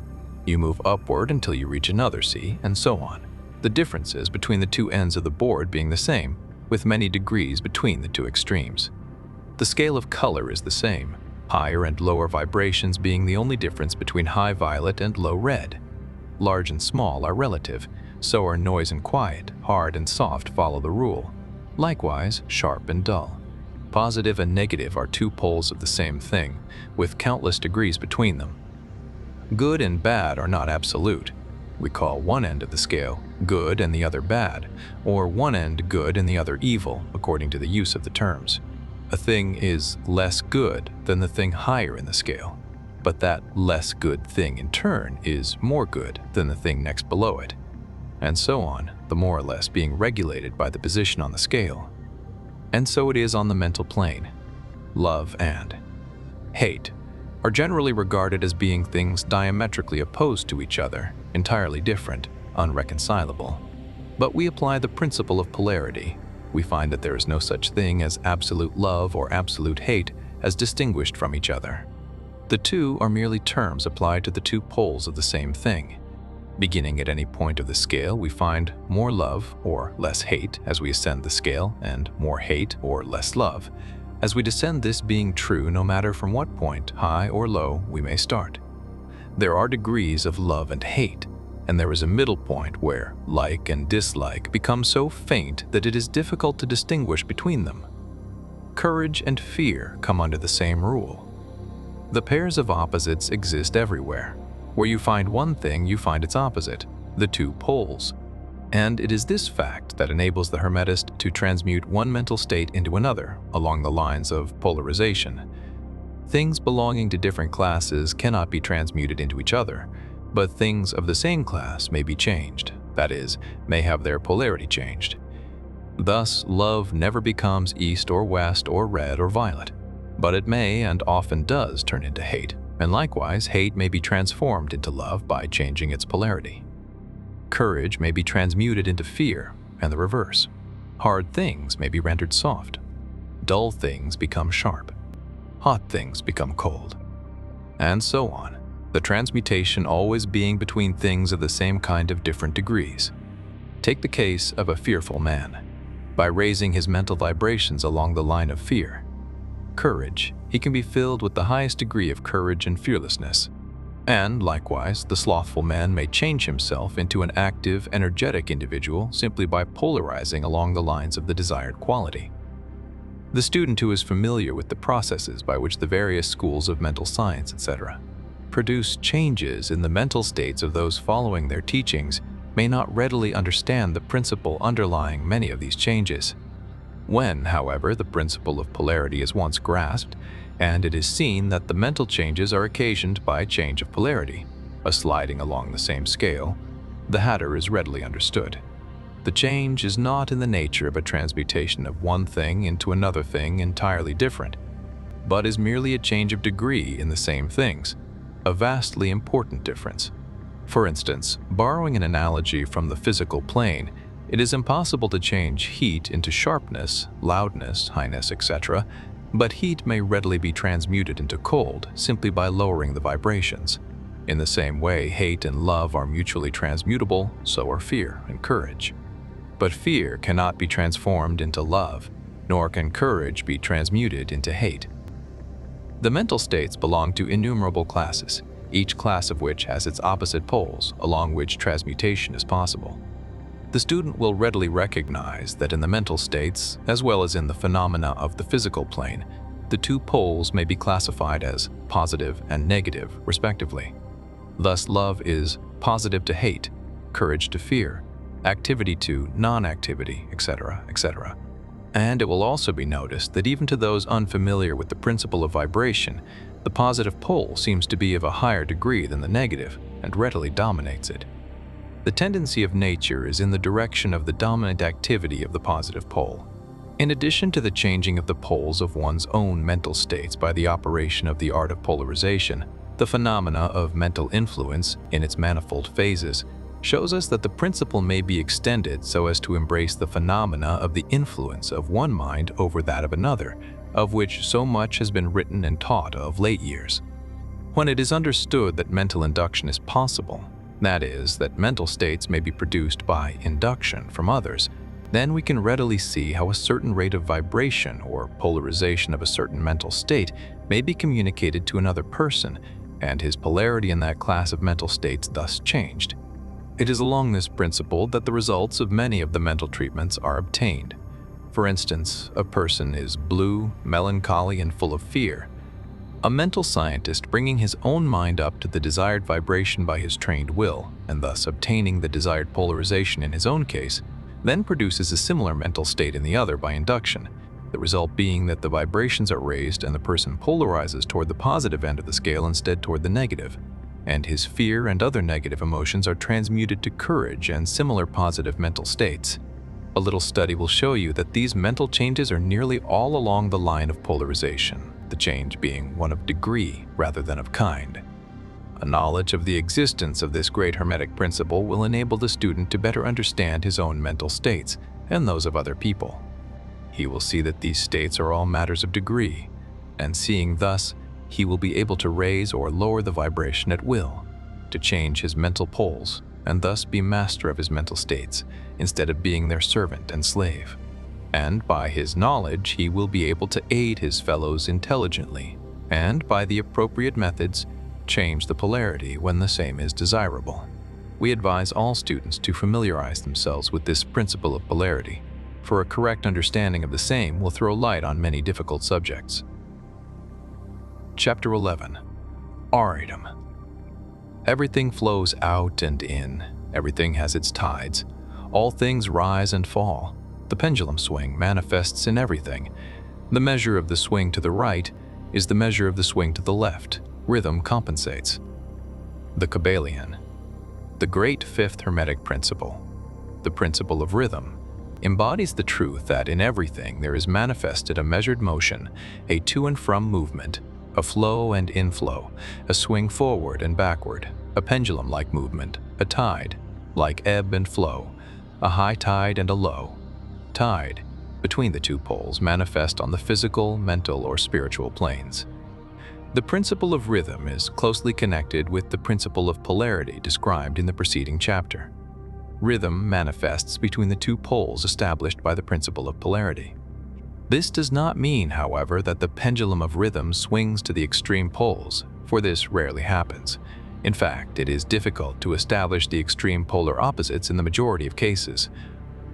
You move upward until you reach another C, and so on. The differences between the two ends of the board being the same, with many degrees between the two extremes. The scale of color is the same, higher and lower vibrations being the only difference between high violet and low red. Large and small are relative, so are noise and quiet, hard and soft follow the rule. Likewise, sharp and dull. Positive and negative are two poles of the same thing, with countless degrees between them. Good and bad are not absolute. We call one end of the scale good and the other bad, or one end good and the other evil, according to the use of the terms. A thing is less good than the thing higher in the scale, but that less good thing in turn is more good than the thing next below it, and so on, the more or less being regulated by the position on the scale. And so it is on the mental plane. Love and hate are generally regarded as being things diametrically opposed to each other, entirely different, unreconcilable. But we apply the principle of polarity, we find that there is no such thing as absolute love or absolute hate as distinguished from each other. The two are merely terms applied to the two poles of the same thing. Beginning at any point of the scale, we find more love or less hate as we ascend the scale, and more hate or less love as we descend, this being true no matter from what point, high or low, we may start. There are degrees of love and hate, and there is a middle point where like and dislike become so faint that it is difficult to distinguish between them. Courage and fear come under the same rule. The pairs of opposites exist everywhere. Where you find one thing, you find its opposite, the two poles. And it is this fact that enables the Hermetist to transmute one mental state into another along the lines of polarization. Things belonging to different classes cannot be transmuted into each other, but things of the same class may be changed, that is, may have their polarity changed. Thus, love never becomes east or west or red or violet, but it may and often does turn into hate, and likewise, hate may be transformed into love by changing its polarity. Courage may be transmuted into fear, and the reverse. Hard things may be rendered soft. Dull things become sharp. Hot things become cold. And so on, the transmutation always being between things of the same kind of different degrees. Take the case of a fearful man. By raising his mental vibrations along the line of fear, courage, he can be filled with the highest degree of courage and fearlessness. And likewise, the slothful man may change himself into an active, energetic individual simply by polarizing along the lines of the desired quality. The student who is familiar with the processes by which the various schools of mental science, etc., produce changes in the mental states of those following their teachings may not readily understand the principle underlying many of these changes. When, however, the principle of polarity is once grasped, and it is seen that the mental changes are occasioned by change of polarity, a sliding along the same scale, the hatter is readily understood. The change is not in the nature of a transmutation of one thing into another thing entirely different, but is merely a change of degree in the same things, a vastly important difference. For instance, borrowing an analogy from the physical plane, it is impossible to change heat into sharpness, loudness, highness, etc., but heat may readily be transmuted into cold simply by lowering the vibrations. In the same way, hate and love are mutually transmutable, so are fear and courage. But fear cannot be transformed into love, nor can courage be transmuted into hate. The mental states belong to innumerable classes, each class of which has its opposite poles along which transmutation is possible. The student will readily recognize that in the mental states, as well as in the phenomena of the physical plane, the two poles may be classified as positive and negative, respectively. Thus, love is positive to hate, courage to fear, activity to non-activity, etc., etc. And it will also be noticed that even to those unfamiliar with the principle of vibration, the positive pole seems to be of a higher degree than the negative and readily dominates it. The tendency of nature is in the direction of the dominant activity of the positive pole. In addition to the changing of the poles of one's own mental states by the operation of the art of polarization, the phenomena of mental influence, in its manifold phases, shows us that the principle may be extended so as to embrace the phenomena of the influence of one mind over that of another, of which so much has been written and taught of late years. When it is understood that mental induction is possible, that is, that mental states may be produced by induction from others, then we can readily see how a certain rate of vibration or polarization of a certain mental state may be communicated to another person, and his polarity in that class of mental states thus changed. It is along this principle that the results of many of the mental treatments are obtained. For instance, a person is blue, melancholy, and full of fear. A mental scientist bringing his own mind up to the desired vibration by his trained will, and thus obtaining the desired polarization in his own case, then produces a similar mental state in the other by induction, the result being that the vibrations are raised and the person polarizes toward the positive end of the scale instead toward the negative, and his fear and other negative emotions are transmuted to courage and similar positive mental states. A little study will show you that these mental changes are nearly all along the line of polarization, the change being one of degree rather than of kind. A knowledge of the existence of this great Hermetic principle will enable the student to better understand his own mental states and those of other people, he will see that these states are all matters of degree, and seeing thus, he will be able to raise or lower the vibration at will, to change his mental poles, and thus be master of his mental states, instead of being their servant and slave. And by his knowledge, he will be able to aid his fellows intelligently, and by the appropriate methods, change the polarity when the same is desirable. We advise all students to familiarize themselves with this principle of polarity, for a correct understanding of the same will throw light on many difficult subjects. Chapter 11. Aritum. Everything flows out and in. Everything has its tides. All things rise and fall. The pendulum swing manifests in everything. The measure of the swing to the right is the measure of the swing to the left. Rhythm compensates. The Kybalion. The great fifth Hermetic principle, the principle of rhythm, embodies the truth that in everything there is manifested a measured motion, a to and from movement, a flow and inflow, a swing forward and backward, a pendulum-like movement, a tide, like ebb and flow, a high tide and a low tide, between the two poles manifest on the physical, mental, or spiritual planes. The principle of rhythm is closely connected with the principle of polarity described in the preceding chapter. Rhythm manifests between the two poles established by the principle of polarity. This does not mean, however, that the pendulum of rhythm swings to the extreme poles, for this rarely happens. In fact, it is difficult to establish the extreme polar opposites in the majority of cases.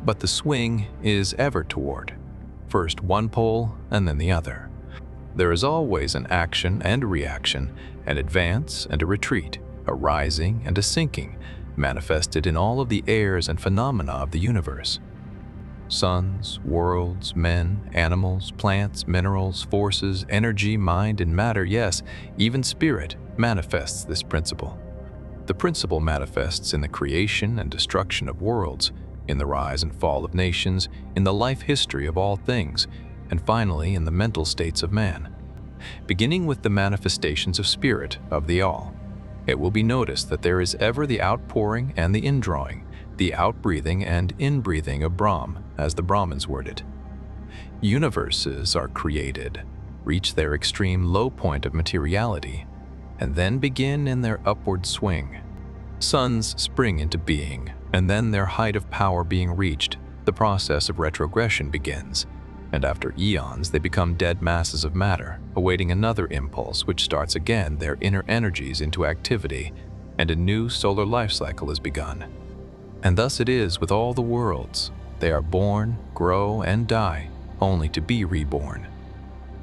But the swing is ever toward, first one pole and then the other. There is always an action and a reaction, an advance and a retreat, a rising and a sinking, manifested in all of the airs and phenomena of the universe. Suns, worlds, men, animals, plants, minerals, forces, energy, mind, and matter, yes, even spirit, manifests this principle. The principle manifests in the creation and destruction of worlds, in the rise and fall of nations, in the life history of all things, and finally in the mental states of man. Beginning with the manifestations of spirit of the all, it will be noticed that there is ever the outpouring and the indrawing, the outbreathing and inbreathing of Brahm, as the Brahmins word it. Universes are created, reach their extreme low point of materiality, and then begin in their upward swing. Suns spring into being, and then their height of power being reached, the process of retrogression begins, and after eons they become dead masses of matter, awaiting another impulse which starts again their inner energies into activity, and a new solar life cycle is begun. And thus it is with all the worlds. They are born, grow, and die, only to be reborn.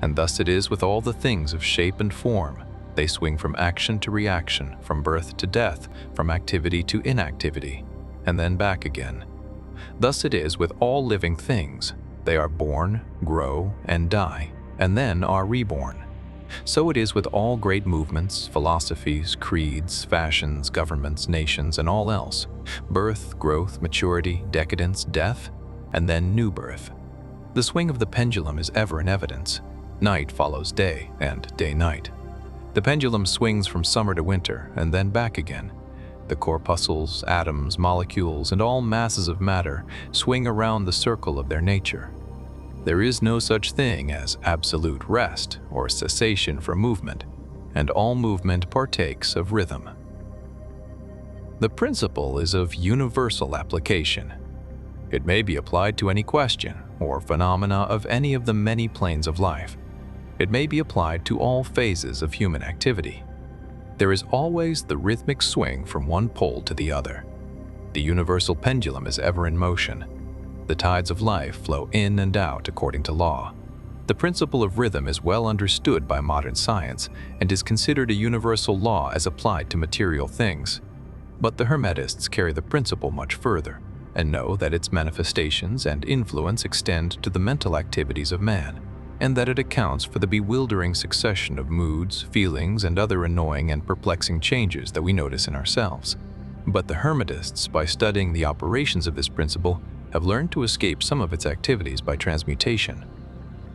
And thus it is with all the things of shape and form. They swing from action to reaction, from birth to death, from activity to inactivity, and then back again. Thus it is with all living things. They are born, grow, and die, and then are reborn. So it is with all great movements, philosophies, creeds, fashions, governments, nations, and all else. Birth, growth, maturity, decadence, death, and then new birth. The swing of the pendulum is ever in evidence. Night follows day, and day-night. The pendulum swings from summer to winter, and then back again. The corpuscles, atoms, molecules, and all masses of matter swing around the circle of their nature. There is no such thing as absolute rest or cessation from movement, and all movement partakes of rhythm. The principle is of universal application. It may be applied to any question or phenomena of any of the many planes of life. It may be applied to all phases of human activity. There is always the rhythmic swing from one pole to the other. The universal pendulum is ever in motion. The tides of life flow in and out according to law. The principle of rhythm is well understood by modern science and is considered a universal law as applied to material things. But the Hermetists carry the principle much further and know that its manifestations and influence extend to the mental activities of man, and that it accounts for the bewildering succession of moods, feelings, and other annoying and perplexing changes that we notice in ourselves. But the Hermetists, by studying the operations of this principle, have learned to escape some of its activities by transmutation.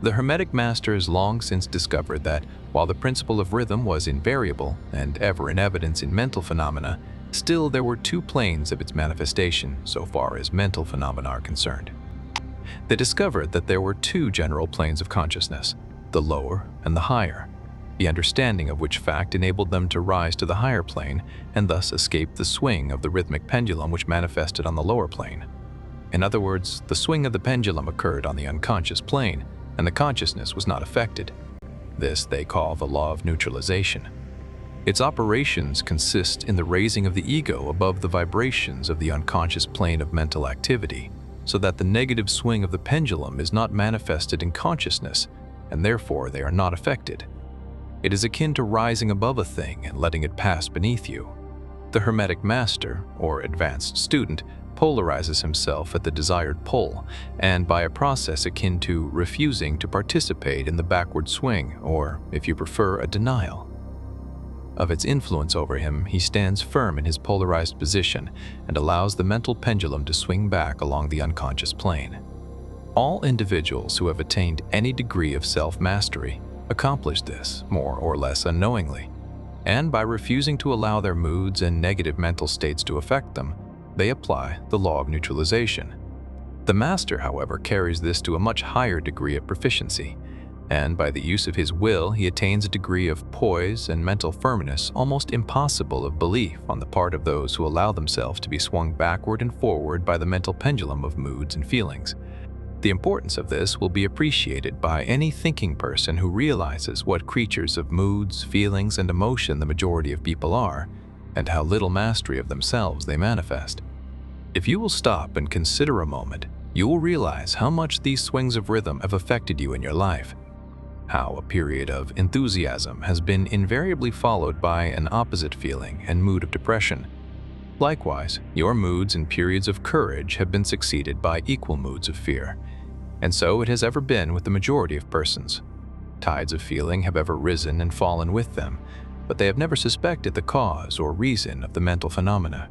The Hermetic masters long since discovered that, while the principle of rhythm was invariable and ever in evidence in mental phenomena, still there were two planes of its manifestation so far as mental phenomena are concerned. They discovered that there were two general planes of consciousness, the lower and the higher, the understanding of which fact enabled them to rise to the higher plane and thus escape the swing of the rhythmic pendulum which manifested on the lower plane. In other words, the swing of the pendulum occurred on the unconscious plane, and the consciousness was not affected. This they call the law of neutralization. Its operations consist in the raising of the ego above the vibrations of the unconscious plane of mental activity, so that the negative swing of the pendulum is not manifested in consciousness, and therefore they are not affected. It is akin to rising above a thing and letting it pass beneath you. The Hermetic master, or advanced student, polarizes himself at the desired pole, and by a process akin to refusing to participate in the backward swing, or, if you prefer, a denial of its influence over him, he stands firm in his polarized position and allows the mental pendulum to swing back along the unconscious plane. All individuals who have attained any degree of self-mastery accomplish this, more or less unknowingly, and by refusing to allow their moods and negative mental states to affect them, they apply the law of neutralization. The master, however, carries this to a much higher degree of proficiency, and by the use of his will he attains a degree of poise and mental firmness almost impossible of belief on the part of those who allow themselves to be swung backward and forward by the mental pendulum of moods and feelings. The importance of this will be appreciated by any thinking person who realizes what creatures of moods, feelings, and emotion the majority of people are, and how little mastery of themselves they manifest. If you will stop and consider a moment, you will realize how much these swings of rhythm have affected you in your life. How a period of enthusiasm has been invariably followed by an opposite feeling and mood of depression. Likewise, your moods and periods of courage have been succeeded by equal moods of fear. And so it has ever been with the majority of persons. Tides of feeling have ever risen and fallen with them, but they have never suspected the cause or reason of the mental phenomena.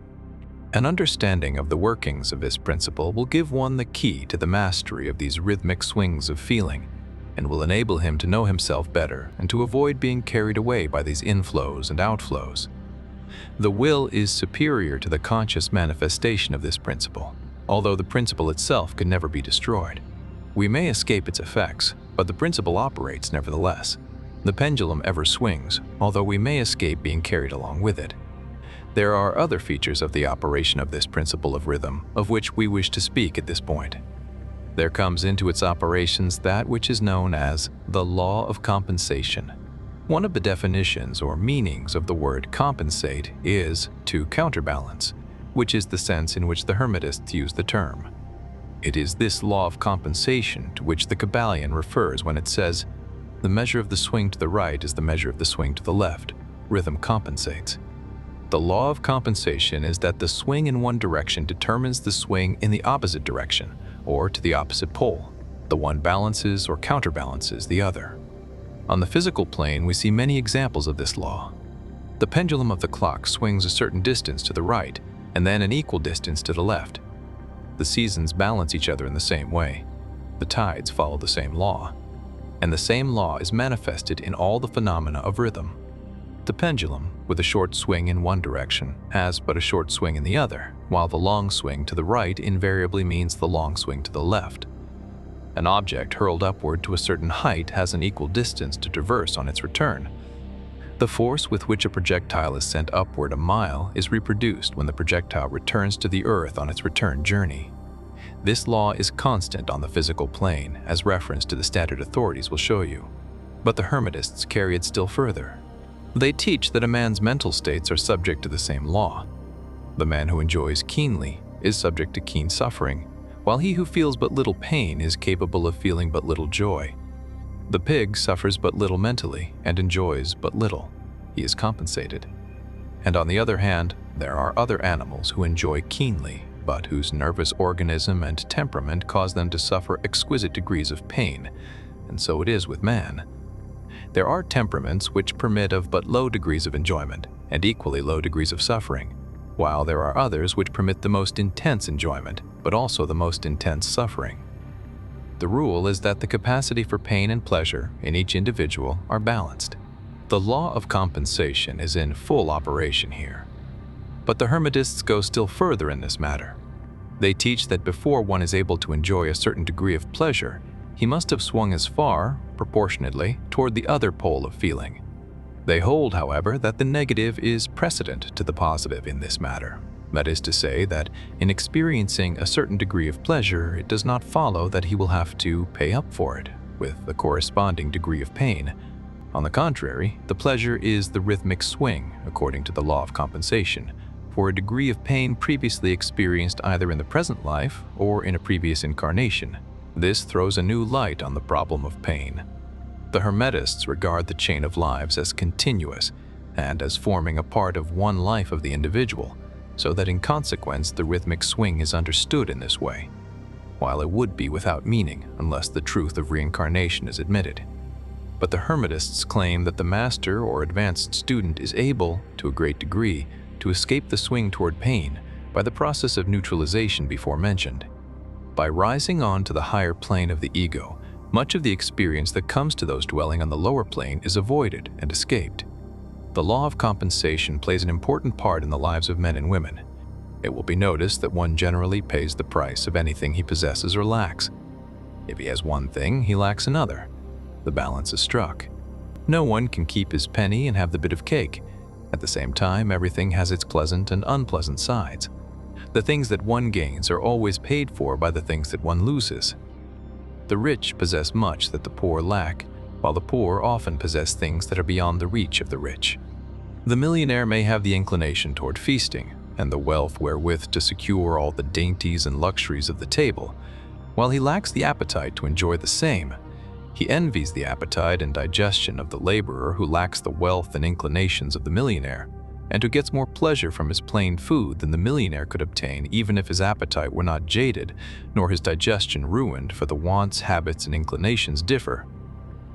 An understanding of the workings of this principle will give one the key to the mastery of these rhythmic swings of feeling, and will enable him to know himself better and to avoid being carried away by these inflows and outflows. The will is superior to the conscious manifestation of this principle, although the principle itself can never be destroyed. We may escape its effects, but the principle operates nevertheless. The pendulum ever swings, although we may escape being carried along with it. There are other features of the operation of this principle of rhythm, of which we wish to speak at this point. There comes into its operations that which is known as the law of compensation. One of the definitions or meanings of the word compensate is to counterbalance, which is the sense in which the Hermetists use the term. It is this law of compensation to which the Kybalion refers when it says, "The measure of the swing to the right is the measure of the swing to the left. Rhythm compensates." The law of compensation is that the swing in one direction determines the swing in the opposite direction, or to the opposite pole. The one balances or counterbalances the other. On the physical plane, we see many examples of this law. The pendulum of the clock swings a certain distance to the right, and then an equal distance to the left. The seasons balance each other in the same way. The tides follow the same law. And the same law is manifested in all the phenomena of rhythm. The pendulum, with a short swing in one direction, has but a short swing in the other, while the long swing to the right invariably means the long swing to the left. An object hurled upward to a certain height has an equal distance to traverse on its return. The force with which a projectile is sent upward a mile is reproduced when the projectile returns to the earth on its return journey. This law is constant on the physical plane, as reference to the standard authorities will show you. But the Hermetists carry it still further. They teach that a man's mental states are subject to the same law. The man who enjoys keenly is subject to keen suffering, while he who feels but little pain is capable of feeling but little joy. The pig suffers but little mentally and enjoys but little. He is compensated. And on the other hand, there are other animals who enjoy keenly, but whose nervous organism and temperament cause them to suffer exquisite degrees of pain, and so it is with man. There are temperaments which permit of but low degrees of enjoyment and equally low degrees of suffering, while there are others which permit the most intense enjoyment, but also the most intense suffering. The rule is that the capacity for pain and pleasure in each individual are balanced. The law of compensation is in full operation here. But the Hermetists go still further in this matter. They teach that before one is able to enjoy a certain degree of pleasure, he must have swung as far, proportionately, toward the other pole of feeling. They hold, however, that the negative is precedent to the positive in this matter. That is to say that in experiencing a certain degree of pleasure, it does not follow that he will have to pay up for it with the corresponding degree of pain. On the contrary, the pleasure is the rhythmic swing, according to the law of compensation, for a degree of pain previously experienced either in the present life or in a previous incarnation. This throws a new light on the problem of pain. The Hermetists regard the chain of lives as continuous and as forming a part of one life of the individual, so that in consequence the rhythmic swing is understood in this way, while it would be without meaning unless the truth of reincarnation is admitted. But the Hermetists claim that the master or advanced student is able, to a great degree, to escape the swing toward pain by the process of neutralization before mentioned. By rising on to the higher plane of the ego, much of the experience that comes to those dwelling on the lower plane is avoided and escaped. The law of compensation plays an important part in the lives of men and women. It will be noticed that one generally pays the price of anything he possesses or lacks. If he has one thing, he lacks another. The balance is struck. No one can keep his penny and have the bit of cake. At the same time, everything has its pleasant and unpleasant sides. The things that one gains are always paid for by the things that one loses. The rich possess much that the poor lack, while the poor often possess things that are beyond the reach of the rich. The millionaire may have the inclination toward feasting, and the wealth wherewith to secure all the dainties and luxuries of the table, while he lacks the appetite to enjoy the same. He envies the appetite and digestion of the laborer who lacks the wealth and inclinations of the millionaire, and who gets more pleasure from his plain food than the millionaire could obtain even if his appetite were not jaded, nor his digestion ruined, for the wants, habits, and inclinations differ.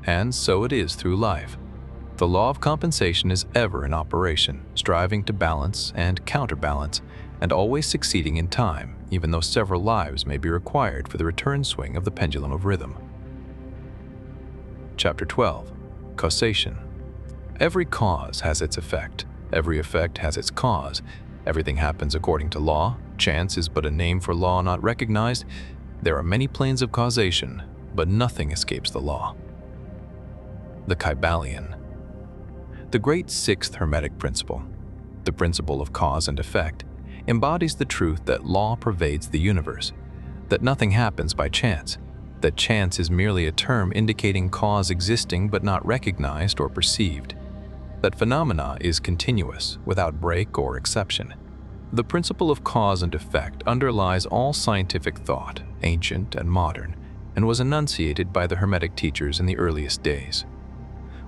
And so it is through life. The law of compensation is ever in operation, striving to balance and counterbalance, and always succeeding in time, even though several lives may be required for the return swing of the pendulum of rhythm. Chapter 12. Causation. Every cause has its effect. Every effect has its cause. Everything happens according to law. Chance is but a name for law not recognized. There are many planes of causation, but nothing escapes the law. The Kybalion. The great sixth Hermetic principle, the principle of cause and effect, embodies the truth that law pervades the universe, that nothing happens by chance, that chance is merely a term indicating cause existing but not recognized or perceived, that phenomena is continuous, without break or exception. The principle of cause and effect underlies all scientific thought, ancient and modern, and was enunciated by the Hermetic teachers in the earliest days.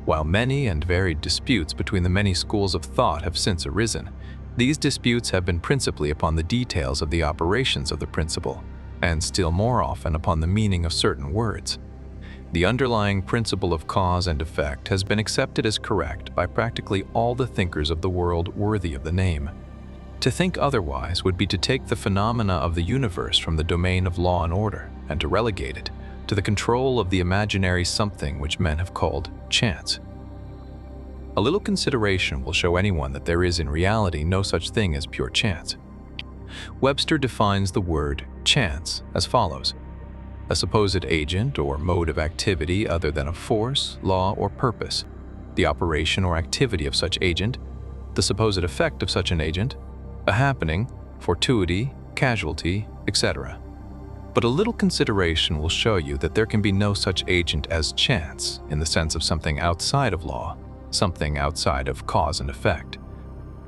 While many and varied disputes between the many schools of thought have since arisen, these disputes have been principally upon the details of the operations of the principle, and still more often upon the meaning of certain words. The underlying principle of cause and effect has been accepted as correct by practically all the thinkers of the world worthy of the name. To think otherwise would be to take the phenomena of the universe from the domain of law and order, and to relegate it to the control of the imaginary something which men have called chance. A little consideration will show anyone that there is in reality no such thing as pure chance. Webster defines the word chance as follows: a supposed agent or mode of activity other than a force, law, or purpose, the operation or activity of such agent, the supposed effect of such an agent, a happening, fortuity, casualty, etc. But a little consideration will show you that there can be no such agent as chance in the sense of something outside of law, something outside of cause and effect.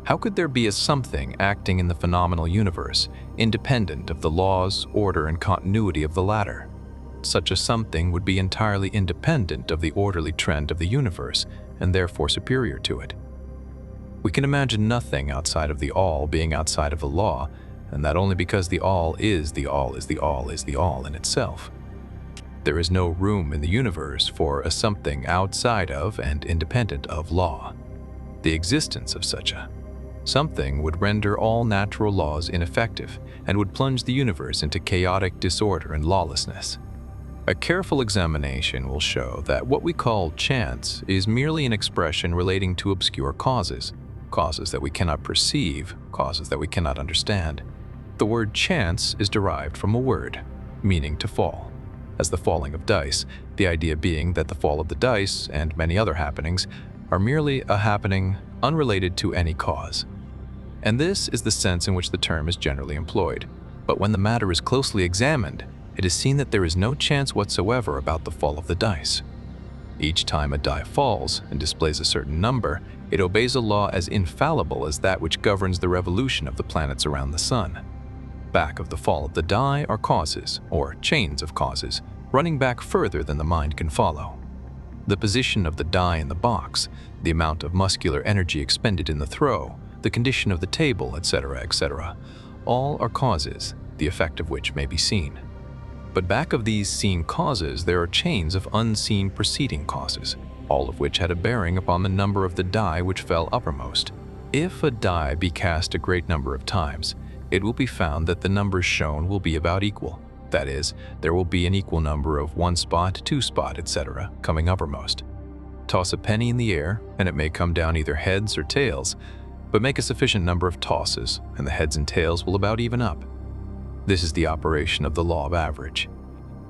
How could there be a something acting in the phenomenal universe, independent of the laws, order, and continuity of the latter? Such a something would be entirely independent of the orderly trend of the universe, and therefore superior to it. We can imagine nothing outside of the all being outside of the law, and that only because the all is the all is the all is the all in itself. There is no room in the universe for a something outside of and independent of law. The existence of such a something would render all natural laws ineffective and would plunge the universe into chaotic disorder and lawlessness. A careful examination will show that what we call chance is merely an expression relating to obscure causes, causes that we cannot perceive, causes that we cannot understand. The word chance is derived from a word, meaning to fall, as the falling of dice, the idea being that the fall of the dice and many other happenings are merely a happening unrelated to any cause. And this is the sense in which the term is generally employed. But when the matter is closely examined, it is seen that there is no chance whatsoever about the fall of the dice. Each time a die falls and displays a certain number, it obeys a law as infallible as that which governs the revolution of the planets around the sun. Back of the fall of the die are causes, or chains of causes, running back further than the mind can follow. The position of the die in the box, the amount of muscular energy expended in the throw, the condition of the table, etc., etc., all are causes, the effect of which may be seen. But back of these seen causes there are chains of unseen preceding causes, all of which had a bearing upon the number of the die which fell uppermost. If a die be cast a great number of times, it will be found that the numbers shown will be about equal. That is, there will be an equal number of 1 spot, 2 spot, etc. coming uppermost. Toss a penny in the air, and it may come down either heads or tails, but make a sufficient number of tosses, and the heads and tails will about even up. This is the operation of the law of average.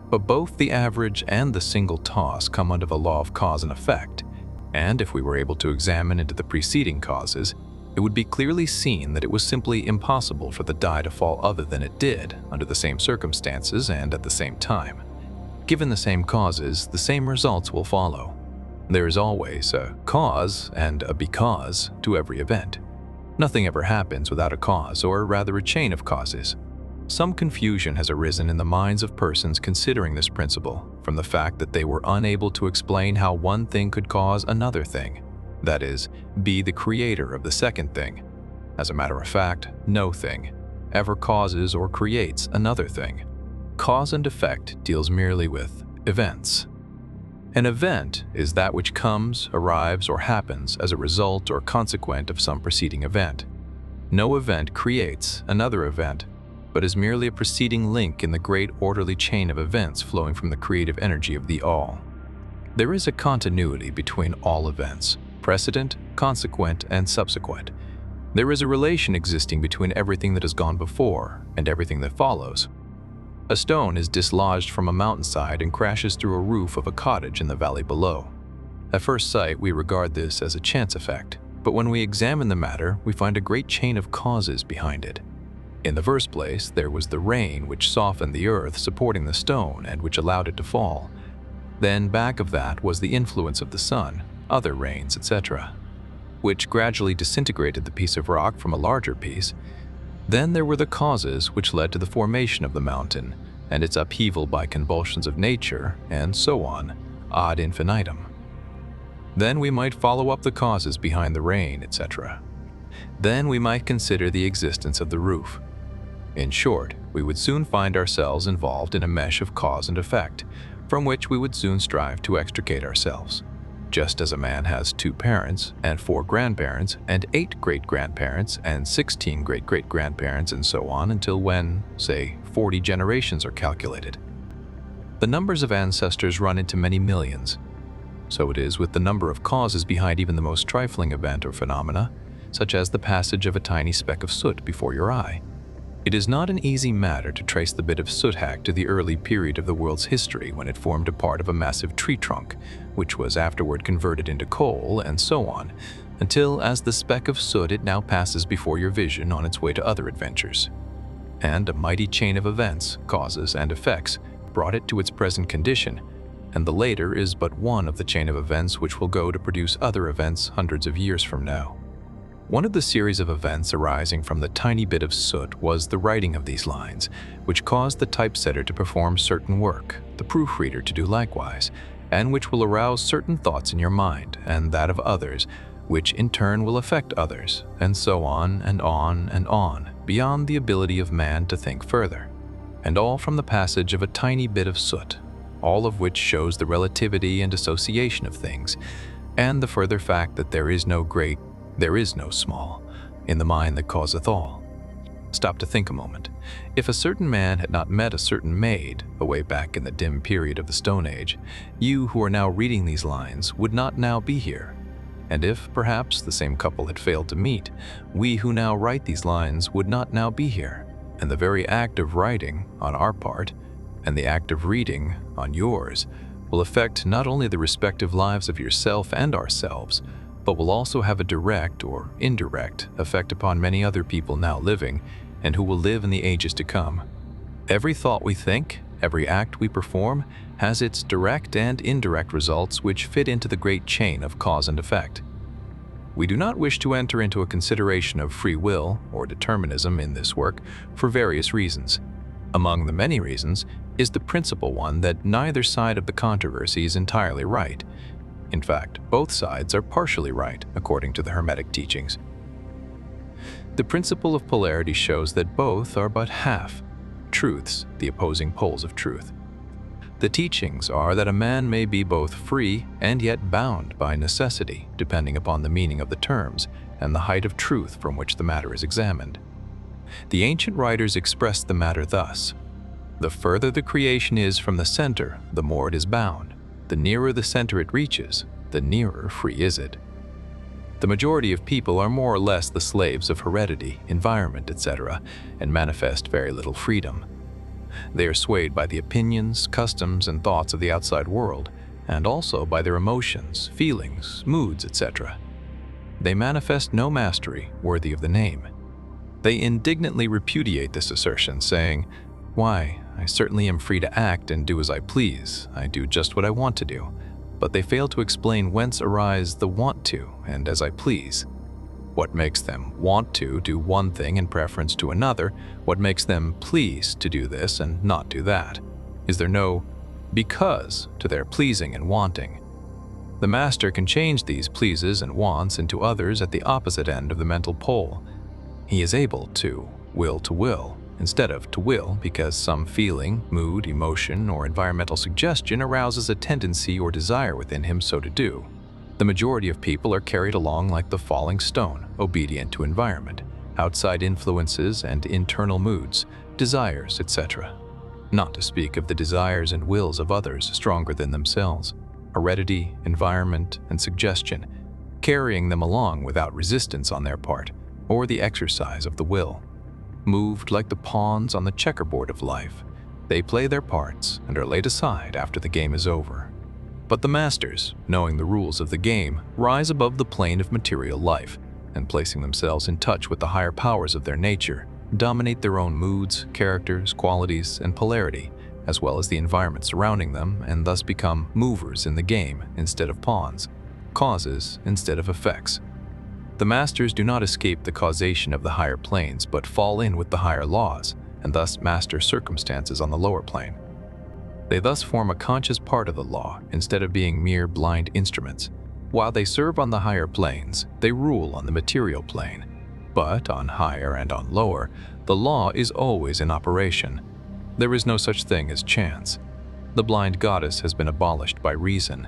But both the average and the single toss come under the law of cause and effect, and if we were able to examine into the preceding causes, it would be clearly seen that it was simply impossible for the die to fall other than it did, under the same circumstances and at the same time. Given the same causes, the same results will follow. There is always a cause and a because to every event. Nothing ever happens without a cause, or rather a chain of causes. Some confusion has arisen in the minds of persons considering this principle from the fact that they were unable to explain how one thing could cause another thing, that is, be the creator of the second thing. As a matter of fact, no thing ever causes or creates another thing. Cause and effect deals merely with events. An event is that which comes, arrives, or happens as a result or consequent of some preceding event. No event creates another event, but is merely a preceding link in the great orderly chain of events flowing from the creative energy of the All. There is a continuity between all events, precedent, consequent, and subsequent. There is a relation existing between everything that has gone before and everything that follows. A stone is dislodged from a mountainside and crashes through a roof of a cottage in the valley below. At first sight, we regard this as a chance effect, but when we examine the matter, we find a great chain of causes behind it. In the first place, there was the rain which softened the earth supporting the stone and which allowed it to fall. Then back of that was the influence of the sun, other rains, etc., which gradually disintegrated the piece of rock from a larger piece. Then there were the causes which led to the formation of the mountain and its upheaval by convulsions of nature, and so on, ad infinitum. Then we might follow up the causes behind the rain, etc. Then we might consider the existence of the roof. In short, we would soon find ourselves involved in a mesh of cause and effect, from which we would soon strive to extricate ourselves. Just as a man has 2 parents, and 4 grandparents, and 8 great-grandparents, and 16 great-great-grandparents, and so on until when, say, 40 generations are calculated. The numbers of ancestors run into many millions. So it is with the number of causes behind even the most trifling event or phenomena, such as the passage of a tiny speck of soot before your eye. It is not an easy matter to trace the bit of soot hack to the early period of the world's history when it formed a part of a massive tree trunk, which was afterward converted into coal, and so on, until as the speck of soot it now passes before your vision on its way to other adventures. And a mighty chain of events, causes, and effects brought it to its present condition, and the later is but one of the chain of events which will go to produce other events hundreds of years from now. One of the series of events arising from the tiny bit of soot was the writing of these lines, which caused the typesetter to perform certain work, the proofreader to do likewise, and which will arouse certain thoughts in your mind and that of others, which in turn will affect others, and so on and on and on, beyond the ability of man to think further. And all from the passage of a tiny bit of soot, all of which shows the relativity and association of things, and the further fact that there is no great, there is no small, in the mind that causeth all. Stop to think a moment. If a certain man had not met a certain maid, away back in the dim period of the Stone Age, you who are now reading these lines would not now be here. And if, perhaps, the same couple had failed to meet, we who now write these lines would not now be here. And the very act of writing on our part and the act of reading on yours will affect not only the respective lives of yourself and ourselves, but will also have a direct or indirect effect upon many other people now living and who will live in the ages to come. Every thought we think, every act we perform, has its direct and indirect results which fit into the great chain of cause and effect. We do not wish to enter into a consideration of free will or determinism in this work for various reasons. Among the many reasons is the principal one that neither side of the controversy is entirely right. In fact, both sides are partially right, according to the Hermetic teachings. The principle of polarity shows that both are but half truths, the opposing poles of truth. The teachings are that a man may be both free and yet bound by necessity, depending upon the meaning of the terms and the height of truth from which the matter is examined. The ancient writers expressed the matter thus: the further the creation is from the center, the more it is bound. The nearer the center it reaches, the nearer free is it. The majority of people are more or less the slaves of heredity, environment, etc., and manifest very little freedom. They are swayed by the opinions, customs, and thoughts of the outside world, and also by their emotions, feelings, moods, etc. They manifest no mastery worthy of the name. They indignantly repudiate this assertion, saying, "Why, I certainly am free to act and do as I please. I do just what I want to do." But they fail to explain whence arise the want to and as I please. What makes them want to do one thing in preference to another? What makes them please to do this and not do that? Is there no because to their pleasing and wanting? The master can change these pleases and wants into others at the opposite end of the mental pole. He is able to will, instead of to will because some feeling, mood, emotion, or environmental suggestion arouses a tendency or desire within him so to do. The majority of people are carried along like the falling stone, obedient to environment, outside influences and internal moods, desires, etc. Not to speak of the desires and wills of others stronger than themselves, heredity, environment, and suggestion, carrying them along without resistance on their part, or the exercise of the will. Moved like the pawns on the checkerboard of life, they play their parts and are laid aside after the game is over. But the masters, knowing the rules of the game, rise above the plane of material life, and placing themselves in touch with the higher powers of their nature, dominate their own moods, characters, qualities, and polarity, as well as the environment surrounding them, and thus become movers in the game instead of pawns, causes instead of effects. The masters do not escape the causation of the higher planes, but fall in with the higher laws, and thus master circumstances on the lower plane. They thus form a conscious part of the law, instead of being mere blind instruments. While they serve on the higher planes, they rule on the material plane. But on higher and on lower, the law is always in operation. There is no such thing as chance. The blind goddess has been abolished by reason.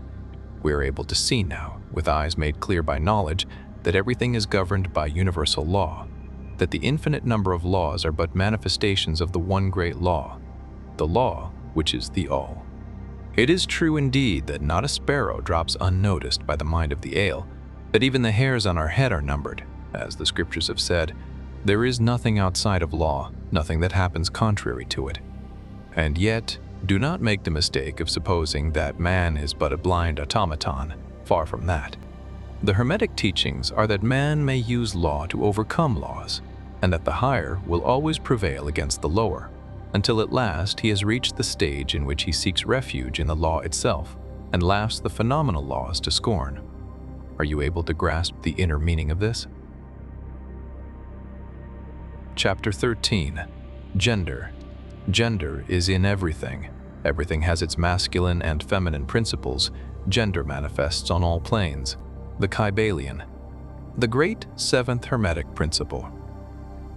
We are able to see now, with eyes made clear by knowledge, that everything is governed by universal law, that the infinite number of laws are but manifestations of the one great law, the law which is the all. It is true indeed that not a sparrow drops unnoticed by the mind of the ale, that even the hairs on our head are numbered. As the scriptures have said, there is nothing outside of law, nothing that happens contrary to it. And yet, do not make the mistake of supposing that man is but a blind automaton. Far from that. The Hermetic teachings are that man may use law to overcome laws, and that the higher will always prevail against the lower, until at last he has reached the stage in which he seeks refuge in the law itself and laughs the phenomenal laws to scorn. Are you able to grasp the inner meaning of this? Chapter 13. Gender. Gender is in everything. Everything has its masculine and feminine principles. Gender manifests on all planes. The Kybalion. The great Seventh Hermetic Principle.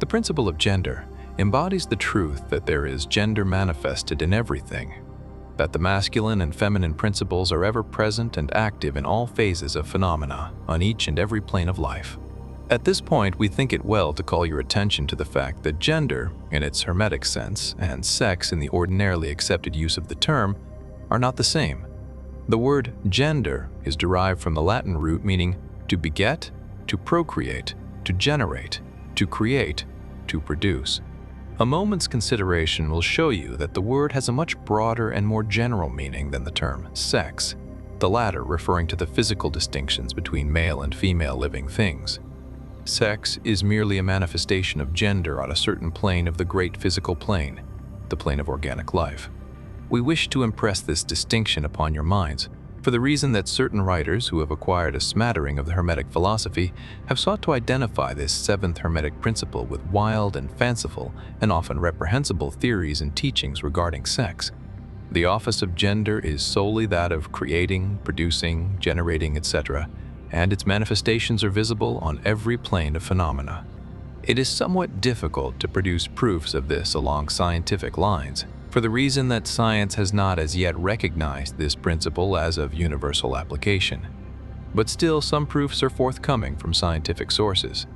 The principle of gender embodies the truth that there is gender manifested in everything, that the masculine and feminine principles are ever present and active in all phases of phenomena on each and every plane of life. At this point, we think it well to call your attention to the fact that gender, in its Hermetic sense, and sex in the ordinarily accepted use of the term, are not the same. The word gender is derived from the Latin root meaning to beget, to procreate, to generate, to create, to produce. A moment's consideration will show you that the word has a much broader and more general meaning than the term sex, the latter referring to the physical distinctions between male and female living things. Sex is merely a manifestation of gender on a certain plane of the great physical plane, the plane of organic life. We wish to impress this distinction upon your minds, for the reason that certain writers who have acquired a smattering of the Hermetic philosophy have sought to identify this seventh Hermetic principle with wild and fanciful and often reprehensible theories and teachings regarding sex. The office of gender is solely that of creating, producing, generating, etc., and its manifestations are visible on every plane of phenomena. It is somewhat difficult to produce proofs of this along scientific lines, for the reason that science has not as yet recognized this principle as of universal application. But still, some proofs are forthcoming from scientific sources.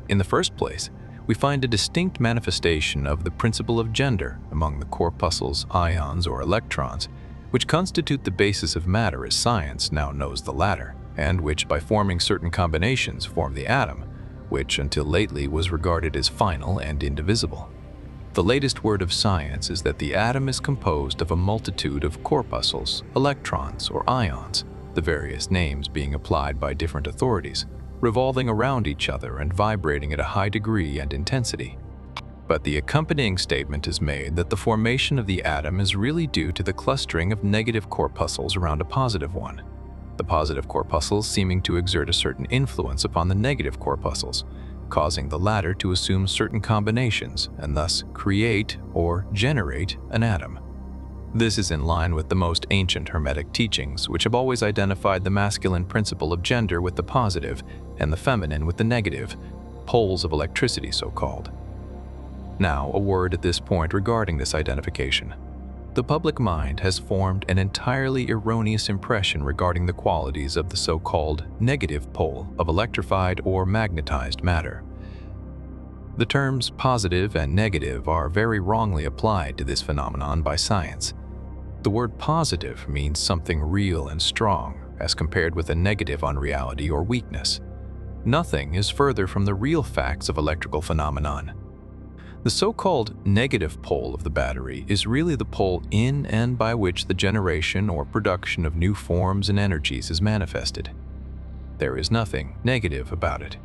In the first place, we find a distinct manifestation of the principle of gender among the corpuscles, ions, or electrons, which constitute the basis of matter as science now knows the latter, and which, by forming certain combinations, form the atom, which until lately was regarded as final and indivisible. The latest word of science is that the atom is composed of a multitude of corpuscles, electrons, or ions, the various names being applied by different authorities, revolving around each other and vibrating at a high degree and intensity. But the accompanying statement is made that the formation of the atom is really due to the clustering of negative corpuscles around a positive one, the positive corpuscles seeming to exert a certain influence upon the negative corpuscles, causing the latter to assume certain combinations and thus create or generate an atom. This is in line with the most ancient Hermetic teachings, which have always identified the masculine principle of gender with the positive and the feminine with the negative, poles of electricity so-called. Now, a word at this point regarding this identification. The public mind has formed an entirely erroneous impression regarding the qualities of the so-called negative pole of electrified or magnetized matter. The terms positive and negative are very wrongly applied to this phenomenon by science. The word positive means something real and strong, as compared with a negative unreality or weakness. Nothing is further from the real facts of electrical phenomenon. The so-called negative pole of the battery is really the pole in and by which the generation or production of new forms and energies is manifested. There is nothing negative about it.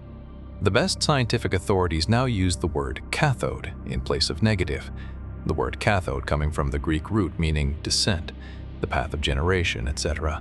The best scientific authorities now use the word cathode in place of negative, the word cathode coming from the Greek root meaning descent, the path of generation, etc.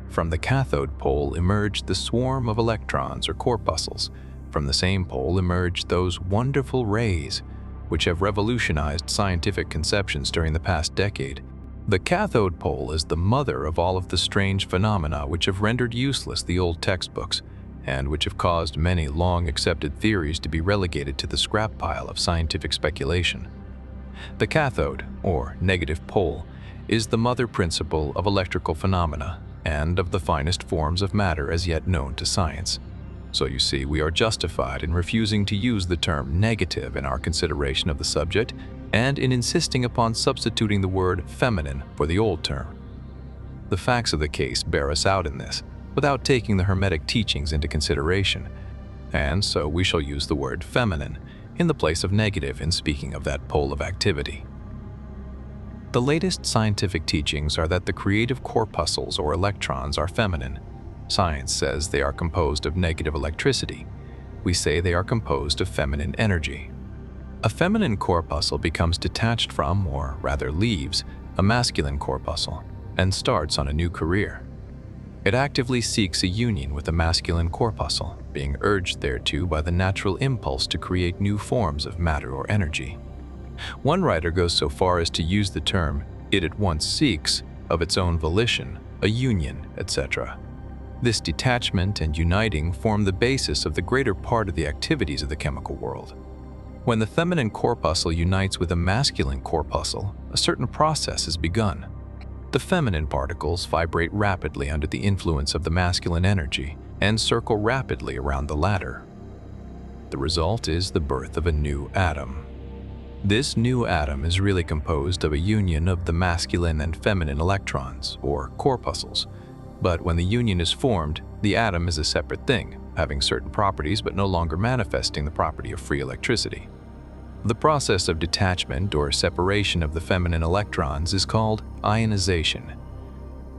From the cathode pole emerged the swarm of electrons or corpuscles. From the same pole emerged those wonderful rays, which have revolutionized scientific conceptions during the past decade. The cathode pole is the mother of all of the strange phenomena which have rendered useless the old textbooks, and which have caused many long-accepted theories to be relegated to the scrap pile of scientific speculation. The cathode, or negative pole, is the mother principle of electrical phenomena and of the finest forms of matter as yet known to science. So you see, we are justified in refusing to use the term negative in our consideration of the subject and in insisting upon substituting the word feminine for the old term. The facts of the case bear us out in this, without taking the Hermetic teachings into consideration, and so we shall use the word feminine in the place of negative in speaking of that pole of activity. The latest scientific teachings are that the creative corpuscles or electrons are feminine. Science says they are composed of negative electricity. We say they are composed of feminine energy. A feminine corpuscle becomes detached from, or rather leaves, a masculine corpuscle and starts on a new career. It actively seeks a union with a masculine corpuscle, being urged thereto by the natural impulse to create new forms of matter or energy. One writer goes so far as to use the term, it at once seeks, of its own volition, a union, etc. This detachment and uniting form the basis of the greater part of the activities of the chemical world. When the feminine corpuscle unites with a masculine corpuscle, a certain process is begun. The feminine particles vibrate rapidly under the influence of the masculine energy and circle rapidly around the latter. The result is the birth of a new atom. This new atom is really composed of a union of the masculine and feminine electrons, or corpuscles. But when the union is formed, the atom is a separate thing, having certain properties but no longer manifesting the property of free electricity. The process of detachment or separation of the feminine electrons is called ionization.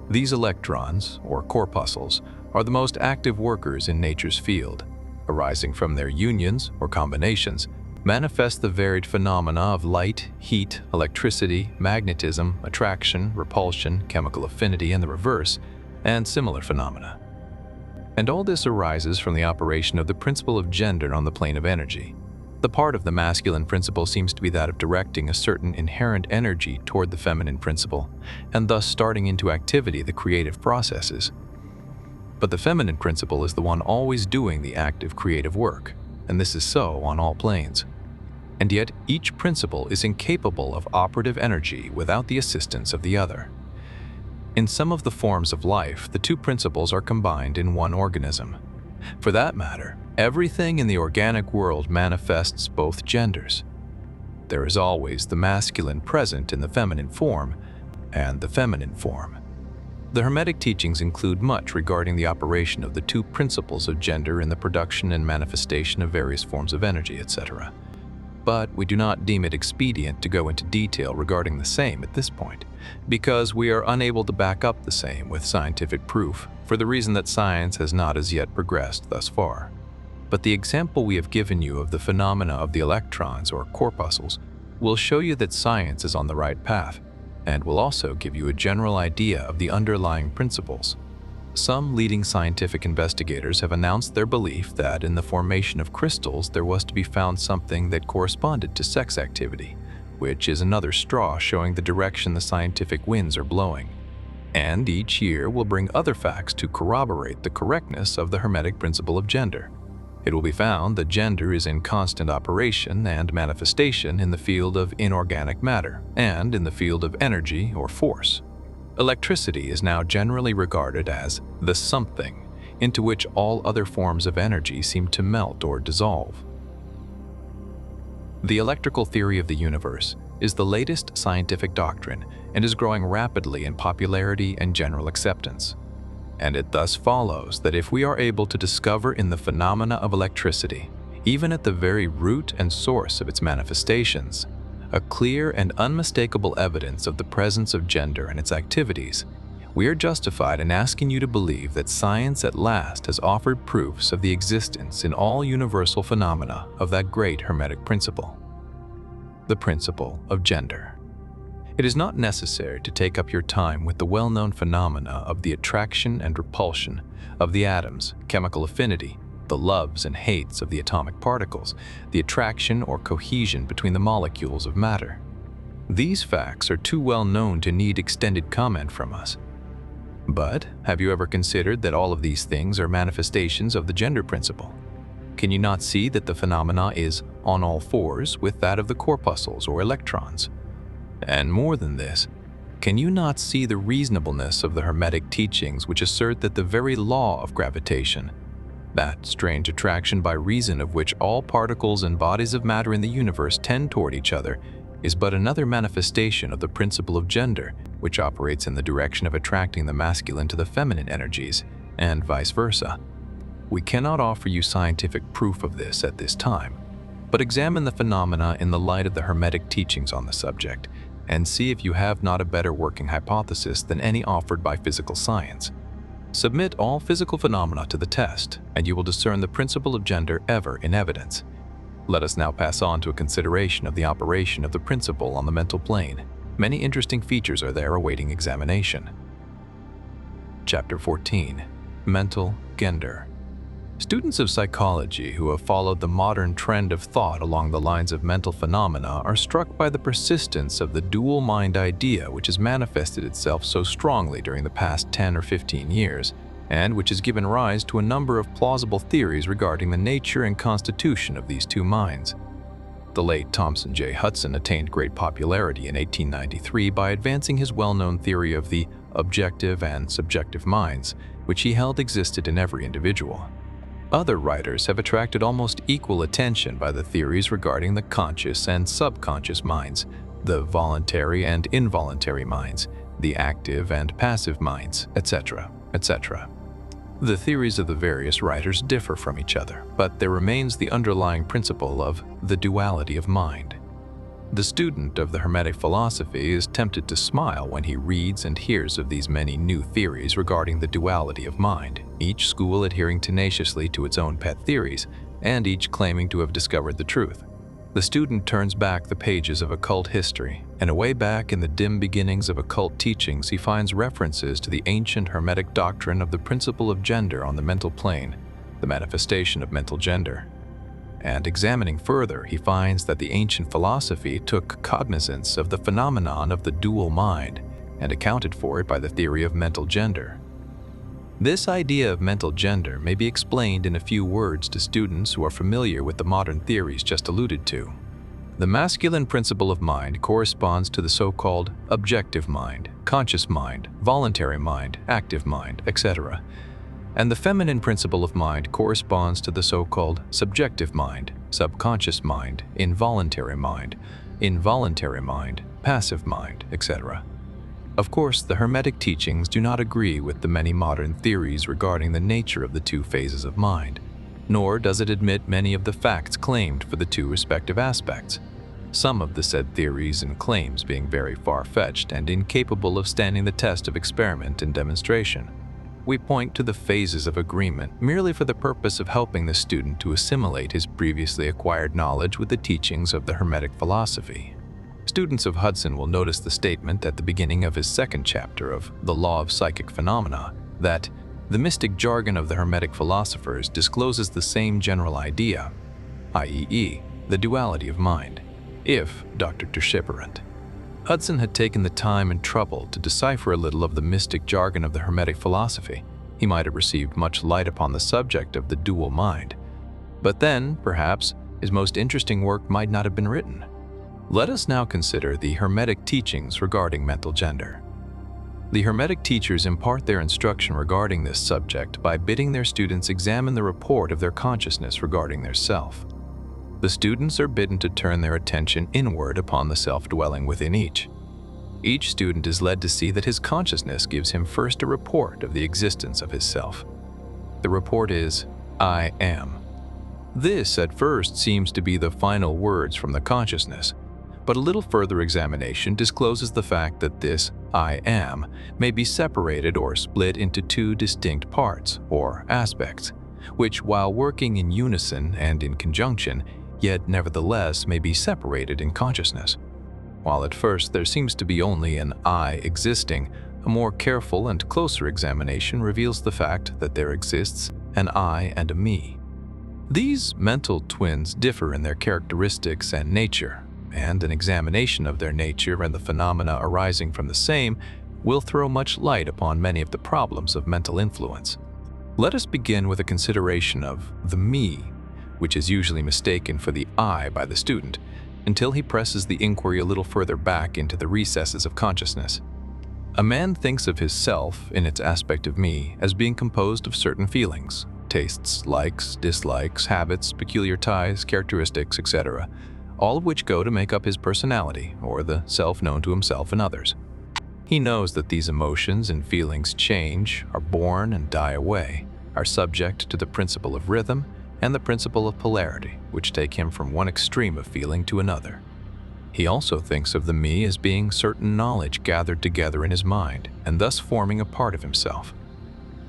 These electrons, or corpuscles, are the most active workers in nature's field. Arising from their unions or combinations, manifest the varied phenomena of light, heat, electricity, magnetism, attraction, repulsion, chemical affinity, and the reverse, and similar phenomena. And all this arises from the operation of the principle of gender on the plane of energy. The part of the masculine principle seems to be that of directing a certain inherent energy toward the feminine principle, and thus starting into activity the creative processes. But the feminine principle is the one always doing the active creative work, and this is so on all planes. And yet each principle is incapable of operative energy without the assistance of the other. In some of the forms of life, the two principles are combined in one organism. For that matter, everything in the organic world manifests both genders. There is always the masculine present in the feminine form and the feminine form. The Hermetic teachings include much regarding the operation of the two principles of gender in the production and manifestation of various forms of energy, etc. But we do not deem it expedient to go into detail regarding the same at this point, because we are unable to back up the same with scientific proof, for the reason that science has not as yet progressed thus far. But the example we have given you of the phenomena of the electrons or corpuscles will show you that science is on the right path, and will also give you a general idea of the underlying principles. Some leading scientific investigators have announced their belief that in the formation of crystals there was to be found something that corresponded to sex activity, which is another straw showing the direction the scientific winds are blowing. And each year will bring other facts to corroborate the correctness of the Hermetic principle of gender. It will be found that gender is in constant operation and manifestation in the field of inorganic matter and in the field of energy or force. Electricity is now generally regarded as the something into which all other forms of energy seem to melt or dissolve. The electrical theory of the universe is the latest scientific doctrine and is growing rapidly in popularity and general acceptance. And it thus follows that if we are able to discover in the phenomena of electricity, even at the very root and source of its manifestations, a clear and unmistakable evidence of the presence of gender and its activities, we are justified in asking you to believe that science at last has offered proofs of the existence in all universal phenomena of that great Hermetic principle, the principle of gender. It is not necessary to take up your time with the well-known phenomena of the attraction and repulsion of the atoms, chemical affinity, the loves and hates of the atomic particles, the attraction or cohesion between the molecules of matter. These facts are too well known to need extended comment from us. But have you ever considered that all of these things are manifestations of the gender principle? Can you not see that the phenomena is on all fours with that of the corpuscles or electrons? And more than this, can you not see the reasonableness of the Hermetic teachings which assert that the very law of gravitation, that strange attraction by reason of which all particles and bodies of matter in the universe tend toward each other, is but another manifestation of the principle of gender, which operates in the direction of attracting the masculine to the feminine energies, and vice versa? We cannot offer you scientific proof of this at this time, but examine the phenomena in the light of the Hermetic teachings on the subject, and see if you have not a better working hypothesis than any offered by physical science. Submit all physical phenomena to the test, and you will discern the principle of gender ever in evidence. Let us now pass on to a consideration of the operation of the principle on the mental plane. Many interesting features are there awaiting examination. Chapter 14. Mental Gender. Students of psychology who have followed the modern trend of thought along the lines of mental phenomena are struck by the persistence of the dual mind idea which has manifested itself so strongly during the past 10 or 15 years, and which has given rise to a number of plausible theories regarding the nature and constitution of these two minds. The late Thomson J. Hudson attained great popularity in 1893 by advancing his well-known theory of the objective and subjective minds, which he held existed in every individual. Other writers have attracted almost equal attention by the theories regarding the conscious and subconscious minds, the voluntary and involuntary minds, the active and passive minds, etc., etc. The theories of the various writers differ from each other, but there remains the underlying principle of the duality of mind. The student of the Hermetic philosophy is tempted to smile when he reads and hears of these many new theories regarding the duality of mind, each school adhering tenaciously to its own pet theories, and each claiming to have discovered the truth. The student turns back the pages of occult history, and away back in the dim beginnings of occult teachings he finds references to the ancient Hermetic doctrine of the principle of gender on the mental plane, the manifestation of mental gender. And examining further, he finds that the ancient philosophy took cognizance of the phenomenon of the dual mind and accounted for it by the theory of mental gender. This idea of mental gender may be explained in a few words to students who are familiar with the modern theories just alluded to. The masculine principle of mind corresponds to the so-called objective mind, conscious mind, voluntary mind, active mind, etc. And the feminine principle of mind corresponds to the so-called subjective mind, subconscious mind, involuntary mind, passive mind, etc. Of course, the Hermetic teachings do not agree with the many modern theories regarding the nature of the two phases of mind, nor does it admit many of the facts claimed for the two respective aspects, some of the said theories and claims being very far-fetched and incapable of standing the test of experiment and demonstration. We point to the phases of agreement merely for the purpose of helping the student to assimilate his previously acquired knowledge with the teachings of the Hermetic philosophy. Students of Hudson will notice the statement at the beginning of his second chapter of The Law of Psychic Phenomena that the mystic jargon of the Hermetic philosophers discloses the same general idea, i.e., the duality of mind, if Dr. Terschipperant. Hudson had taken the time and trouble to decipher a little of the mystic jargon of the Hermetic philosophy. He might have received much light upon the subject of the dual mind. But then, perhaps, his most interesting work might not have been written. Let us now consider the Hermetic teachings regarding mental gender. The Hermetic teachers impart their instruction regarding this subject by bidding their students examine the report of their consciousness regarding their self. The students are bidden to turn their attention inward upon the self dwelling within each. Each student is led to see that his consciousness gives him first a report of the existence of his self. The report is, I am. This at first seems to be the final words from the consciousness, but a little further examination discloses the fact that this I am may be separated or split into two distinct parts or aspects, which while working in unison and in conjunction, yet nevertheless may be separated in consciousness. While at first there seems to be only an I existing, a more careful and closer examination reveals the fact that there exists an I and a me. These mental twins differ in their characteristics and nature, and an examination of their nature and the phenomena arising from the same will throw much light upon many of the problems of mental influence. Let us begin with a consideration of the me, which is usually mistaken for the I by the student, until he presses the inquiry a little further back into the recesses of consciousness. A man thinks of his self, in its aspect of me, as being composed of certain feelings, tastes, likes, dislikes, habits, peculiar ties, characteristics, etc., all of which go to make up his personality, or the self known to himself and others. He knows that these emotions and feelings change, are born and die away, are subject to the principle of rhythm, and the principle of polarity, which take him from one extreme of feeling to another. He also thinks of the me as being certain knowledge gathered together in his mind, and thus forming a part of himself.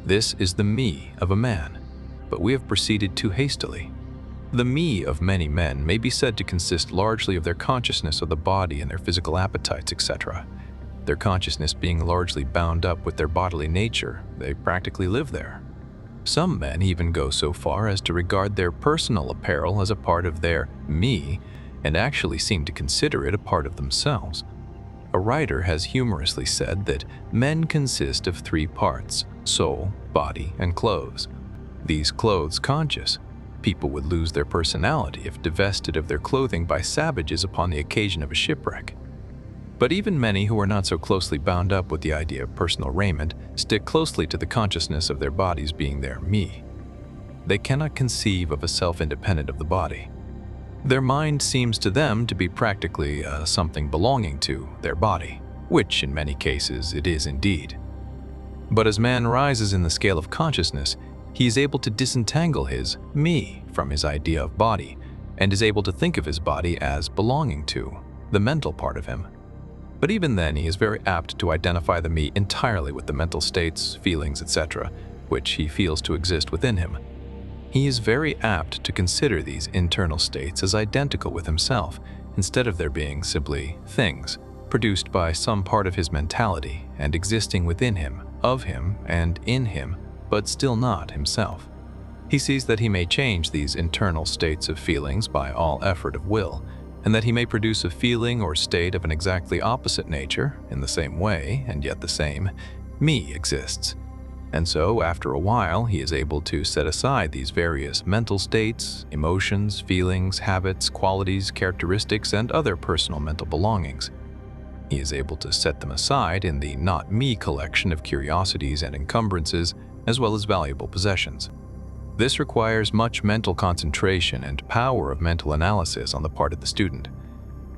This is the me of a man, but we have proceeded too hastily. The me of many men may be said to consist largely of their consciousness of the body and their physical appetites, etc. Their consciousness being largely bound up with their bodily nature, they practically live there. Some men even go so far as to regard their personal apparel as a part of their me and actually seem to consider it a part of themselves. A writer has humorously said that men consist of three parts: soul, body, and clothes. These clothes conscious. People would lose their personality if divested of their clothing by savages upon the occasion of a shipwreck. But even many who are not so closely bound up with the idea of personal raiment stick closely to the consciousness of their bodies being their me. They cannot conceive of a self independent of the body. Their mind seems to them to be practically something belonging to their body, which in many cases it is indeed. But as man rises in the scale of consciousness, he is able to disentangle his me from his idea of body, and is able to think of his body as belonging to the mental part of him. But even then, he is very apt to identify the me entirely with the mental states, feelings, etc., which he feels to exist within him. He is very apt to consider these internal states as identical with himself, instead of there being simply things produced by some part of his mentality and existing within him, of him, and in him, but still not himself. He sees that he may change these internal states of feelings by all effort of will, and that he may produce a feeling or state of an exactly opposite nature in the same way, and yet the same me exists. And so, after a while, he is able to set aside these various mental states, emotions, feelings, habits, qualities, characteristics, and other personal mental belongings. He is able to set them aside in the not me collection of curiosities and encumbrances, as well as valuable possessions. This requires much mental concentration and power of mental analysis on the part of the student.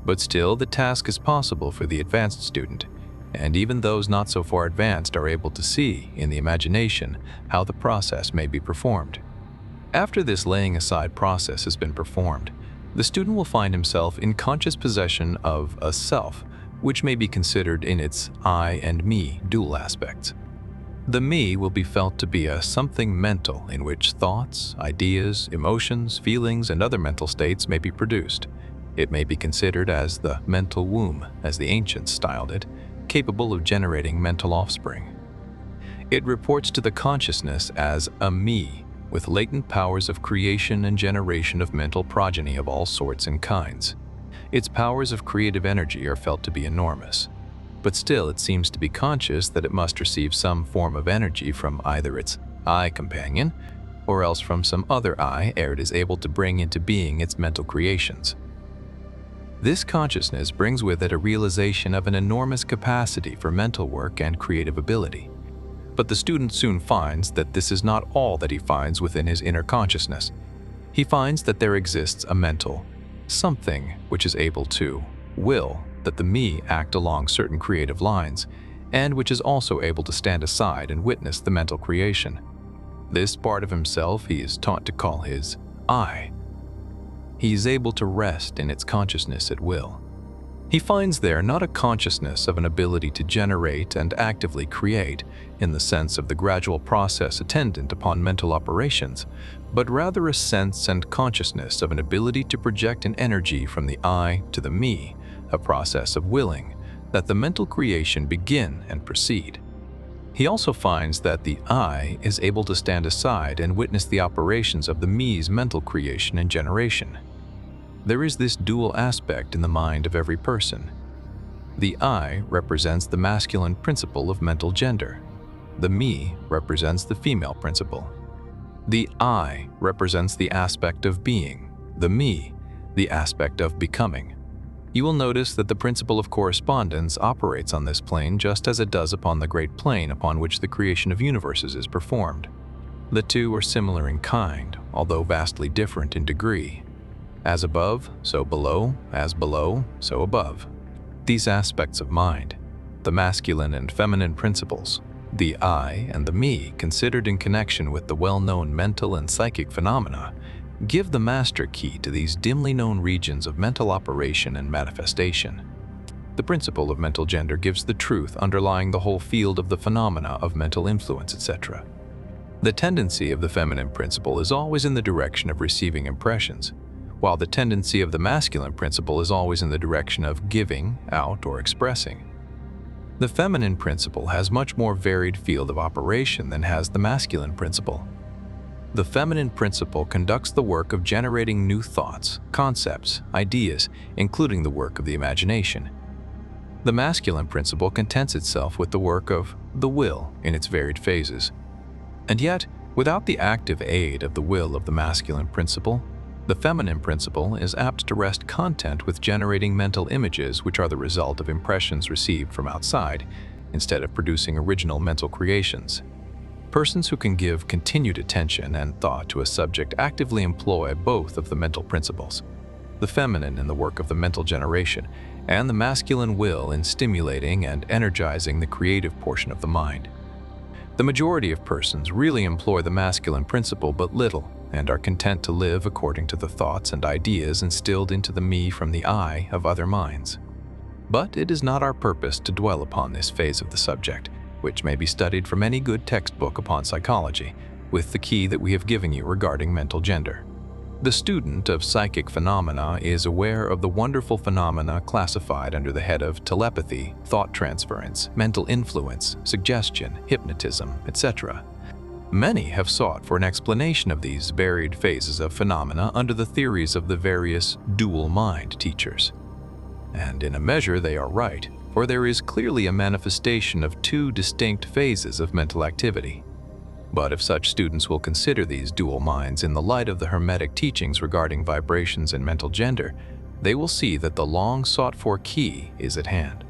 But still, the task is possible for the advanced student, and even those not so far advanced are able to see, in the imagination, how the process may be performed. After this laying aside process has been performed, the student will find himself in conscious possession of a self, which may be considered in its I and me dual aspects. The me will be felt to be a something mental in which thoughts, ideas, emotions, feelings, and other mental states may be produced. It may be considered as the mental womb, as the ancients styled it, capable of generating mental offspring. It reports to the consciousness as a me, with latent powers of creation and generation of mental progeny of all sorts and kinds. Its powers of creative energy are felt to be enormous. But still it seems to be conscious that it must receive some form of energy from either its I companion, or else from some other I ere it is able to bring into being its mental creations. This consciousness brings with it a realization of an enormous capacity for mental work and creative ability. But the student soon finds that this is not all that he finds within his inner consciousness. He finds that there exists a mental something which is able to will that the me act along certain creative lines, and which is also able to stand aside and witness the mental creation. This part of himself he is taught to call his I. He is able to rest in its consciousness at will. He finds there not a consciousness of an ability to generate and actively create, in the sense of the gradual process attendant upon mental operations, but rather a sense and consciousness of an ability to project an energy from the I to the me, a process of willing that the mental creation begin and proceed. He also finds that the I is able to stand aside and witness the operations of the me's mental creation and generation. There is this dual aspect in the mind of every person. The I represents the masculine principle of mental gender. The me represents the female principle. The I represents the aspect of being, the me, the aspect of becoming. You will notice that the principle of correspondence operates on this plane just as it does upon the great plane upon which the creation of universes is performed. The two are similar in kind, although vastly different in degree. As above, so below, as below, so above. These aspects of mind, the masculine and feminine principles, the I and the me considered in connection with the well-known mental and psychic phenomena, give the master key to these dimly known regions of mental operation and manifestation. The principle of mental gender gives the truth underlying the whole field of the phenomena of mental influence, etc. The tendency of the feminine principle is always in the direction of receiving impressions, while the tendency of the masculine principle is always in the direction of giving out or expressing. The feminine principle has much more varied field of operation than has the masculine principle. The feminine principle conducts the work of generating new thoughts, concepts, ideas, including the work of the imagination. The masculine principle contents itself with the work of the will in its varied phases. And yet, without the active aid of the will of the masculine principle, the feminine principle is apt to rest content with generating mental images which are the result of impressions received from outside, instead of producing original mental creations. Persons who can give continued attention and thought to a subject actively employ both of the mental principles, the feminine in the work of the mental generation, and the masculine will in stimulating and energizing the creative portion of the mind. The majority of persons really employ the masculine principle but little and are content to live according to the thoughts and ideas instilled into the me from the I of other minds. But it is not our purpose to dwell upon this phase of the subject, which may be studied from any good textbook upon psychology, with the key that we have given you regarding mental gender. The student of psychic phenomena is aware of the wonderful phenomena classified under the head of telepathy, thought transference, mental influence, suggestion, hypnotism, etc. Many have sought for an explanation of these varied phases of phenomena under the theories of the various dual mind teachers. And in a measure they are right, for there is clearly a manifestation of two distinct phases of mental activity. But if such students will consider these dual minds in the light of the Hermetic teachings regarding vibrations and mental gender, they will see that the long sought-for key is at hand.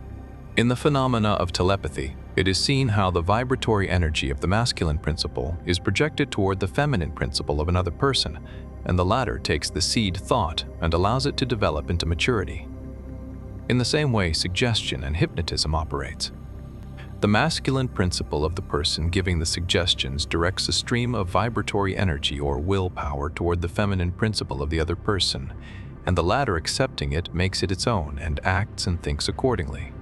In the phenomena of telepathy, it is seen how the vibratory energy of the masculine principle is projected toward the feminine principle of another person, and the latter takes the seed thought and allows it to develop into maturity. In the same way, suggestion and hypnotism operates. The masculine principle of the person giving the suggestions directs a stream of vibratory energy or willpower toward the feminine principle of the other person, and the latter accepting it makes it its own and acts and thinks accordingly.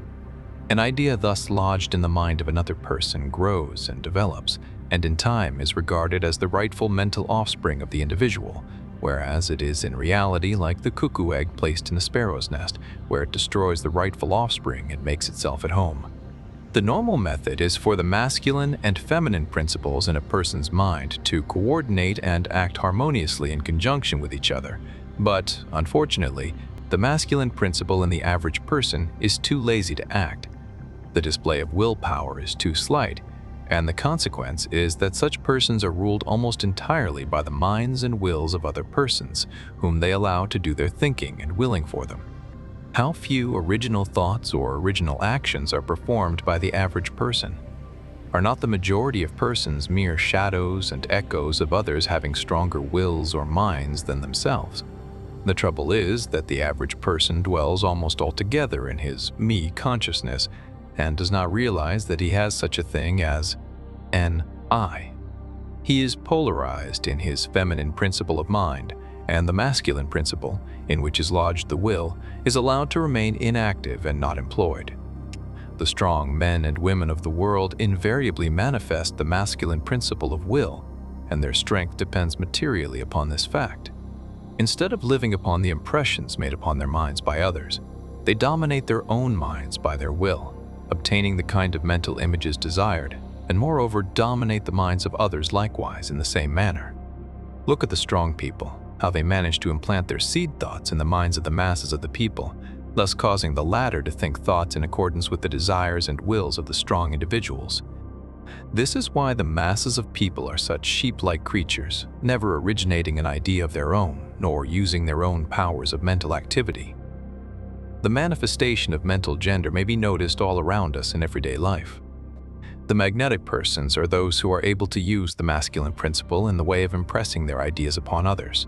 An idea thus lodged in the mind of another person grows and develops, and in time is regarded as the rightful mental offspring of the individual, whereas it is in reality like the cuckoo egg placed in a sparrow's nest, where it destroys the rightful offspring and makes itself at home. The normal method is for the masculine and feminine principles in a person's mind to coordinate and act harmoniously in conjunction with each other, but, unfortunately, the masculine principle in the average person is too lazy to act. The display of willpower is too slight, and the consequence is that such persons are ruled almost entirely by the minds and wills of other persons, whom they allow to do their thinking and willing for them. How few original thoughts or original actions are performed by the average person? Are not the majority of persons mere shadows and echoes of others having stronger wills or minds than themselves? The trouble is that the average person dwells almost altogether in his me consciousness and does not realize that he has such a thing as an I. He is polarized in his feminine principle of mind, and the masculine principle, in which is lodged the will, is allowed to remain inactive and not employed. The strong men and women of the world invariably manifest the masculine principle of will, and their strength depends materially upon this fact. Instead of living upon the impressions made upon their minds by others, they dominate their own minds by their will, obtaining the kind of mental images desired, and moreover dominate the minds of others likewise in the same manner. Look at the strong people, how they manage to implant their seed thoughts in the minds of the masses of the people, thus causing the latter to think thoughts in accordance with the desires and wills of the strong individuals. This is why the masses of people are such sheep-like creatures, never originating an idea of their own, nor using their own powers of mental activity. The manifestation of mental gender may be noticed all around us in everyday life. The magnetic persons are those who are able to use the masculine principle in the way of impressing their ideas upon others.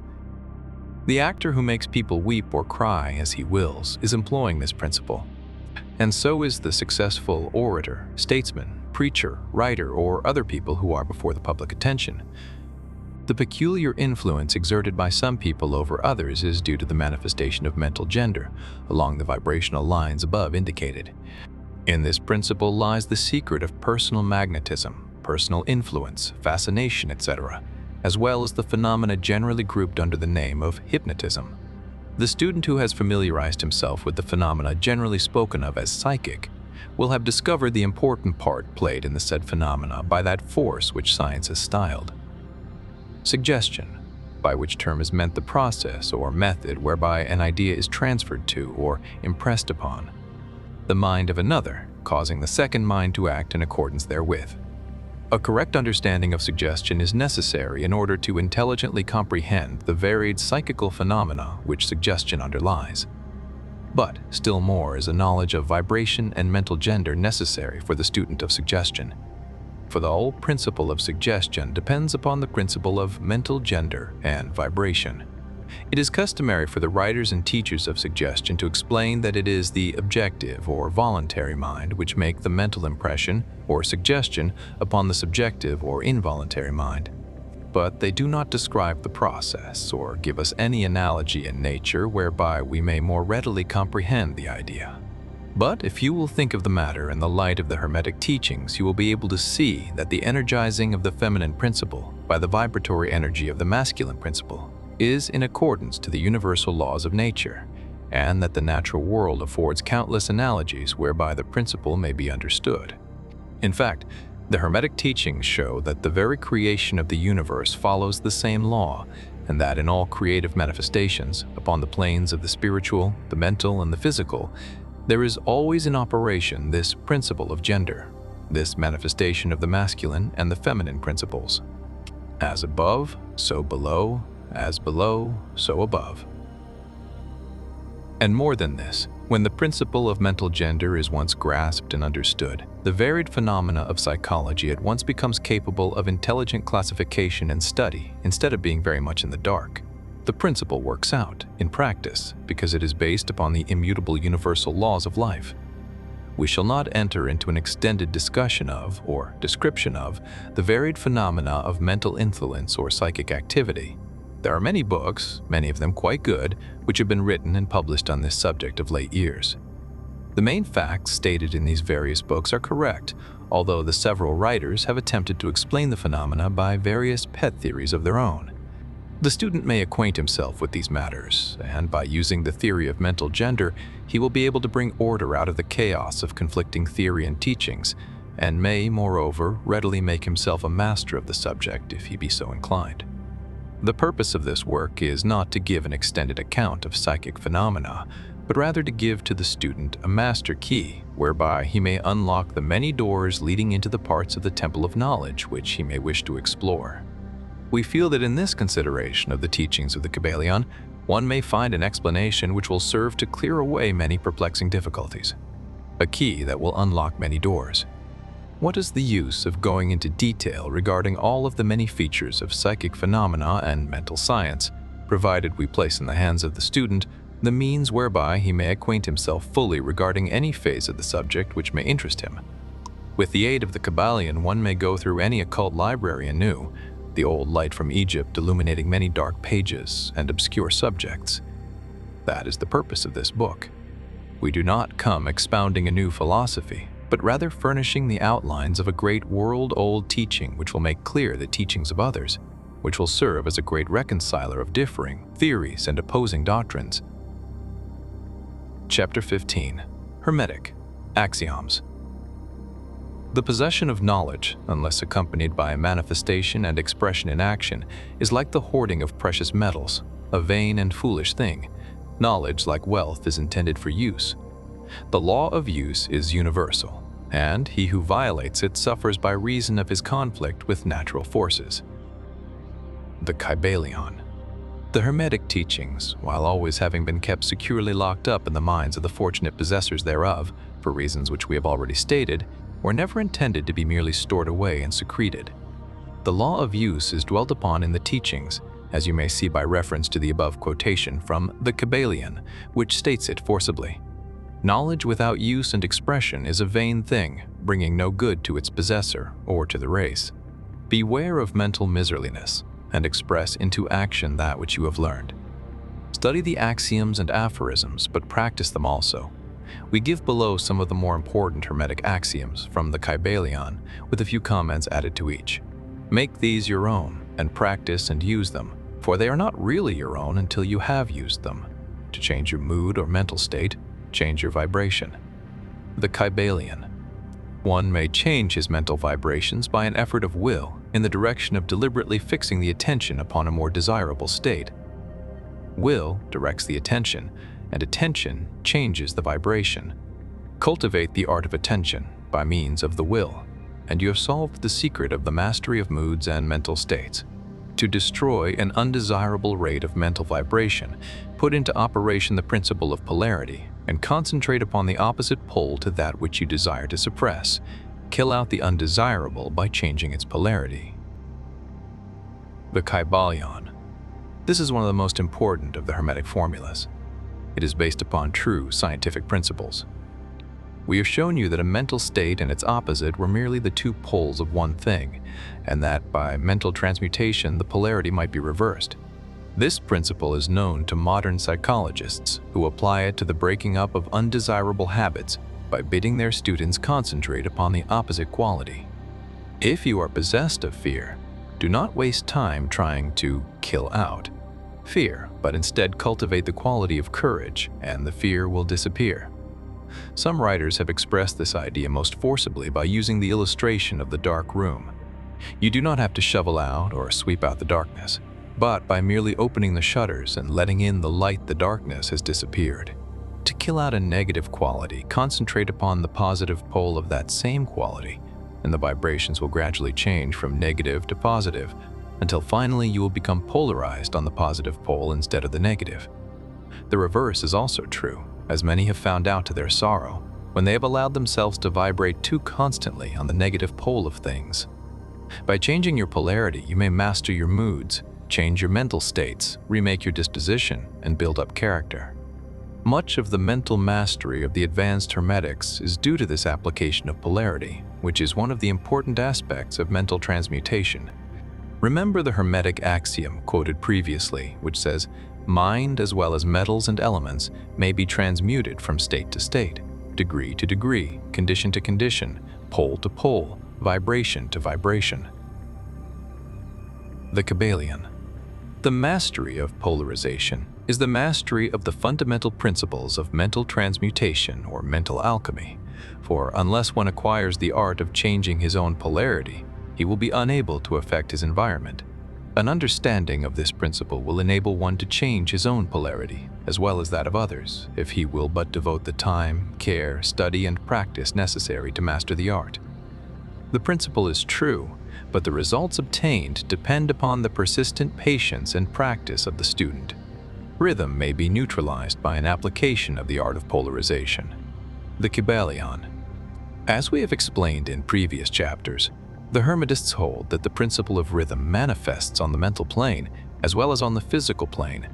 The actor who makes people weep or cry as he wills is employing this principle, and so is the successful orator, statesman, preacher, writer, or other people who are before the public attention. The peculiar influence exerted by some people over others is due to the manifestation of mental gender along the vibrational lines above indicated. In this principle lies the secret of personal magnetism, personal influence, fascination, etc., as well as the phenomena generally grouped under the name of hypnotism. The student who has familiarized himself with the phenomena generally spoken of as psychic will have discovered the important part played in the said phenomena by that force which science has styled suggestion, by which term is meant the process or method whereby an idea is transferred to or impressed upon the mind of another, causing the second mind to act in accordance therewith. A correct understanding of suggestion is necessary in order to intelligently comprehend the varied psychical phenomena which suggestion underlies. But still more is a knowledge of vibration and mental gender necessary for the student of suggestion. For the whole principle of suggestion depends upon the principle of mental gender and vibration. It is customary for the writers and teachers of suggestion to explain that it is the objective or voluntary mind which make the mental impression or suggestion upon the subjective or involuntary mind. But they do not describe the process or give us any analogy in nature whereby we may more readily comprehend the idea. But if you will think of the matter in the light of the Hermetic teachings, you will be able to see that the energizing of the feminine principle by the vibratory energy of the masculine principle is in accordance to the universal laws of nature, and that the natural world affords countless analogies whereby the principle may be understood. In fact, the Hermetic teachings show that the very creation of the universe follows the same law, and that in all creative manifestations, upon the planes of the spiritual, the mental, and the physical, there is always in operation this principle of gender, this manifestation of the masculine and the feminine principles. As above, so below, as below, so above. And more than this, when the principle of mental gender is once grasped and understood, the varied phenomena of psychology at once becomes capable of intelligent classification and study instead of being very much in the dark. The principle works out, in practice, because it is based upon the immutable universal laws of life. We shall not enter into an extended discussion of, or description of, the varied phenomena of mental influence or psychic activity. There are many books, many of them quite good, which have been written and published on this subject of late years. The main facts stated in these various books are correct, although the several writers have attempted to explain the phenomena by various pet theories of their own. The student may acquaint himself with these matters, and by using the theory of mental gender, he will be able to bring order out of the chaos of conflicting theory and teachings, and may, moreover, readily make himself a master of the subject if he be so inclined. The purpose of this work is not to give an extended account of psychic phenomena, but rather to give to the student a master key whereby he may unlock the many doors leading into the parts of the temple of knowledge which he may wish to explore. We feel that in this consideration of the teachings of the Kybalion, one may find an explanation which will serve to clear away many perplexing difficulties, a key that will unlock many doors. What is the use of going into detail regarding all of the many features of psychic phenomena and mental science, provided we place in the hands of the student the means whereby he may acquaint himself fully regarding any phase of the subject which may interest him? With the aid of the Kybalion, one may go through any occult library anew, the old light from Egypt illuminating many dark pages and obscure subjects. That is the purpose of this book. We do not come expounding a new philosophy, but rather furnishing the outlines of a great world-old teaching which will make clear the teachings of others, which will serve as a great reconciler of differing theories and opposing doctrines. Chapter 15. Hermetic Axioms. The possession of knowledge, unless accompanied by a manifestation and expression in action, is like the hoarding of precious metals, a vain and foolish thing. Knowledge, like wealth, is intended for use. The law of use is universal, and he who violates it suffers by reason of his conflict with natural forces. The Kybalion. The Hermetic teachings, while always having been kept securely locked up in the minds of the fortunate possessors thereof, for reasons which we have already stated, were never intended to be merely stored away and secreted. The law of use is dwelt upon in the teachings, as you may see by reference to the above quotation from the Kybalion, which states it forcibly. Knowledge without use and expression is a vain thing, bringing no good to its possessor or to the race. Beware of mental miserliness, and express into action that which you have learned. Study the axioms and aphorisms, but practice them also. We give below some of the more important Hermetic axioms from the Kybalion, with a few comments added to each. Make these your own, and practice and use them, for they are not really your own until you have used them. To change your mood or mental state, change your vibration. The Kybalion. One may change his mental vibrations by an effort of will in the direction of deliberately fixing the attention upon a more desirable state. Will directs the attention, and attention changes the vibration. Cultivate the art of attention by means of the will, and you have solved the secret of the mastery of moods and mental states. To destroy an undesirable rate of mental vibration, put into operation the principle of polarity, and concentrate upon the opposite pole to that which you desire to suppress. Kill out the undesirable by changing its polarity. The Kybalion. This is one of the most important of the Hermetic formulas. It is based upon true scientific principles. We have shown you that a mental state and its opposite were merely the two poles of one thing, and that by mental transmutation the polarity might be reversed. This principle is known to modern psychologists who apply it to the breaking up of undesirable habits by bidding their students concentrate upon the opposite quality. If you are possessed of fear, do not waste time trying to kill out fear, but instead cultivate the quality of courage, and the fear will disappear. Some writers have expressed this idea most forcibly by using the illustration of the dark room. You do not have to shovel out or sweep out the darkness, but by merely opening the shutters and letting in the light, the darkness has disappeared. To kill out a negative quality, concentrate upon the positive pole of that same quality, and the vibrations will gradually change from negative to positive, until finally you will become polarized on the positive pole instead of the negative. The reverse is also true, as many have found out to their sorrow, when they have allowed themselves to vibrate too constantly on the negative pole of things. By changing your polarity, you may master your moods, change your mental states, remake your disposition, and build up character. Much of the mental mastery of the advanced Hermetics is due to this application of polarity, which is one of the important aspects of mental transmutation. Remember the Hermetic axiom quoted previously, which says, "Mind as well as metals and elements may be transmuted from state to state, degree to degree, condition to condition, pole to pole, vibration to vibration." The Kybalion. The mastery of polarization is the mastery of the fundamental principles of mental transmutation or mental alchemy, for unless one acquires the art of changing his own polarity, he will be unable to affect his environment. An understanding of this principle will enable one to change his own polarity, as well as that of others, if he will but devote the time, care, study, and practice necessary to master the art. The principle is true, but the results obtained depend upon the persistent patience and practice of the student. Rhythm may be neutralized by an application of the art of polarization. The Kybalion. As we have explained in previous chapters, the Hermetists hold that the principle of rhythm manifests on the mental plane as well as on the physical plane,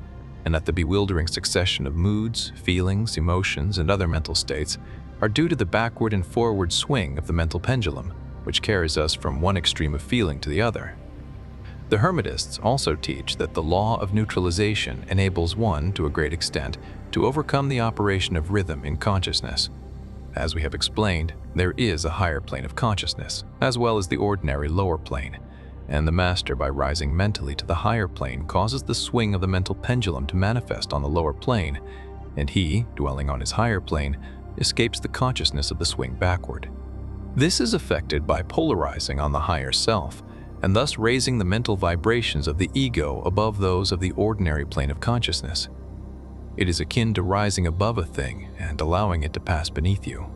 and that the bewildering succession of moods, feelings, emotions, and other mental states are due to the backward and forward swing of the mental pendulum, which carries us from one extreme of feeling to the other. The Hermetists also teach that the law of neutralization enables one, to a great extent, to overcome the operation of rhythm in consciousness. As we have explained, there is a higher plane of consciousness, as well as the ordinary lower plane, and the master, by rising mentally to the higher plane, causes the swing of the mental pendulum to manifest on the lower plane, and he, dwelling on his higher plane, escapes the consciousness of the swing backward. This is effected by polarizing on the higher self, and thus raising the mental vibrations of the ego above those of the ordinary plane of consciousness. It is akin to rising above a thing and allowing it to pass beneath you.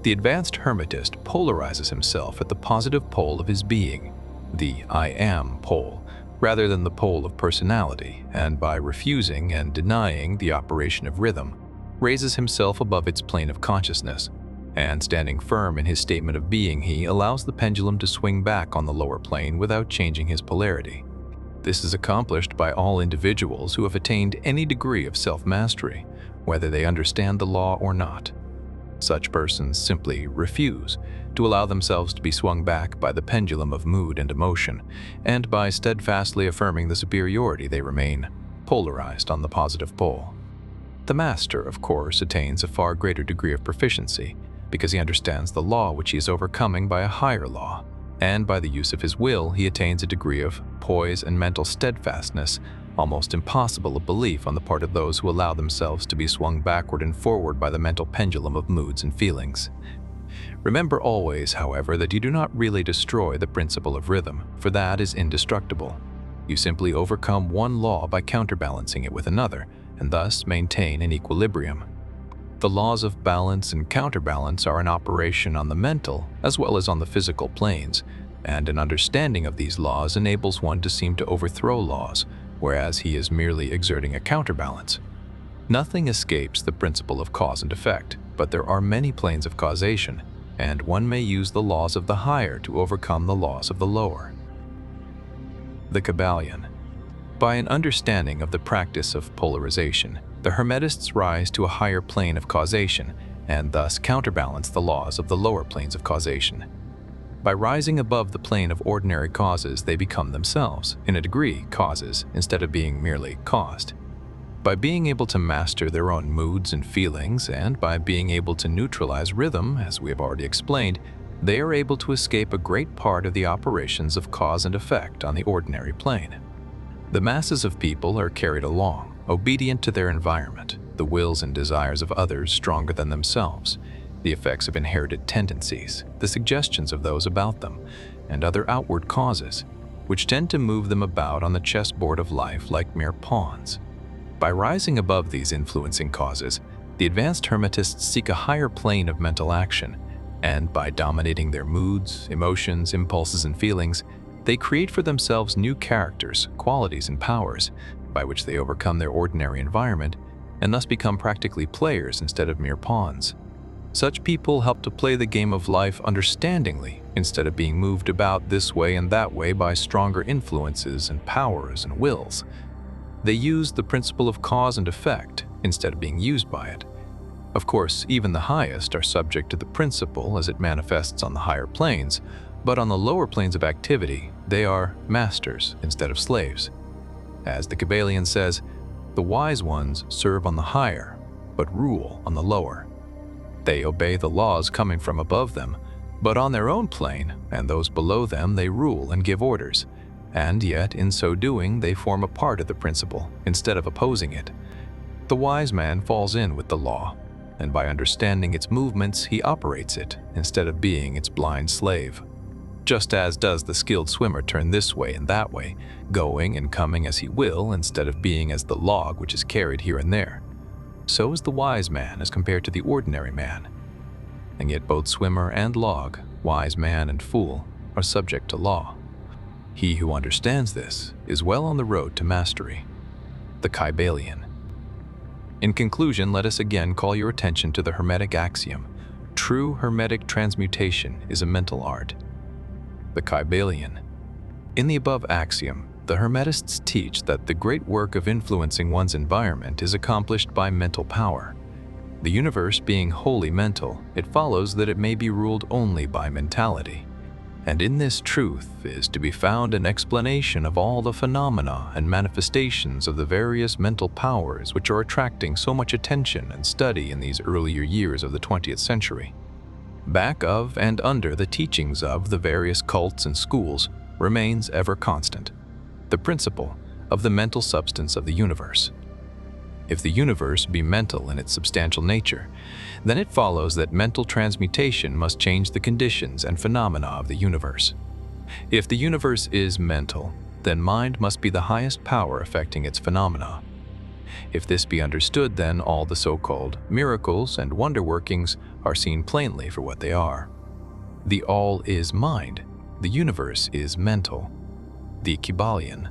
The advanced Hermetist polarizes himself at the positive pole of his being, the I am pole, rather than the pole of personality, and by refusing and denying the operation of rhythm, raises himself above its plane of consciousness, and standing firm in his statement of being, he allows the pendulum to swing back on the lower plane without changing his polarity. This is accomplished by all individuals who have attained any degree of self-mastery, whether they understand the law or not. Such persons simply refuse to allow themselves to be swung back by the pendulum of mood and emotion, and by steadfastly affirming the superiority they remain polarized on the positive pole. The master, of course, attains a far greater degree of proficiency, because he understands the law which he is overcoming by a higher law, and by the use of his will he attains a degree of poise and mental steadfastness almost impossible of belief on the part of those who allow themselves to be swung backward and forward by the mental pendulum of moods and feelings. Remember always, however, that you do not really destroy the principle of rhythm, for that is indestructible. You simply overcome one law by counterbalancing it with another, and thus maintain an equilibrium. The laws of balance and counterbalance are in operation on the mental as well as on the physical planes, and an understanding of these laws enables one to seem to overthrow laws, whereas he is merely exerting a counterbalance. Nothing escapes the principle of cause and effect, but there are many planes of causation, and one may use the laws of the higher to overcome the laws of the lower. The Kybalion. By an understanding of the practice of polarization, the Hermetists rise to a higher plane of causation and thus counterbalance the laws of the lower planes of causation. By rising above the plane of ordinary causes, they become themselves, in a degree, causes, instead of being merely caused. By being able to master their own moods and feelings, and by being able to neutralize rhythm, as we have already explained, they are able to escape a great part of the operations of cause and effect on the ordinary plane. The masses of people are carried along, obedient to their environment, the wills and desires of others stronger than themselves, the effects of inherited tendencies, the suggestions of those about them, and other outward causes, which tend to move them about on the chessboard of life like mere pawns. By rising above these influencing causes, the advanced Hermetists seek a higher plane of mental action, and by dominating their moods, emotions, impulses, and feelings, they create for themselves new characters, qualities, and powers, by which they overcome their ordinary environment and thus become practically players instead of mere pawns. Such people help to play the game of life understandingly instead of being moved about this way and that way by stronger influences and powers and wills. They use the principle of cause and effect instead of being used by it. Of course, even the highest are subject to the principle as it manifests on the higher planes, but on the lower planes of activity, they are masters instead of slaves. As the Kybalion says, the wise ones serve on the higher, but rule on the lower. They obey the laws coming from above them, but on their own plane and those below them they rule and give orders, and yet in so doing they form a part of the principle instead of opposing it. The wise man falls in with the law, and by understanding its movements he operates it instead of being its blind slave. Just as does the skilled swimmer turn this way and that way, going and coming as he will instead of being as the log which is carried here and there. So is the wise man as compared to the ordinary man. And yet both swimmer and log, wise man and fool, are subject to law. He who understands this is well on the road to mastery. The Kybalion. In conclusion, let us again call your attention to the Hermetic axiom: true Hermetic transmutation is a mental art. The Kybalion. In the above axiom, the Hermetists teach that the great work of influencing one's environment is accomplished by mental power. The universe being wholly mental, it follows that it may be ruled only by mentality. And in this truth is to be found an explanation of all the phenomena and manifestations of the various mental powers which are attracting so much attention and study in these earlier years of the 20th century. Back of and under the teachings of the various cults and schools remains ever constant the principle of the mental substance of the universe. If the universe be mental in its substantial nature, then it follows that mental transmutation must change the conditions and phenomena of the universe. If the universe is mental, then mind must be the highest power affecting its phenomena. If this be understood, then all the so-called miracles and wonder-workings are seen plainly for what they are. The all is mind, the universe is mental. The Kybalion.